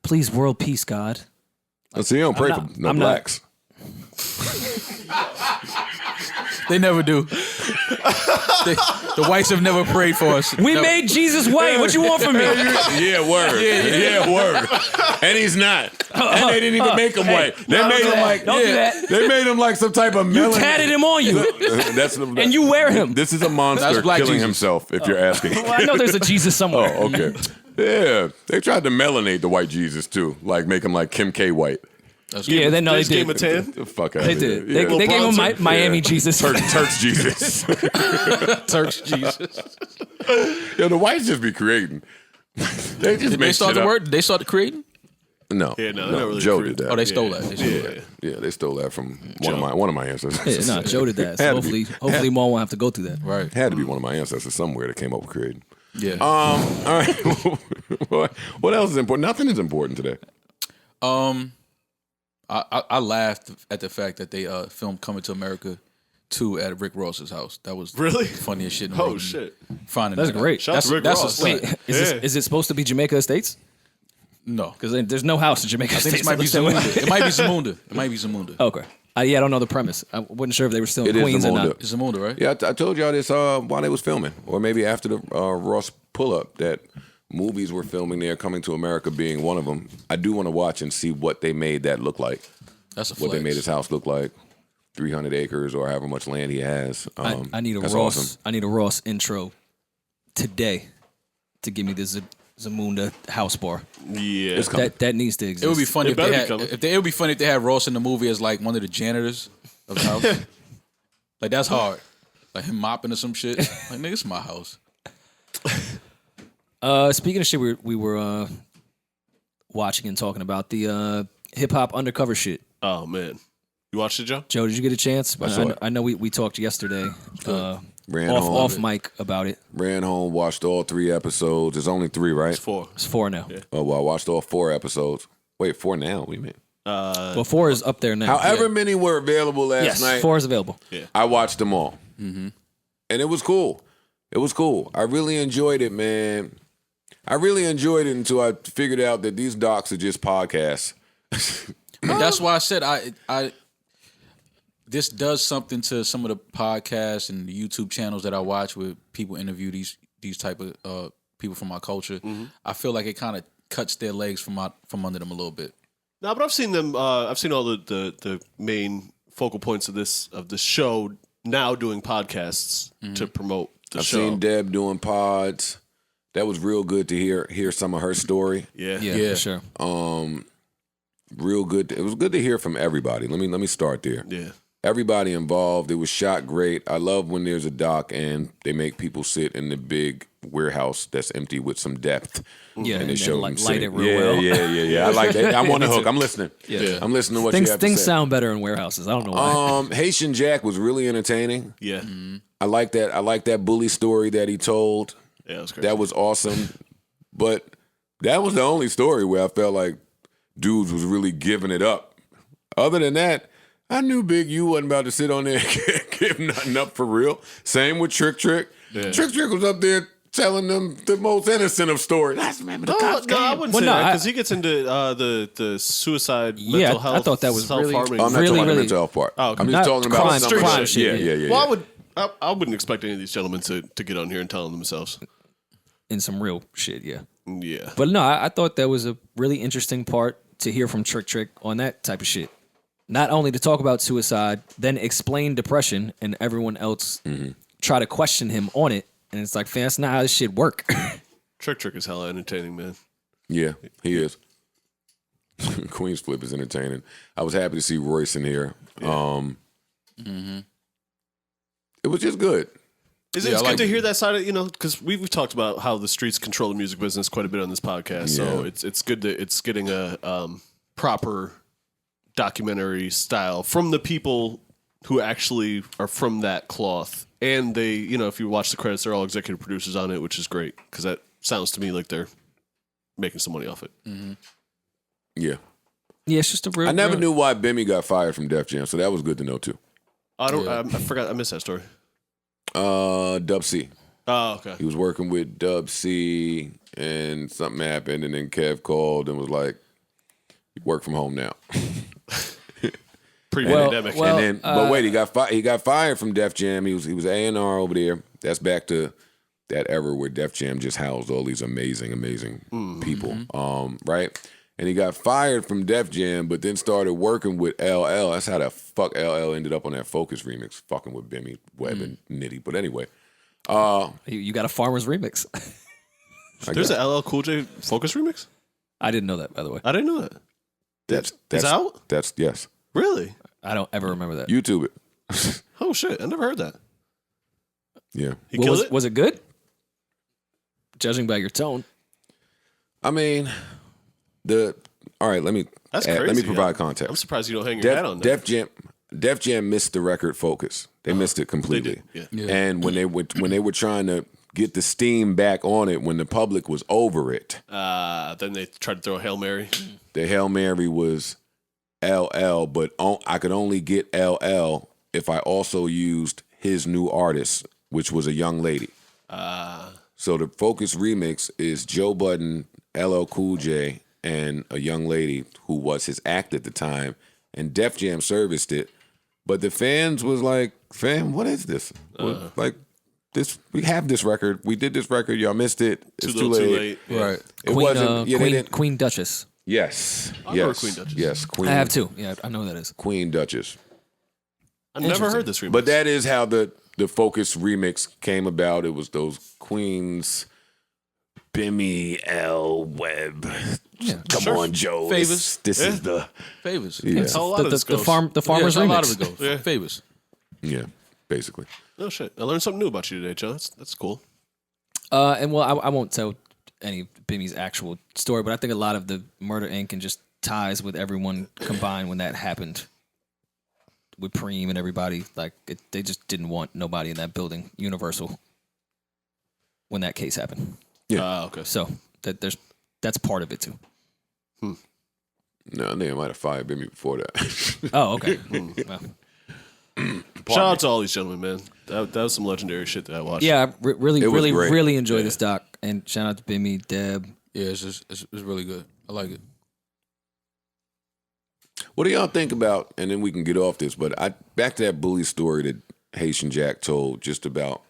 please world peace, God. So you don't pray for no I'm not- blacks. They never do. The whites have never prayed for us. We made Jesus white. What you want from me? Yeah, word. Yeah, word. And he's not. And they didn't even make him white. They made him like Don't do that. They made him like some type of You melanin. tatted him on you. That's And you wear him. This is a monster That's black killing Jesus. himself. If you're asking. Well, I know there's a Jesus somewhere. Oh, okay. Yeah, they tried to melanate the white Jesus too, like make him like Kim K white. Yeah, they Just did. Game of 10. The fuck out They of did. here. They gave him Bronson. Miami Jesus. Turks Jesus. Turks Jesus. Yo, the whites just be creating. They just Did they make start shit the up. word? Did they start the creating? No, Yeah, no, they're not really Joe creating. did that. Oh, they stole that. They stole that. Yeah, they stole that from one of my ancestors. Yeah, no, Joe did that. So Had to be. hopefully Maul won't have to go through that. Right. Had to be one of my ancestors somewhere that came up with creating. Yeah. All right. What else is important? Nothing is important today. I laughed at the fact that they filmed Coming to America 2 at Rick Ross's house. That was Really? the funniest shit in the world. Oh, shit. Finding That's that out. great. Shout out to Rick that's Ross. a Wait, sight. is it supposed to be Jamaica Estates? No. Because there's no house in Jamaica I think Estates. it might be Zamunda. It might be Zamunda. It might be Zamunda. Okay. Yeah, I don't know the premise. I wasn't sure if they were still in It is Queens or Zamunda. not. It's Zamunda, right? Yeah, I told y'all this while they was filming, or maybe after the Ross pull-up, that movies were filming there, Coming to America being one of them. I do want to watch and see what they made that look like. That's a flex. What they made his house look like. 300 acres or however much land he has. I need a that's Ross. awesome. I need a Ross intro today to give me the Zamunda house bar. Yeah. It's coming. That needs to exist. It would be funny if better they be had. coming. It would be funny if they had Ross in the movie as like one of the janitors of the house. Like that's hard. Like him mopping or some shit. Like nigga, it's my house. Speaking of shit, we were watching and talking about the hip hop undercover shit. Oh, man. You watched it, Joe? Joe, did you get a chance? I saw it. I know we talked yesterday Ran off home. mic about it. Ran home, watched all 3 episodes. There's only 3, right? It's 4. It's 4 now. Oh, well, I watched all 4 episodes. Wait, 4 now? What do you mean? Well, 4 is up there now. However many were available last Yes, night, 4 is available. I watched them all. Mm-hmm. And it was cool. It was cool. I really enjoyed it, man. I really enjoyed it until I figured out that these docs are just podcasts. And that's why I said I this does something to some of the podcasts and the YouTube channels that I watch where people interview these type of people from my culture. I feel like it kind of cuts their legs from under them a little bit. No, but I've seen them. I've seen all the main focal points of this show now doing podcasts to promote the I've show. seen Deb doing pods. That was real good to hear some of her story. Yeah. Yeah, for sure. Real good. It was good to hear from everybody. Let me start there. Yeah. Everybody involved. It was shot great. I love when there's a doc and they make people sit in the big warehouse that's empty with some depth. Yeah, and they and show light them it sitting. real well. Yeah. I like that. I'm on the hook. I'm listening. Yeah. I'm listening to what you have Things to say. sound better in warehouses. I don't know why. Haitian Jack was really entertaining. Yeah. I like that. I like that bully story that he told. Yeah, that was crazy. That was awesome. But that was the only story where I felt like dudes was really giving it up. Other than that, I knew Big U wasn't about to sit on there and give nothing up for real. Same with Trick Trick. Yeah. Trick Trick was up there telling them the most innocent of stories. I remember the cops No, I came. wouldn't Well, say no, that because he gets into the suicide, Yeah, mental I health, thought that was really- self-harming. I'm not Really, talking about the really- mental health part. Oh, okay. I'm just Not talking about crime, some crime shit. shit, Yeah. Well, I wouldn't expect any of these gentlemen to get on here and tell them themselves. In some real shit, yeah. Yeah. But no, I thought that was a really interesting part to hear from Trick Trick on that type of shit. Not only to talk about suicide, then explain depression, and everyone else try to question him on it. And it's like, fam, that's not how this shit work. Trick Trick is hella entertaining, man. Yeah, he is. Queen's Flip is entertaining. I was happy to see Royce in here. It was just good. It's I good like to it. hear that side of, because we've talked about how the streets control the music business quite a bit on this podcast. So Yeah. it's good that it's getting a proper documentary style from the people who actually are from that cloth. And they, if you watch the credits, they're all executive producers on it, which is great because that sounds to me like they're making some money off it. Yeah. Yeah, it's just a real. I never real- knew why Bimmy got fired from Def Jam, so that was good to know too. I forgot. I missed that story. Dub C. Oh, okay. He was working with Dub C, and something happened, and then Kev called and was like, "You work from home now." Pre-pandemic. Well, And then, but wait, he got fired from Def Jam. He was A&R over there. That's back to that era where Def Jam just housed all these amazing people, right? And he got fired from Def Jam, but then started working with LL. That's how the fuck LL ended up on that Focus remix, fucking with Bimmy, Webb, and Nitty. But anyway, You got a Farmer's remix. There's an LL Cool J Focus remix? I didn't know that, by the way. I didn't know that. that's out? That's yes. Really? I don't ever remember that. YouTube it. Oh, shit. I never heard that. Yeah. He killed it? Was it good? Judging by your tone. I mean, all right. Let me That's let me crazy, provide yo. context. I'm surprised you don't hang your hat on that. Def Jam missed the record Focus. They missed it completely. did, yeah. And when they were trying to get the steam back on it, when the public was over it, Then they tried to throw a Hail Mary. the Hail Mary was LL, but I could only get LL if I also used his new artist, which was a young lady. So the Focus remix is Joe Budden, LL Cool J, and a young lady who was his act at the time, and Def Jam serviced it. But the fans was like, "Fam, what is this? Like this? We have this record. We did this record. Y'all missed it. It's too late. Yeah. Right. It wasn't. Yeah, they Queen, didn't. Queen Duchess. Yes. I know Yes. Queen Duchess. Yes. Queen. I have too. Yeah, I know who that is. Queen Duchess. I never heard this remix. But that is how the Focus remix came about. It was those Queens, Bimmy, L, Webb. Yeah. Come on, Joe. Favors. This is the Favors. yeah, That's how a lot of this The goes. Farmer's Yeah, a remix. lot of it goes. Yeah. Favors. yeah, basically. Oh, shit. I learned something new about you today, Joe. That's cool. And well, I won't tell any of Bimmy's actual story, but I think a lot of the Murder Inc. and just ties with everyone combined when that happened with Preem and everybody. Like they just didn't want nobody in that building. Universal. When that case happened, Okay. so that's part of it too. No, they might have fired Bimmy before that. Oh, okay. Well, Shout out to all these gentlemen, man. That was some legendary shit that I watched. yeah, I really, It was really, great. really enjoy this doc, and shout out to Bimmy, Deb. Yeah, it's really good. I like it. What do y'all think about? And then we can get off this. But back to that bully story that Haitian Jack told, just about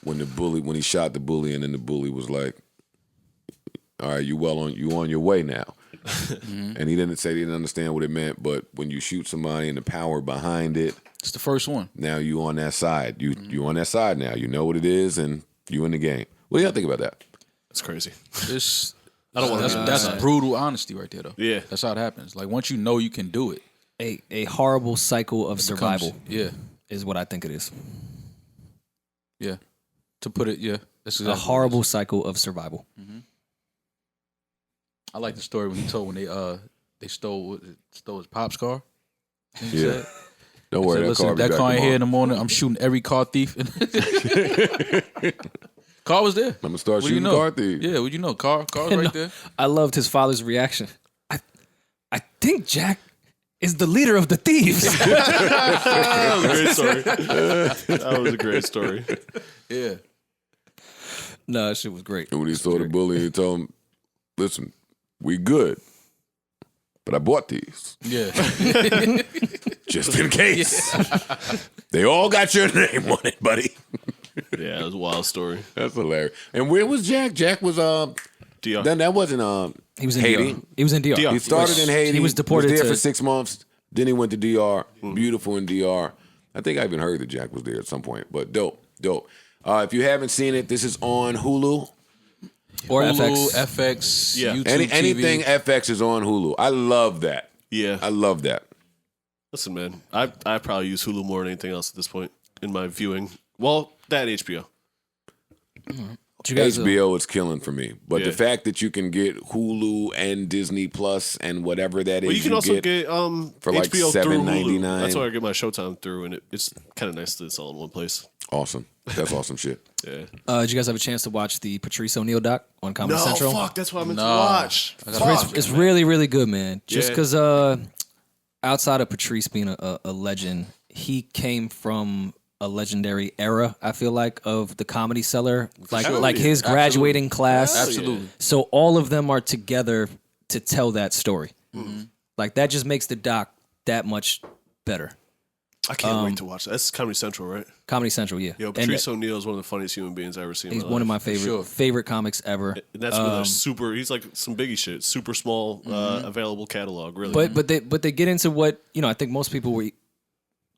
when he shot the bully, and then the bully was like, "All right, you on your way now." And he didn't understand what it meant. But when you shoot somebody and the power behind it, It's the first one. now you on that side. You on that side now. You know what it is, and you in the game. What do y'all think about that? That's crazy. It's I don't want to that's brutal honesty right there, though. Yeah. That's how it happens. Like once you know you can do it, A horrible cycle of survival yeah, is what I think it is. yeah. To put it, yeah, that's A exactly what it horrible cycle of survival. is. I like the story when he told when they stole his pop's car. He Yeah. said, Don't he worry, said, that listen, car if be that back car ain't here in the tomorrow. morning, I'm shooting every car thief. Car was there. I'm gonna start What do you shooting know? car thieves. Yeah, what you know? Car's right there. I loved his father's reaction. I think Jack is the leader of the thieves. That was a great story. That was a great story. Yeah. No, that shit was great. And when he saw the bully, he told him, "Listen, we good, but I bought these Yeah. just in case. They all got your name on it, buddy." Yeah, it was a wild story. That's hilarious. And where was Jack? Jack was DR. Then that wasn't He was in Haiti. DR. He was in DR. He started in Haiti. He was deported there to for 6 months. Then he went to DR. Beautiful in DR. I think I even heard that Jack was there at some point. But dope. If you haven't seen it, this is on Hulu. or Hulu, FX. FX, Yeah. YouTube, Anything TV. FX is on Hulu. I love that. Yeah. I love that. Listen, man, I probably use Hulu more than anything else at this point in my viewing. Well, that HBO. Did you guys, HBO is killing for me. But Yeah. the fact that you can get Hulu and Disney Plus and whatever that is, Well, you can also get for like HBO through Hulu. $7.99. That's why I get my Showtime through, and it's kind of nice that it's all in one place. awesome. That's awesome shit. Yeah. did you guys have a chance to watch the Patrice O'Neal doc on Comedy Central? That's what I meant to No. watch. It's really, really good, man. Just Yeah. because outside of Patrice being a legend, he came from a legendary era, I feel like, of the Comedy Cellar. Like his graduating class. Absolutely. So all of them are together to tell that story. Like that just makes the doc that much better. I can't wait to watch that. That's Comedy Central, right? Comedy Central, yeah. Yo, Patrice O'Neal is one of the funniest human beings I've ever seen. He's in my one of life. my favorite comics ever. And that's with a super. He's like some Biggie shit. Super small, available catalog. Really, But they get into what I think most people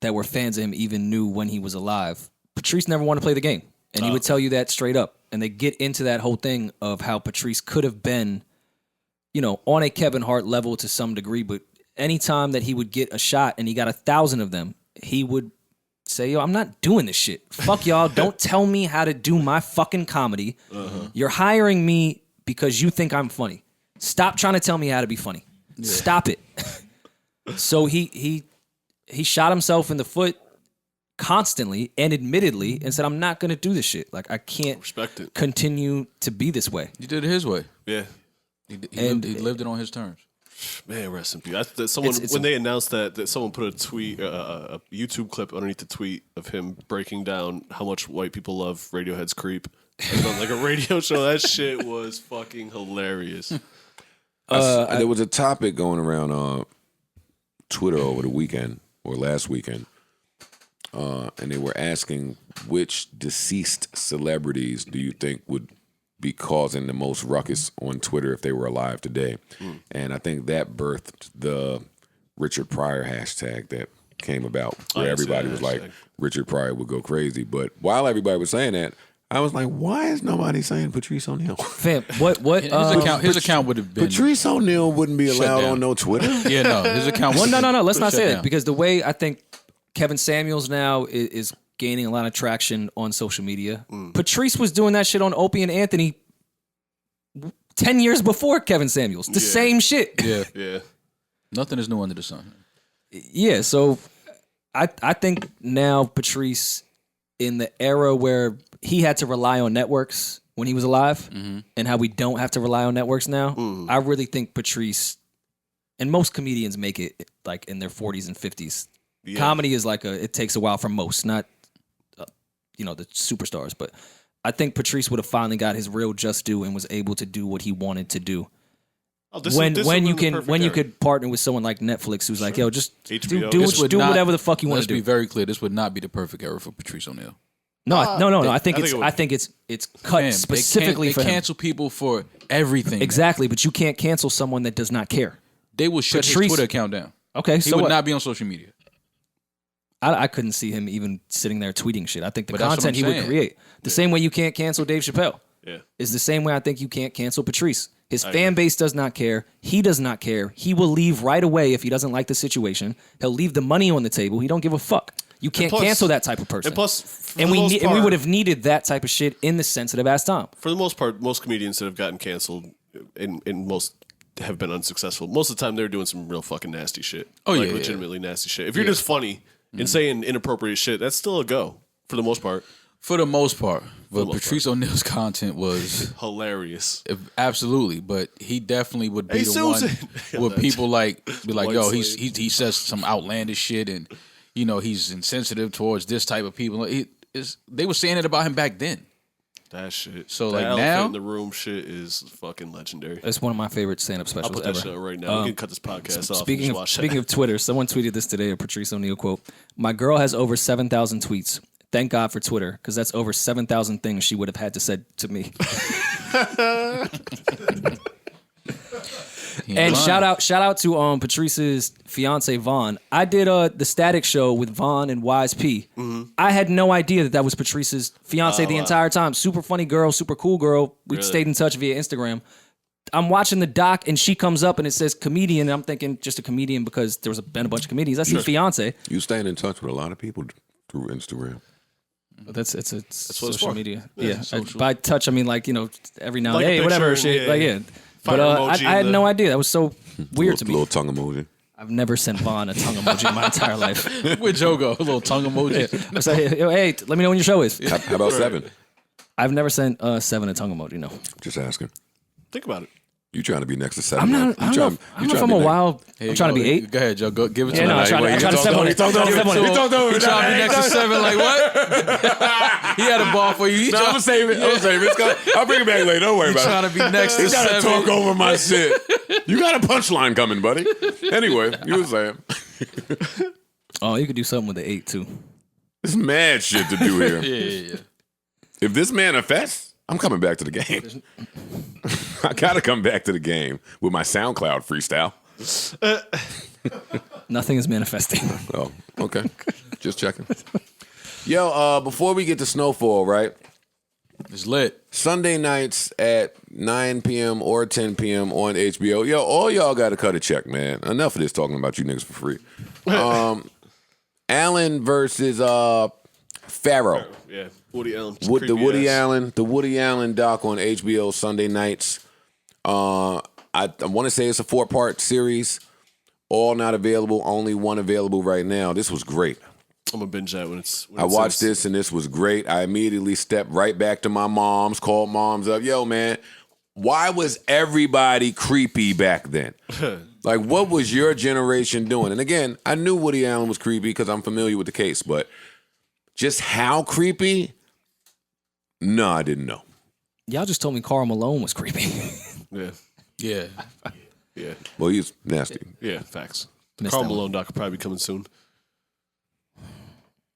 that were fans of him even knew when he was alive. Patrice never wanted to play the game, and he would tell you that straight up. And they get into that whole thing of how Patrice could have been, on a Kevin Hart level to some degree, but anytime that he would get a shot and he got 1,000 of them, he would say, yo, I'm not doing this shit. Fuck y'all. Don't tell me how to do my fucking comedy. You're hiring me because you think I'm funny. Stop trying to tell me how to be funny. Yeah. Stop it. So he shot himself in the foot constantly and admittedly and said, I'm not going to do this shit. Like, I can't continue to be this way. He did it his way. Yeah. He lived it on his terms. Man, rest in peace. When they announced that someone put a tweet, a YouTube clip underneath the tweet of him breaking down how much white people love Radiohead's "Creep" on like a radio show. That shit was fucking hilarious. There was a topic going around Twitter over the weekend or last weekend, and they were asking which deceased celebrities do you think would be causing the most ruckus on Twitter if they were alive today. And I think that birthed the Richard Pryor hashtag that came about where everybody was like, Richard Pryor would go crazy. But while everybody was saying that, I was like, why is nobody saying Patrice O'Neal? Fam, what his account would have been Patrice O'Neal wouldn't be allowed on no Twitter. Yeah, no, his account. Well, no. Let's not say that because the way I think Kevin Samuels now is gaining a lot of traction on social media. Patrice was doing that shit on Opie and Anthony 10 years before Kevin Samuels. The same shit. Yeah. Nothing is new under the sun. Yeah, so I think now Patrice, in the era where he had to rely on networks when he was alive and how we don't have to rely on networks now, I really think Patrice, and most comedians make it like in their 40s and 50s. Yeah. Comedy is like it takes a while for most, not the superstars, but I think Patrice would have finally got his real just due and was able to do what he wanted to do. When you could partner with someone like Netflix, who's like, yo, just do whatever the fuck you want to do. Let's be very clear. This would not be the perfect era for Patrice O'Neal. No. I think it's cut specifically for him. They cancel people for everything. Exactly, but you can't cancel someone that does not care. They will shut his Twitter account down. Okay, he would not be on social media. I couldn't see him even sitting there tweeting shit. I think the content he would create, the same way you can't cancel Dave Chappelle, is the same way I think you can't cancel Patrice. His fan base does not care. He does not care. He will leave right away if he doesn't like the situation. He'll leave the money on the table. He don't give a fuck. You can't cancel that type of person. And we would have needed that type of shit in the sensitive ass time. For the most part, most comedians that have gotten canceled, and most have been unsuccessful. Most of the time, they're doing some real fucking nasty shit. Legitimately nasty shit. If you're just funny and saying inappropriate shit, that's still a go for the most part. For the most part. But Patrice O'Neal's content was hilarious. Absolutely. But he definitely would be the one where people be like, yo, he says some outlandish shit and he's insensitive towards this type of people. They were saying it about him back then. That shit. So that like elephant in the room shit is fucking legendary. It's one of my favorite stand-up specials I'll put that shit up right now. We can cut this podcast off. Speaking of Twitter, someone tweeted this today, a Patrice O'Neal quote. My girl has over 7,000 tweets. Thank God for Twitter, because that's over 7,000 things she would have had to said to me. And shout out to Patrice's fiance Vaughn. I did the Static Show with Vaughn and Wise P. I had no idea that was Patrice's fiance the entire time. Super funny girl, super cool girl. We stayed in touch via Instagram. I'm watching the doc and she comes up and it says comedian. And I'm thinking just a comedian because there was been a bunch of comedians. That's his fiance. You staying in touch with a lot of people through Instagram. That's social media. Yeah. By touch, I mean every now and then, whatever shit. But I had no idea. That was so weird to me. Little tongue emoji. I've never sent Vaughn a tongue emoji in my entire life. Where'd Joe go? A little tongue emoji. I was like, hey, let me know when your show is. How about 7? I've never sent 7 a tongue emoji, no. Just asking. Think about it. You trying to be next to 7? I'm not. I don't know if I'm a wild. I'm trying to be 8. Go ahead, Joe. Go give it to him. I'm trying to 7. He talked over. He talked over. He trying to be next to 7. Like what? He had a ball for you. I'm gonna save it. I'll bring it back later. Don't worry about it. Trying to be next to 7. He's trying to talk over my shit. You got a punchline coming, buddy. Anyway, you were saying. Oh, you could do something with the 8 too. There's mad shit to do here. Yeah. If this manifests, I'm coming back to the game. I gotta come back to the game with my SoundCloud freestyle. Nothing is manifesting. Oh, okay. Just checking. Yo, before we get to Snowfall, right? It's lit. Sunday nights at 9 p.m. or 10 p.m. on HBO. Yo, all y'all got to cut a check, man. Enough of this talking about you niggas for free. Allen versus Pharaoh. Yeah, Woody Allen. The Woody Allen doc on HBO Sunday nights. I want to say it's a 4-part series. All not available. Only one available right now. This was great. I'm gonna binge that when I watched this and this was great. I immediately stepped right back to my mom's, called moms up. Yo, man, why was everybody creepy back then? Like, what was your generation doing? And again, I knew Woody Allen was creepy because I'm familiar with the case, but just how creepy? No, I didn't know. Y'all just told me Karl Malone was creepy. Yeah. Yeah. Yeah. Well, he's nasty. Yeah, facts. Missed Karl that one. Malone doc will probably be coming soon.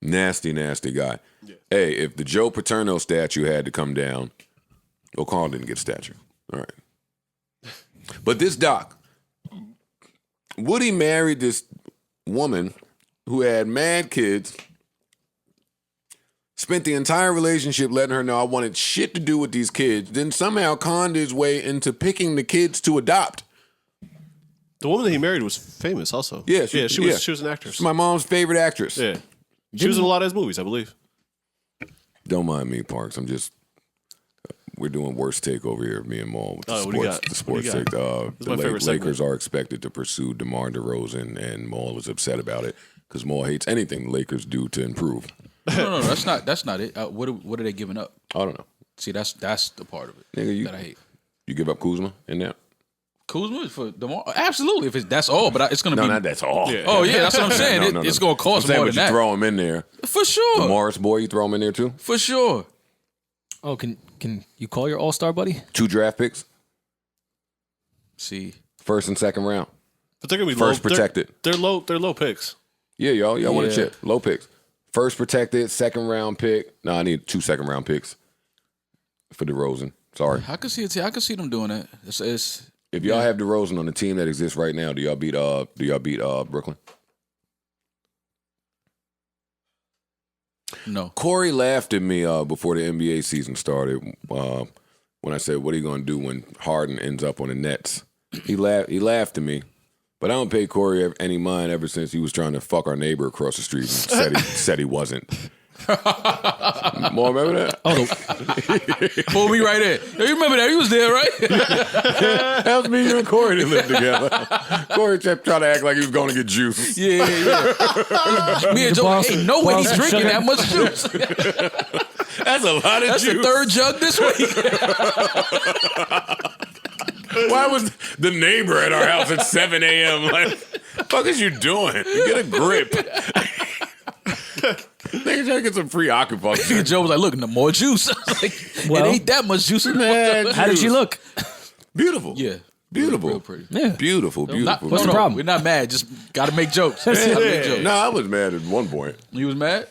Nasty, nasty guy. Yeah. Hey, if the Joe Paterno statue had to come down, well, Carl didn't get a statue. All right. But this doc, Woody married this woman who had mad kids, spent the entire relationship letting her know I wanted shit to do with these kids, then somehow conned his way into picking the kids to adopt. The woman that he married was famous also. Yeah, she was an actress. She's my mom's favorite actress. Yeah. She was in a lot of his movies, I believe. Don't mind me, Parks. We're doing worst take over here, me and Maul, with the sports take. The Lakers are expected to pursue DeMar DeRozan, and Maul is upset about it because Maul hates anything the Lakers do to improve. No, that's not it. What are they giving up? I don't know. See, that's the part of it that I hate. You give up Kuzma in that? Kuzma for DeMar? Absolutely. If that's all, but it's going to be. No, not that's all. Yeah. Oh, yeah, that's what I'm saying. It's going to cost more than that. You throw him in there. For sure. The Morris boy, you throw him in there too? For sure. Oh, can you call your all-star buddy? 2 draft picks. See. First and second round. But they're going to be first low. Protected. They're low picks. Yeah, y'all want to chip. Low picks. First protected, second round pick. No, I need 2 second round picks for DeRozan. Sorry. I can see it. I can see them doing that. If y'all have DeRozan on the team that exists right now, do y'all beat Brooklyn? No. Corey laughed at me before the NBA season started when I said, "What are you going to do when Harden ends up on the Nets?" He laughed at me, but I don't pay Corey any mind ever since he was trying to fuck our neighbor across the street and said he wasn't. More remember that? Oh, pull me right in. Yo, you remember that? You was there, right? That was me, you, and Corey that lived together. Corey kept trying to act like he was going to get juice. Yeah. Me and Joe, ain't no way he's drinking that much juice. That's a lot of That's juice. That's the 3rd jug this week. Why was the neighbor at our house at 7 a.m.? Like, the fuck is you doing? Get a grip. Nigga trying to get some free acupuncture. Joe was like, look, no more juice. I was like, it ain't that much juice in there. How did she look? Beautiful. Yeah. Beautiful. Real pretty. Yeah. Beautiful. What's the problem? We're not mad. Just got to make jokes. No, I was mad at one point. You was mad?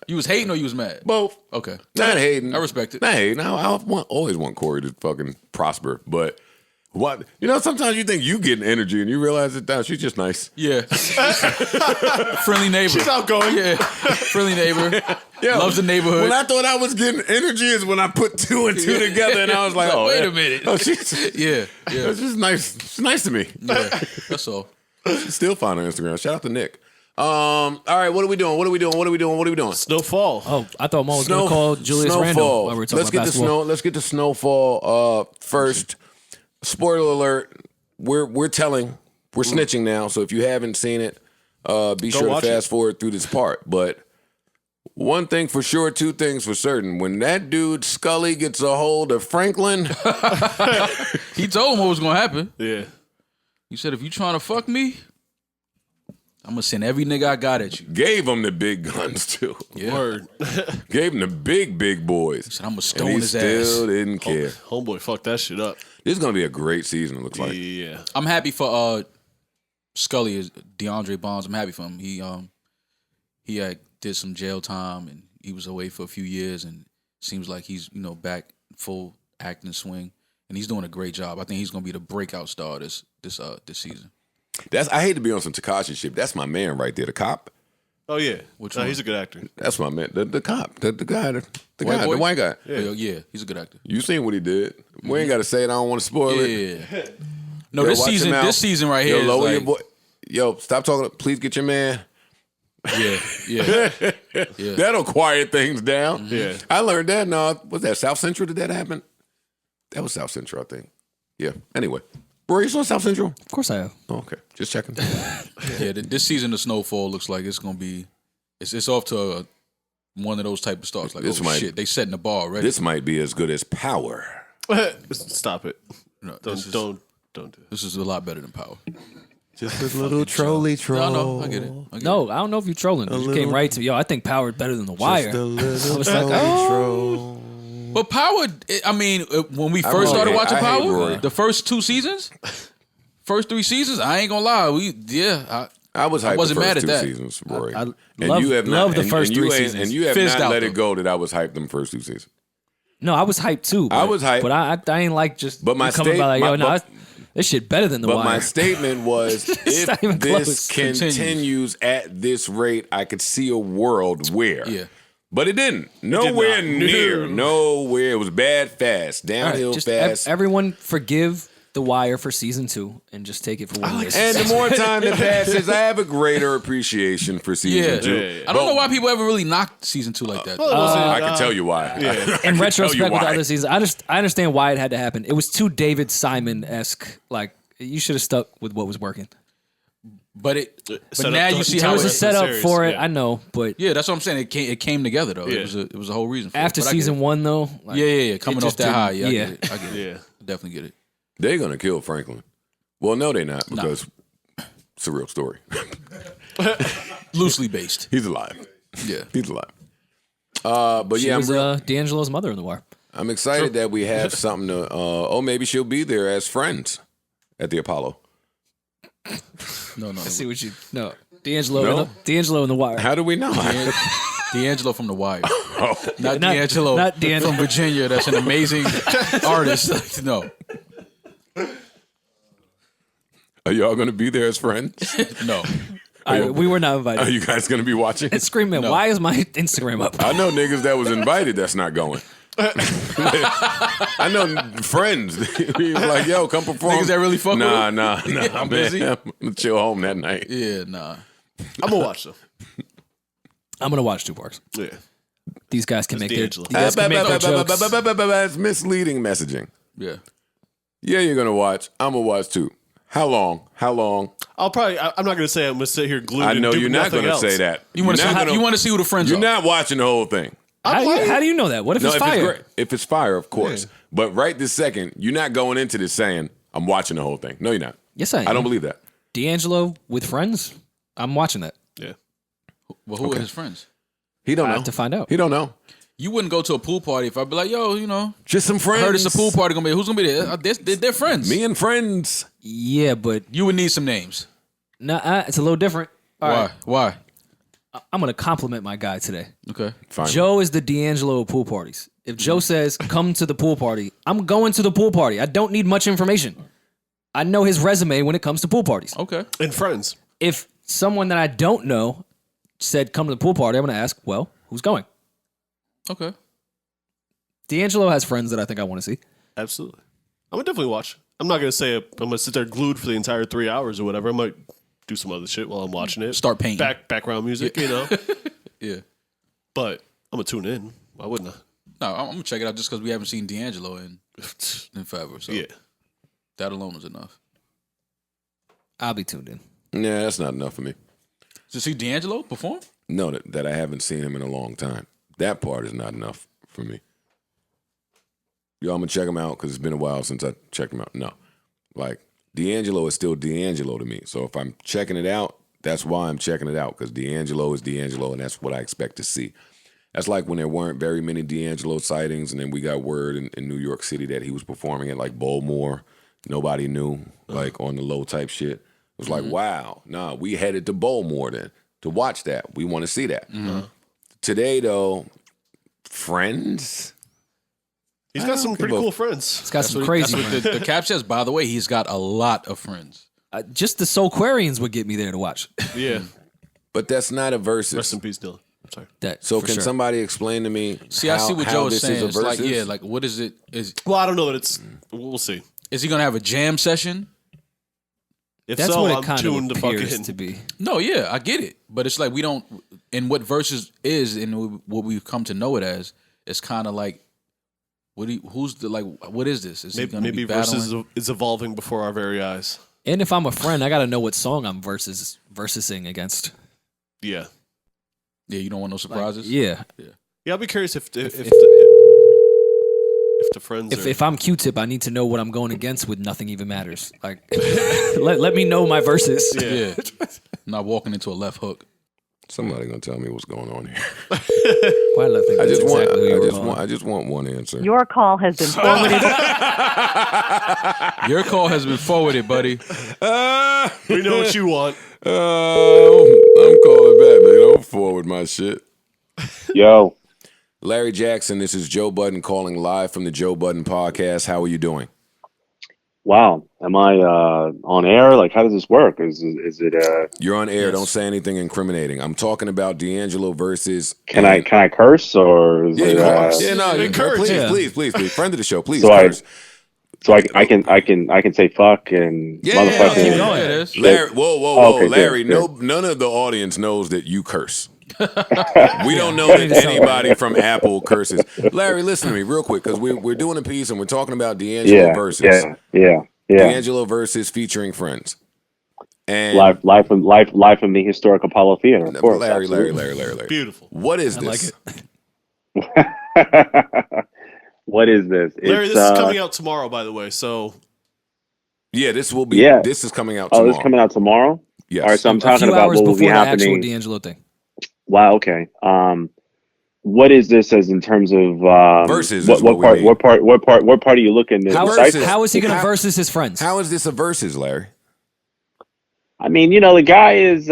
You was hating or you was mad? Both. Okay. Not hating. I respect it. Not hating. I always want Corey to fucking prosper, but what? You know, sometimes you think you getting energy and you realize that she's just nice. Yeah. Friendly neighbor. She's outgoing. Yeah. Friendly neighbor. Yeah. Loves the neighborhood. When I thought I was getting energy is when I put 2 and 2 together and I was like, oh, wait a minute. Oh, she's yeah. She's nice. She's nice to me. Yeah. That's all. She's still fine on Instagram. Shout out to Nick. All right, what are we doing? Snowfall. Oh, I thought Mo was going to call Julius Randle while we were talking about basketball. Let's get to Snowfall first. Spoiler alert, we're snitching now, so if you haven't seen it, be sure to fast forward through this part. But one thing for sure, 2 things for certain. When that dude Scully gets a hold of Franklin, he told him what was going to happen. Yeah. He said, if you trying to fuck me, I'm going to send every nigga I got at you. gave him the big guns too. Yeah. Word. Gave him the big boys. He said, I'm going to stone And he his ass. still didn't care. Homeboy fucked that shit up. This is going to be a great season, it looks like. Yeah. I'm happy for Scully, DeAndre Bonds. I'm happy for him. he did some jail time and he was away for a few years and seems like he's back full acting swing and he's doing a great job. I think he's gonna be the breakout star this season. I hate to be on some Tekashi shit. That's my man right there, the cop. Oh yeah, Which one? he's a good actor. That's my man, the cop, the guy, the white guy. Yeah, he's a good actor. You seen what he did? We ain't got to say it. I don't want to spoil it. Yeah. No, this season right here. Lower is your voice. Yo, stop talking. Please get your man. Yeah. That'll quiet things down. Yeah. I learned that. No, was that South Central? Did that happen? That was South Central, I think. Yeah. Anyway, Rory, you saw South Central? Of course I have. Oh, okay, just checking. Yeah, this season the Snowfall looks like it's gonna be. It's off to one of those type of starts. Like, shit, they setting the bar already. This might be as good as Power. Stop it. No, Don't do it. This is a lot better than Power. Just a little trolley troll. No, I get it. No, I don't know if you're trolling. You came right to I think Power is better than The Wire. Just a little I was like, troll. But Power, I mean, when we first started watching I hate Power, Rory. the first 2 seasons, first 3 seasons, I ain't gonna lie, I was hyped I wasn't the mad first at 2 that. seasons, Rory. I and love- you have love not, the and- first and you 3 ain't- seasons. And you have Fizzed not out, let it though. go that I was hyped them first 2 seasons. No, I was hyped too. I was hyped. But I ain't like just But my coming state- by like, my- yo, no, but- this shit better than The But Wire. my statement was, if not even this close. continues at this rate, I could see a world where. Yeah. But it didn't. Nowhere not. near. No. Nowhere. It was bad fast. All right, Downhill just fast. everyone forgive The Wire for season 2 and just take it for what it is. And the more time that passes, I have a greater appreciation for season 2. I don't know why people ever really knocked season 2 like that. I can tell you why. In retrospect with the why. other seasons, I understand why it had to happen. It was too David Simon-esque. Like, you should have stuck with what was working. But Set now up you the- see There how was a it's setup series, for it, yeah. I know, but Yeah, that's what I'm saying. It came together though. Yeah. It was a whole reason for after it. But I get season it. 1, though, like, Yeah. Coming it off just that high, didn't- I get it. I get it. Yeah. Definitely get it. They're going to kill Franklin. Well, no, they're not, because it's a real story. Loosely based. He's alive. Yeah. He's alive. But she yeah, was D'Angelo's mother in The Wire. I'm excited that we have something to. Maybe she'll be there as friends at the Apollo. No. I see what you. No. D'Angelo, No? D'Angelo in The Wire. How do we know? D'Angelo from The Wire. Oh. Not Not- D'Angelo not D'Angelo. from Virginia. That's an amazing artist. No. Are y'all going to be there as friends? No. We were not Are invited. you guys going to be watching? And Screaming, why is my Instagram up? I know niggas that was invited that's not going. I know friends. He was like, yo, come perform. Niggas that really fuck with him? Nah. I'm busy. I'm going to chill home that night. Yeah, nah. I'm gonna watch them. I'm going to watch 2 parts. Yeah. These guys can make their D'Angelo. jokes. It's misleading messaging. Yeah. Yeah, you're going to watch. I'm going to watch too. How long? I'll probably. I'm not gonna say I'm gonna sit here glued. I and know do you're not nothing going to else. say that. You want to see who the friends You're are. not watching the whole thing. How do you know that? What if No, it's if fire? it's great. If it's fire, of course. But right this second, you're not going into this saying, I'm watching the whole thing. No, you're not. Yes, I am. I don't believe that. D'Angelo with friends? I'm watching that. Yeah. Well, who are his friends? He don't I know. have to find out. He don't know. You wouldn't go to a pool party if I'd be like, yo, Just some I friends. heard it's a pool party gonna be. Who's gonna be there? They're friends. Me and friends. Yeah, but You would need some names. it's a little different. All right, Why? I'm going to compliment my guy today. Okay. Fine. Joe is the D'Angelo of pool parties. If Joe says, come to the pool party, I'm going to the pool party. I don't need much information. I know his resume when it comes to pool parties. Okay. And friends. If someone that I don't know said, come to the pool party, I'm going to ask, well, who's going? Okay. D'Angelo has friends that I think I want to see. Absolutely. I'm gonna definitely watch. I'm not gonna say I'm gonna sit there glued for the entire 3 hours or whatever. I might do some other shit while I'm watching it. Start painting. Background music, you know. Yeah. But I'm gonna tune in. Why wouldn't I? No, I'm gonna check it out just because we haven't seen D'Angelo in forever. So Yeah. that alone is enough. I'll be tuned in. Yeah, that's not enough for me. To see D'Angelo perform? No, that I haven't seen him in a long time. That part is not enough for me. Yo, I'm going to check him out because it's been a while since I checked him out. No. Like, D'Angelo is still D'Angelo to me. So if I'm checking it out, that's why I'm checking it out, because D'Angelo is D'Angelo, and that's what I expect to see. That's like when there weren't very many D'Angelo sightings, and then we got word in New York City that he was performing at, like, Bowmore. Nobody knew, like, on the low type shit. It was like, wow, nah, we headed to Bowmore then. to watch that. We want to see that. Today, though, friends. He's got some pretty cool friends. He's got some crazy That's what friends. the cap says. By the way, he's got a lot of friends. Just the Soulquarians would get me there to watch. Yeah. But that's not a versus. Rest in peace, Dylan. I'm sorry. So For can sure. somebody explain to me? See, I see what Joe is this saying. is a It's like, versus? yeah, like what is it? Well, I don't know that it's. We'll see. Is he gonna have a jam session? If That's so, what it I'm kind tuned of the fuck appears in. to be. No, yeah, I get it, but it's like we don't. And what versus is, and what we've come to know it as, it's kind of like, what is this? Is he gonna Maybe be battling? versus is evolving before our very eyes. And if I'm a friend, I got to know what song I'm versusing against. Yeah. Yeah, you don't want no surprises. Yeah. Yeah, I'll be curious if the friends are. If I'm Q-Tip, I need to know what I'm going against with Nothing Even Matters. Like, let me know my verses. Yeah, not walking into a left hook. Somebody gonna tell me what's going on here. Why do I think I that's just want. exactly who you were I going? just want one answer. Your call has been forwarded. Your call has been forwarded, buddy. We know what you want. I'm calling back. They don't forward my shit. Yo, Larry Jackson, this is Joe Budden calling live from the Joe Budden podcast. How are you doing? Wow, am I on air? Like, how does this work? Is it? You're on air. Don't say anything incriminating. I'm talking about D'Angelo versus. Can I curse or is Yeah, it? you curse. Yeah, no, encourage, please, yeah. please, friend of the show, please So curse. So I can say fuck and Yeah, motherfucker. keep and- going. It is. Larry, whoa, Oh, okay, Larry. good. None of the audience knows that you curse. We don't know that anybody from Apple curses. Larry, listen to me real quick because we're doing a piece and we're talking about D'Angelo versus yeah. D'Angelo versus featuring friends. And Life from the historic Apollo Theater. Of course, Larry. Beautiful. What is I this? like it. What is this? Larry, It's, this is coming out tomorrow, by the way. So Yeah, this will be. Yeah. This is coming out Oh, tomorrow. this is coming out tomorrow. Yes. All right, so I'm A talking few about hours what will be before the actual happening. D'Angelo thing. Wow. Okay. What is this as in terms of Versus What, is what what we part? mean. What part? What part are you looking to How, decipher? how is he going to How- versus his friends? How is this a versus, Larry? I mean, the guy is,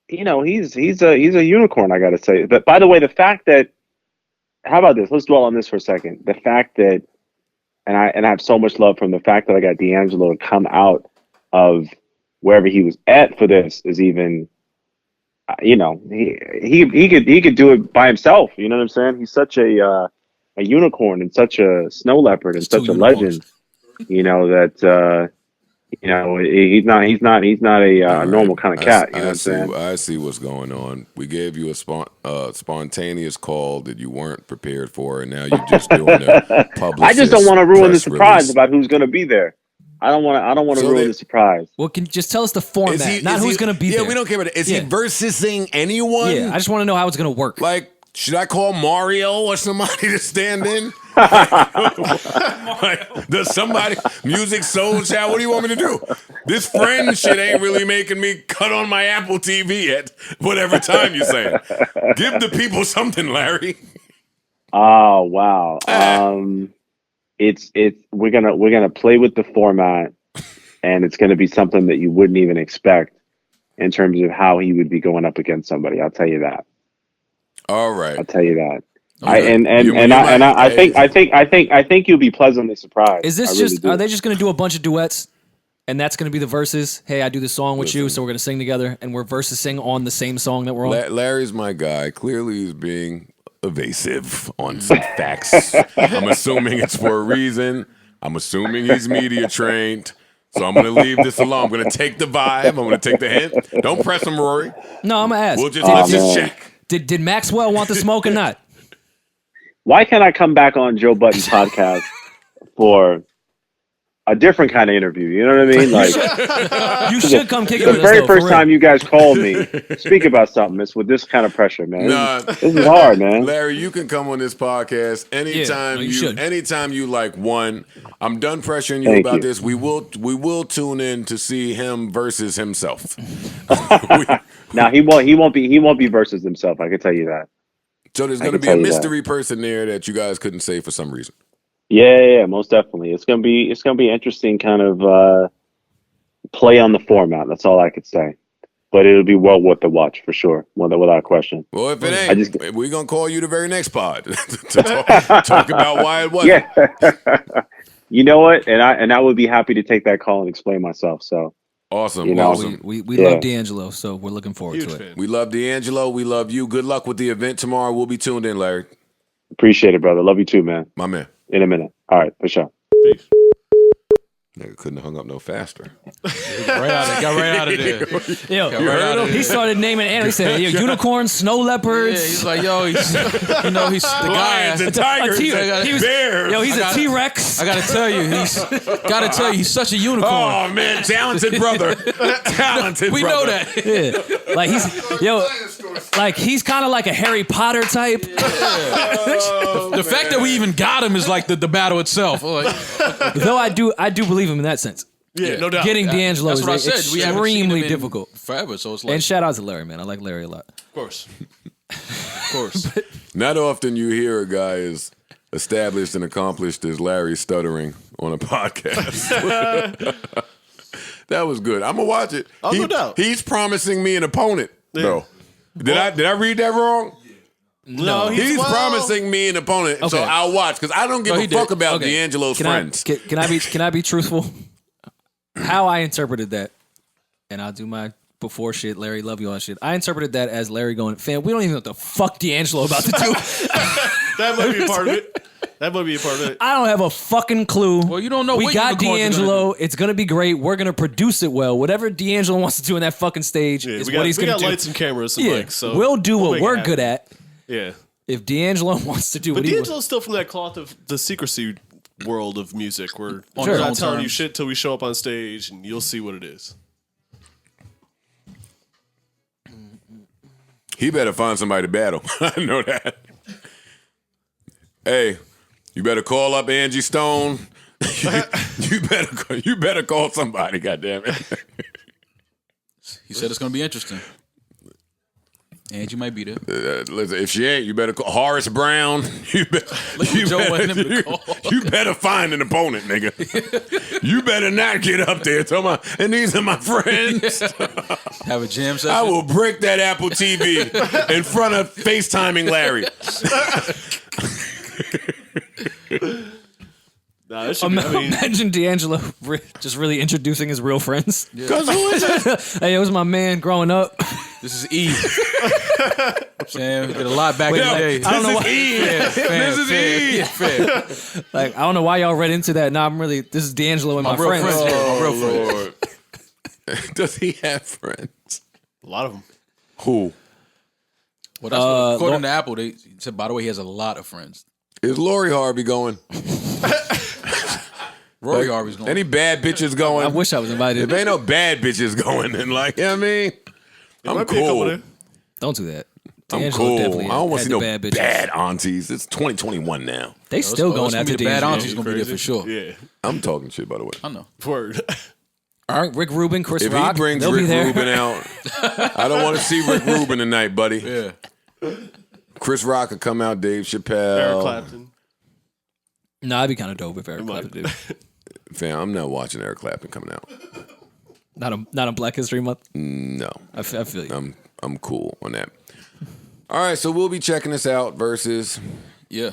he's a unicorn. I got to say. But by the way, the fact that, how about this? Let's dwell on this for a second. The fact that, and I have so much love from the fact that I got D'Angelo to come out of wherever he was at for this is even, he could do it by himself. You know what I'm saying? He's such a unicorn and such a snow leopard and It's two such a unicorns. legend. He's not a normal kind of cat. You know what I'm saying? I see what's going on. We gave you a spontaneous call that you weren't prepared for, and now you're just doing a publicist. I just don't want to ruin the press surprise release. about who's going to be there. I don't want to So ruin they- the surprise. Well, can you just tell us the format, Is he- not is who's he- going to be yeah, there. we don't care about it. Is he Yeah. versusing anyone? Yeah, I just want to know how it's going to work. Like, should I call Mario or somebody to stand in? Like, does somebody music soul chat? What do you want me to do? This friend shit ain't really making me cut on my Apple TV at whatever time you're saying. Give the people something, Larry. Oh wow. We're gonna play with the format, and it's gonna be something that you wouldn't even expect in terms of how he would be going up against somebody. I'll tell you that. All right. I'll tell you that. Okay. I think you'll be pleasantly surprised. Is this I really just, do. are they just going to do a bunch of duets? And that's going to be the verses? Hey, I do this song with you, so we're going to sing together, and we're versusing on the same song that we're on? Larry's my guy. Clearly he's being evasive on some facts. I'm assuming it's for a reason. I'm assuming he's media trained. So I'm going to leave this alone. I'm going to take the vibe. I'm going to take the hint. Don't press him, Rory. No, I'm going to ask. Let's just check. Did Maxwell want the smoke or not? Why can't I come back on Joe Budden's podcast for a different kind of interview? You know what I mean? Like, You should come kick it the with us, very though, first for real. time you guys called me, speak about something. It's with this kind of pressure, man. Nah. This is hard, man. Larry, you can come on this podcast anytime no, you should. anytime you like one. I'm done pressuring you Thank about you. this. We will tune in to see him versus himself. Now he won't be versus himself. I can tell you that. So there's I going to can be tell a you that. mystery person there that you guys couldn't say for some reason. Yeah, most definitely. It's gonna be interesting kind of play on the format. That's all I could say. but it'll be well worth the watch for sure, without question. Well, if it ain't, we're going to call you the very next pod to talk about why it wasn't. Yeah. You know what? And I would be happy to take that call and explain myself. So awesome. You know, awesome. We love D'Angelo, so we're looking forward to it. Fan. We love D'Angelo. We love you. Good luck with the event tomorrow. We'll be tuned in, Larry. Appreciate it, brother. Love you too, man. My man. In a minute. All right, for sure. Peace. Nigga couldn't have hung up no faster. Got right out of there. Yo, he started naming animals. He said, unicorns, snow leopards. Yeah, he's like, yo, he's the guy. Lions and tigers, bears. Yo, he's a T-Rex. I gotta tell you, he's such a unicorn. Oh man, talented brother. Talented we brother. know that. Yeah. Like he's kind of like a Harry Potter type. The fact that we even got him is like the battle itself. Like, Though I do believe him in that sense. Yeah, no doubt. Getting D'Angelo that's is what I said. We haven't seen him extremely in difficult. forever. So it's like, And shout out to Larry, man. I like Larry a lot. Of course. Of course. Not often you hear a guy as established and accomplished as Larry stuttering on a podcast. That was good. I'm gonna watch it. Oh, no doubt. He's promising me an opponent, though. Did I read that wrong? No, He's promising me an opponent, so I'll watch because I don't give a fuck about D'Angelo's friends. Can I be truthful? How I interpreted that, and I'll do my before shit, Larry, love you all shit. I interpreted that as Larry going, fam, we don't even know what the fuck D'Angelo about to do. That might be a part of it. That might be a part of it. I don't have a fucking clue. Well, you don't know. We what got unicorns are D'Angelo. gonna It's gonna be great. We're gonna produce it well. Whatever D'Angelo wants to do in that fucking stage is what he's gonna do. We got lights and cameras and mics, so we'll do what make it we're happen. good at. Yeah. If D'Angelo wants to do But what he wants. D'Angelo's still from that cloth of the secrecy world of music where On we're his not own telling you terms. shit till we show up on stage and you'll see what it is. He better find somebody to battle. I know that. Hey, you better call up Angie Stone. you better call somebody. Goddamn it. He said it's gonna be interesting. And you might be there. Listen, if she ain't, you better call Horace Brown. You better find an opponent, nigga. You better not get up there. And these are my friends. Have a jam session. I will break that Apple TV in front of FaceTiming Larry. Nah, that should be, I mean, Imagine D'Angelo just really introducing his real friends. Because who is it? Hey, it was my man growing up. This is Eve. Sam, we did a lot back in the day. I don't know why. This is Eve. Like, I don't know why y'all read into that. Nah, this is D'Angelo and my real friends. friends. Oh, My real Lord. Does he have friends? a lot of them. Who? Well, that's what, according to Apple, they said, by the way, he has a lot of friends. Is Lori Harvey going? Rory Harvey's going. Any bad bitches going? I wish I was invited. If ain't no bad bitches going, then like, you know what I mean? I'm might be a couple cool. there. Don't do that. I'm D'Angelo cool. I definitely don't want to had see no the bad bad, bitches. aunties. It's 2021 now. They still going after the bad D'Angelo. aunties gonna be there for sure. Yeah. I'm talking shit, by the way. I know. Word. All right, Rick Rubin, Chris If Rock, he brings they'll be Rick there. Rubin out, I don't want to see Rick Rubin tonight, buddy. Yeah. Chris Rock could come out, Dave Chappelle. Eric Clapton. Nah, it'd be kind of dope if Eric Clapton did. Fam, I'm not watching Eric Clapton coming out. Not on Black History Month. No. I feel you. I'm cool on that. All right, so we'll be checking this out versus. Yeah.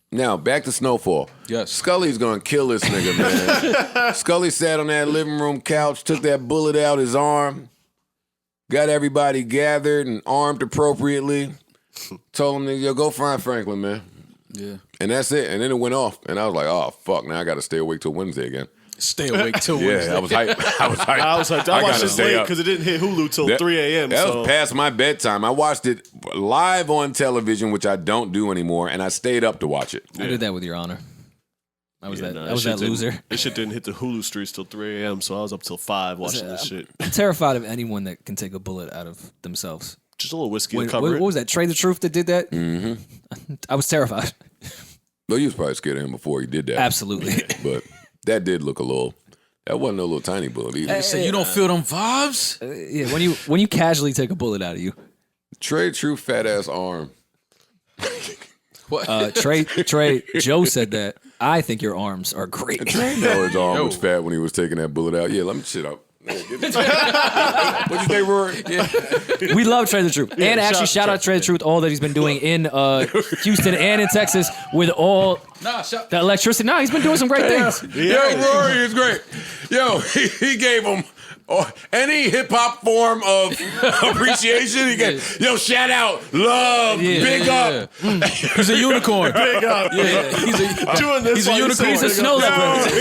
Now, back to Snowfall. Yes. Scully's going to kill this nigga, man. Scully sat on that living room couch, took that bullet out his arm, got everybody gathered and armed appropriately, told him, yo, go find Franklin, man. Yeah. And that's it. And then it went off. And I was like, oh, fuck, now I got to stay awake till Wednesday again. Stay awake till Wednesday. Yeah, I was hyped. I was hyped. I watched gotta this stay late up. because it didn't hit Hulu till 3 a.m. That so. was past my bedtime. I watched it live on television, which I don't do anymore, and I stayed up to watch it. I did that with Your Honor. I was Yeah, that. nah, I was that shit loser. This shit didn't hit the Hulu streets till 3 a.m., so I was up till 5 watching this shit. I'm terrified of anyone that can take a bullet out of themselves. Just a little whiskey to What cover it. was that? Trey the Truth that did that? Mm-hmm. I was terrified. Well, you was probably scared of him before he did that. Absolutely. But that did look a little. That wasn't a little tiny bullet either. You said you don't feel them vibes? Yeah, when you casually take a bullet out of you. Trey True fat ass arm. What? Trey, Joe said that. I think your arms are great. Trey know his arm was fat when he was taking that bullet out. Yeah, let me shit up. What'd you say, Rory? We love Trey the Truth. And actually, shout out Trey the Truth, all that he's been doing in Houston and in Texas with all the electricity. Nah, he's been doing some great things. Yo, Rory is great. Yo, he gave him any hip hop form of appreciation. He gave, yo, shout out, love, big up. He's a unicorn. Big up. Yeah, he's a unicorn. He's a snow leopard.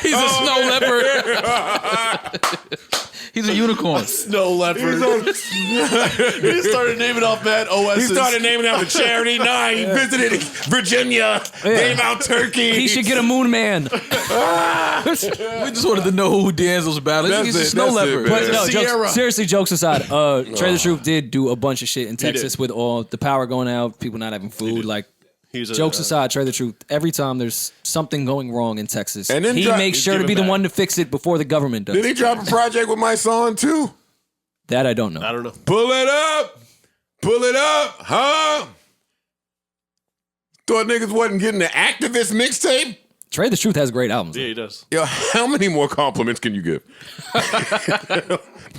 He's a snow leopard. He's a unicorn. Snow leopard. He started naming off mad OSs. He started naming out the charity. Nah, he visited Virginia. Gave out turkey. He should get a moon man. We just wanted to know who D'Angelo's battling. He's a snow leopard. But no, seriously, jokes aside, Trey the Truth did do a bunch of shit in Texas with all the power going out, people not having food. Like, jokes aside, Trey the Truth, every time there's something going wrong in Texas, and then he makes sure to be the one to fix it before the government does. Did he drop a project with my son too? That I don't know. I don't know. Pull it up, huh? Thought niggas wasn't getting the activist mixtape. Trey the Truth has great albums. Yeah, he does. Yo, how many more compliments can you give?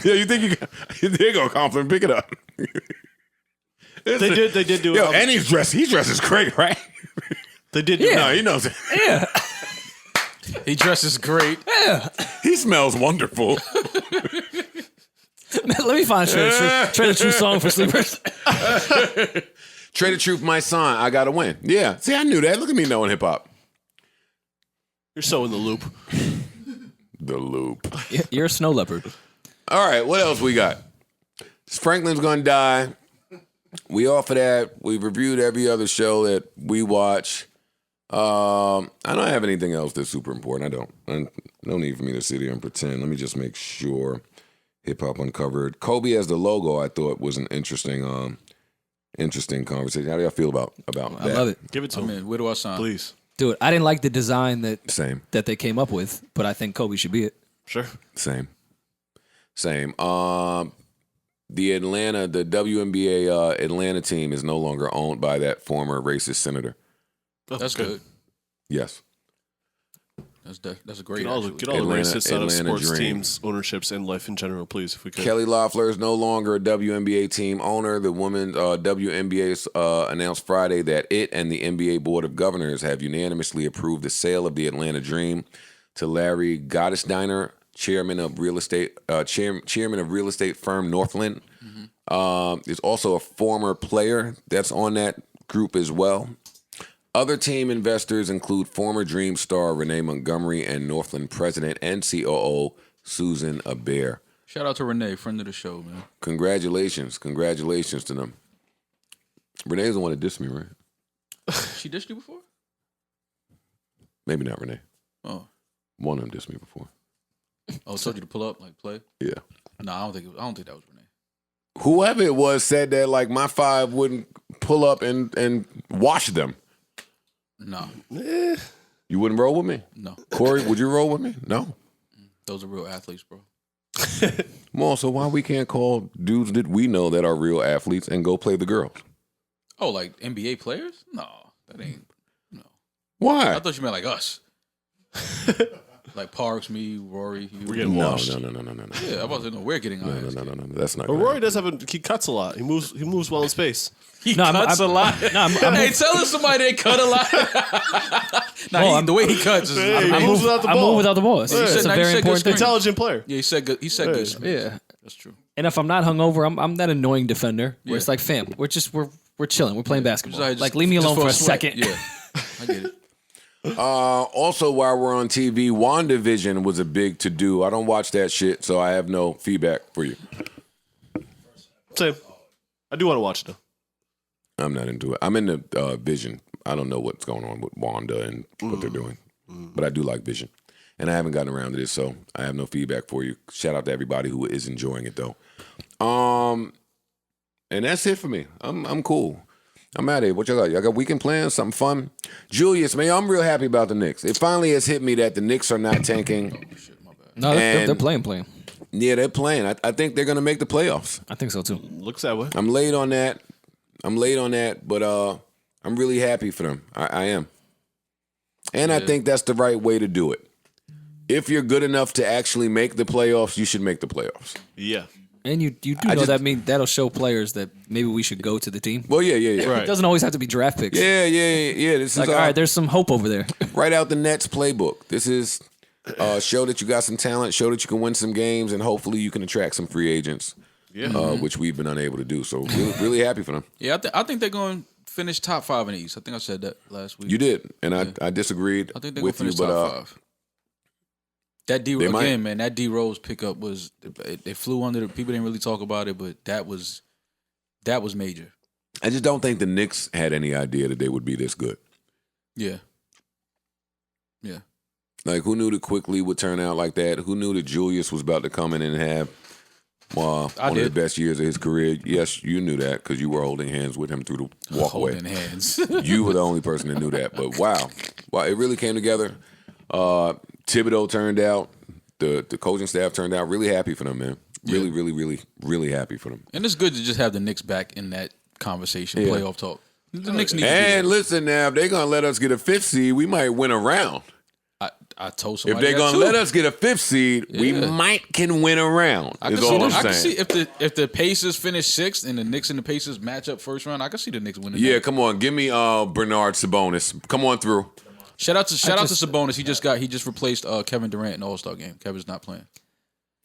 Yeah, you think there you go, compliment, pick it up. They did do it. Yo, and he dresses great, right? They did. No, he knows it. Yeah. He dresses great. Yeah. He smells wonderful. Let me find Trey the Truth song for sleepers. Trey the Truth, my son, I gotta win. Yeah. See, I knew that. Look at me knowing hip hop. You're so in the loop. The loop. You're a snow leopard. All right, what else we got? Franklin's gonna die. We offer that. We've reviewed every other show that we watch. I don't have anything else that's super important. I don't. No need for me to sit here and pretend. Let me just make sure. Hip Hop Uncovered. Kobe as the logo, I thought was an interesting conversation. How do y'all feel about that? I love it. Give it to him. Where do I sign? Please. Dude, I didn't like the design that they came up with, but I think Kobe should be it. Sure. Same. The WNBA Atlanta team is no longer owned by that former racist senator. That's good. Yes. That's a great. Get all the racists out of sports teams, ownerships, and life in general, please, if we could. Kelly Loeffler is no longer a WNBA team owner. The women WNBA announced Friday that it and the NBA Board of Governors have unanimously approved the sale of the Atlanta Dream to Larry Gottesdiener, chairman of real estate firm Northland. There's also a former player that's on that group as well. Other team investors include former Dream star Renee Montgomery and Northland president and COO Susan Abair. Shout out to Renee, friend of the show, man. Congratulations to them. Renee's the one that dissed me, right? She dissed you before? Maybe not Renee. Oh, one of them dissed me before. Oh, told you to pull up, like play? Yeah. No, I don't think that was Renee. Whoever it was said that like my five wouldn't pull up and wash them. No. You wouldn't roll with me? No. Corey, would you roll with me? No. Those are real athletes, bro. Well, so why we can't call dudes that we know that are real athletes and go play the girls? Oh, like NBA players? No, that ain't. No. Why? I thought you meant like us. Like Parks, me, Rory. We're getting washed. No. Yeah, I wasn't know we're getting our ass No. That's not. But Rory does he cuts a lot. He moves well in space. He cuts a lot. Hey, tell us somebody that cut a lot. The way he cuts is. He moves without the ball. I move without the ball. It's a very important thing. Intelligent player. Yeah, he said good. Yeah, that's true. And if I'm not hungover, I'm that annoying defender where it's like, fam, we're chilling, we're playing basketball. Like, leave me alone for a second. Yeah, I get it. Also, while we're on TV, WandaVision was a big to-do. I don't watch that shit, so I have no feedback for you. Same. I do want to watch it, though. I'm not into it. I'm into Vision. I don't know what's going on with Wanda and what they're doing, but I do like Vision. And I haven't gotten around to this, so I have no feedback for you. Shout out to everybody who is enjoying it, though. And that's it for me. I'm cool. I'm out of here. What y'all got? Y'all got weekend plans? Something fun? Julius, man, I'm real happy about the Knicks. It finally has hit me that the Knicks are not tanking. No, they're playing. Yeah, they're playing. I think they're going to make the playoffs. I think so, too. Looks that way. I'm late on that, but I'm really happy for them. I am. And I think that's the right way to do it. if you're good enough to actually make the playoffs, you should make the playoffs. Yeah. And you do know that'll show players that maybe we should go to the team. Well, yeah. Right. It doesn't always have to be draft picks. Yeah. This Like, is all right, there's some hope over there. right out the Nets playbook. This is show that you got some talent, show that you can win some games, and hopefully you can attract some free agents, which we've been unable to do. So really happy for them. Yeah, I think they're going to finish top 5 in the East. I think I said that last week. You did, and I disagreed I think they're going with to you, finish but top 5. That D again, man. That D Rose pickup was it flew under the people didn't really talk about it, but that was major. I just don't think the Knicks had any idea that they would be this good. Yeah. Like, who knew that Quickly would turn out like that? Who knew that Julius was about to come in and have one of the best years of his career? Yes, you knew that because you were holding hands with him through the walkway. Holding hands. You were the only person that knew that. But wow, it really came together. Thibodeau turned out. The coaching staff turned out. Really happy for them, man. Really happy for them. And it's good to just have the Knicks back in that conversation, playoff talk. The Knicks need and listen now, if they're going to let us get a 5th seed, we might win a round. I told If somebody they're going to let us get a 5th seed, we can win a round. I can see if the Pacers finish 6th and the Knicks and the Pacers match up first round, I can see the Knicks winning. Yeah, come on. Give me Bernard Sabonis. Come on through. Shout out to Sabonis. He just replaced Kevin Durant in the All-Star game. Kevin's not playing.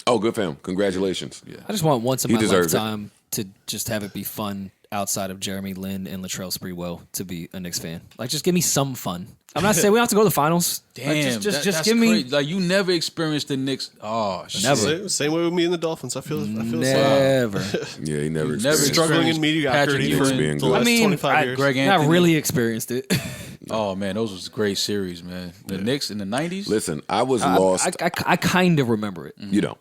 Oh, good for him. Congratulations. Yeah. I just want once in my lifetime to just have it be fun outside of Jeremy Lin and Latrell Sprewell to be a Knicks fan. Like, just give me some fun. I'm not saying we don't have to go to the finals. Damn, like, just that's give me crazy. Like, you never experienced the Knicks. Oh, shit. Never. Same way with me and the Dolphins. I feel never. Yeah, he never struggling in mediocrity for being the good. last I mean, 25 years. Greg Not Anthony. really experienced it. Oh man, those was great series, man. The Knicks in the '90s. Listen, I was lost. I kind of remember it. You don't.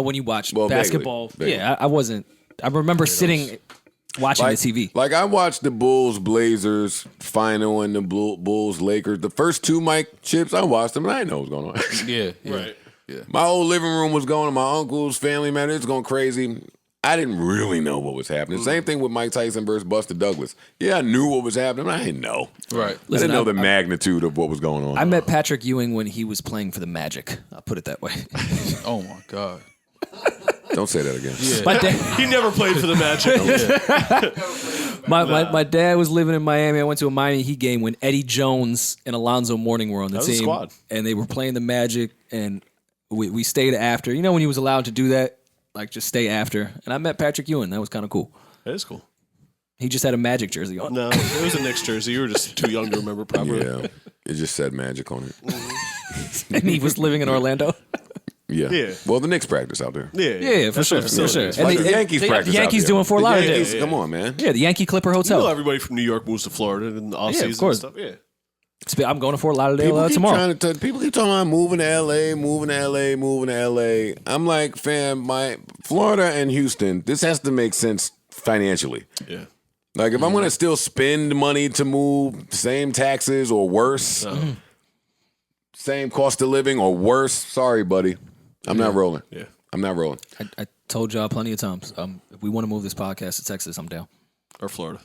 When you watch Well, basketball. vaguely. Yeah, I wasn't. I remember sitting watching the TV. Like, I watched the Bulls Blazers final and the Bulls Lakers. The first 2 mic chips, I watched them and I didn't know what was going on. Yeah, Right. Yeah. My whole living room was going. My uncle's family, man, it was going crazy. I didn't really know what was happening. Same thing with Mike Tyson versus Buster Douglas. Yeah, I knew what was happening. I didn't know. Right. I didn't know the magnitude of what was going on. I met Patrick Ewing when he was playing for the Magic. I'll put it that way. Oh my God. Don't say that again. Yeah. My dad, He never played for the Magic. my dad was living in Miami. I went to a Miami Heat game when Eddie Jones and Alonzo Mourning were on the That was a team, squad. and they were playing the Magic. And we stayed after. You know when he was allowed to do that, like just stay after. And I met Patrick Ewing. That was kind of cool. That is cool. He just had a Magic jersey on. No, it was a Knicks jersey. You were just too young to remember, probably. Yeah, it just said Magic on it. And he was living in Orlando. Yeah. Well, the Knicks practice out there. Yeah, for sure. For sure. Like the Yankees practice The Yankees out there. doing Fort The Lauderdale. Yankees, come on, man. Yeah, the Yankee Clipper You Hotel. know everybody from New York moves to Florida in the off Yeah, of season course. and stuff. Yeah. I'm going to Fort Lauderdale tomorrow. People keep talking about moving to LA, moving to LA, moving to LA. I'm like, fam, my Florida and Houston, this has to make sense financially. Yeah. Like, if I'm going to still spend money to move, same taxes or worse, same cost of living or worse, sorry, buddy. I'm not rolling. Yeah. I'm not rolling. I told y'all plenty of times. If we want to move this podcast to Texas, I'm down. Or Florida.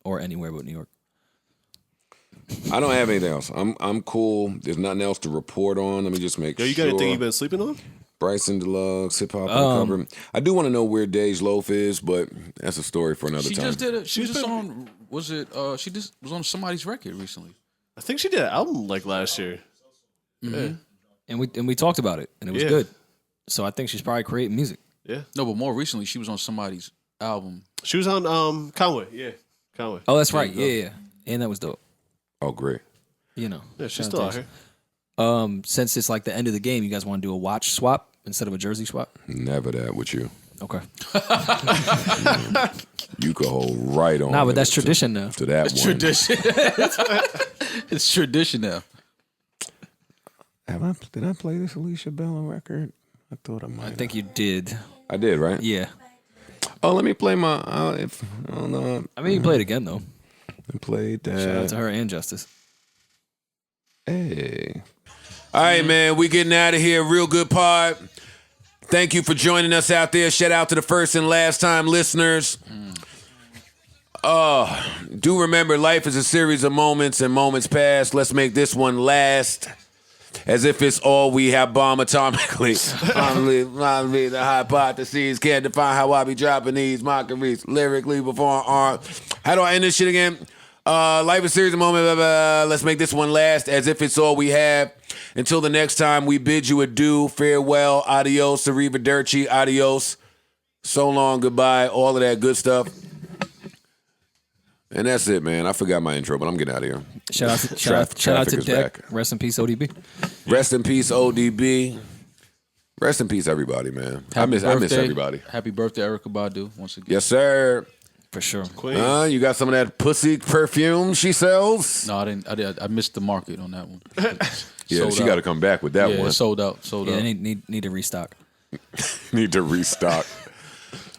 Or anywhere but New York. I don't have anything else. I'm cool. There's nothing else to report on. Let me just make Yo, sure. you got anything you've been sleeping on? Bryson Deluxe, Hip Hop Uncovered. I do want to know where Dej Loaf is, but that's a story for another She time. just did it. She was just on. Was it? She just was on somebody's record recently. I think she did an album like last year. Mm-hmm. Yeah. And we talked about it, and it was Yeah. good. So I think she's probably creating music. Yeah. No, but more recently, she was on somebody's album. She was on Conway. Yeah. Conway. Oh, that's right. Yeah. And that was dope. Oh, great. You know. Yeah, she's Shout still out out to here. her. Since it's like the end of the game, you guys want to do a watch swap instead of a jersey swap? Never that with you. Okay. You could hold right on. Nah, but it that's to- tradition now. To that one. Tradition. It's tradition now. Did I play this Alicia Bella record? I thought I might. I think you did. I did, right? Yeah. Oh, let me play my. I don't know. I mean, you can play it again, though. I played that. Shout out to her and Justice. Hey. All right, man. We getting out of here. Real good pod. Thank you for joining us out there. Shout out to the first and last time listeners. Do remember, life is a series of moments and moments past. Let's make this one last. As if it's all we have bomb atomically. The hypotheses can't define how I be dropping these mockeries lyrically before art. How do I end this shit again? Life is a series of moments. Blah, blah, blah. Let's make this one last as if it's all we have. Until the next time, we bid you adieu, farewell, adios, arrivederci, adios. So long, goodbye, all of that good stuff. And that's it, man. I forgot my intro, but I'm getting out of here. Shout out to Deck. Rest in peace, ODB. Rest in peace, ODB. Rest in peace, everybody, man. I miss everybody. Happy birthday, Erykah Badu, once again. Yes, sir. For sure. You got some of that pussy perfume she sells? No, I didn't. I missed the market on that one. Yeah, she got to come back with that one. Yeah, sold out. Yeah, need to restock. Need to restock.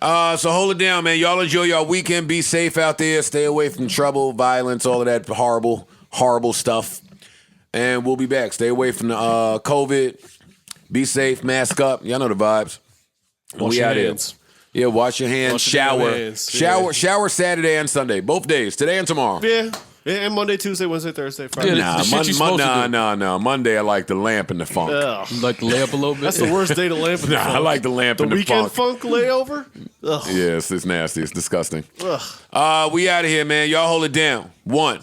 So hold it down, man. Y'all enjoy your weekend. Be safe out there. Stay away from trouble, violence, all of that horrible, horrible stuff. And we'll be back. Stay away from the COVID. Be safe. Mask up. Y'all know the vibes. Wash your hands. Yeah, wash your hands. Wash your Shower. hands. Shower Saturday and Sunday. Both days. Today and tomorrow. Yeah. Yeah, and Monday, Tuesday, Wednesday, Thursday, Friday. Yeah, Nah. Monday, I like the lamp and the funk. You like the lamp a little bit? That's the worst day to lamp in the funk. I like the lamp and the weekend funk. layover? Ugh. Yes, it's nasty. It's disgusting. Ugh. We out of here, man. Y'all hold it down. 1.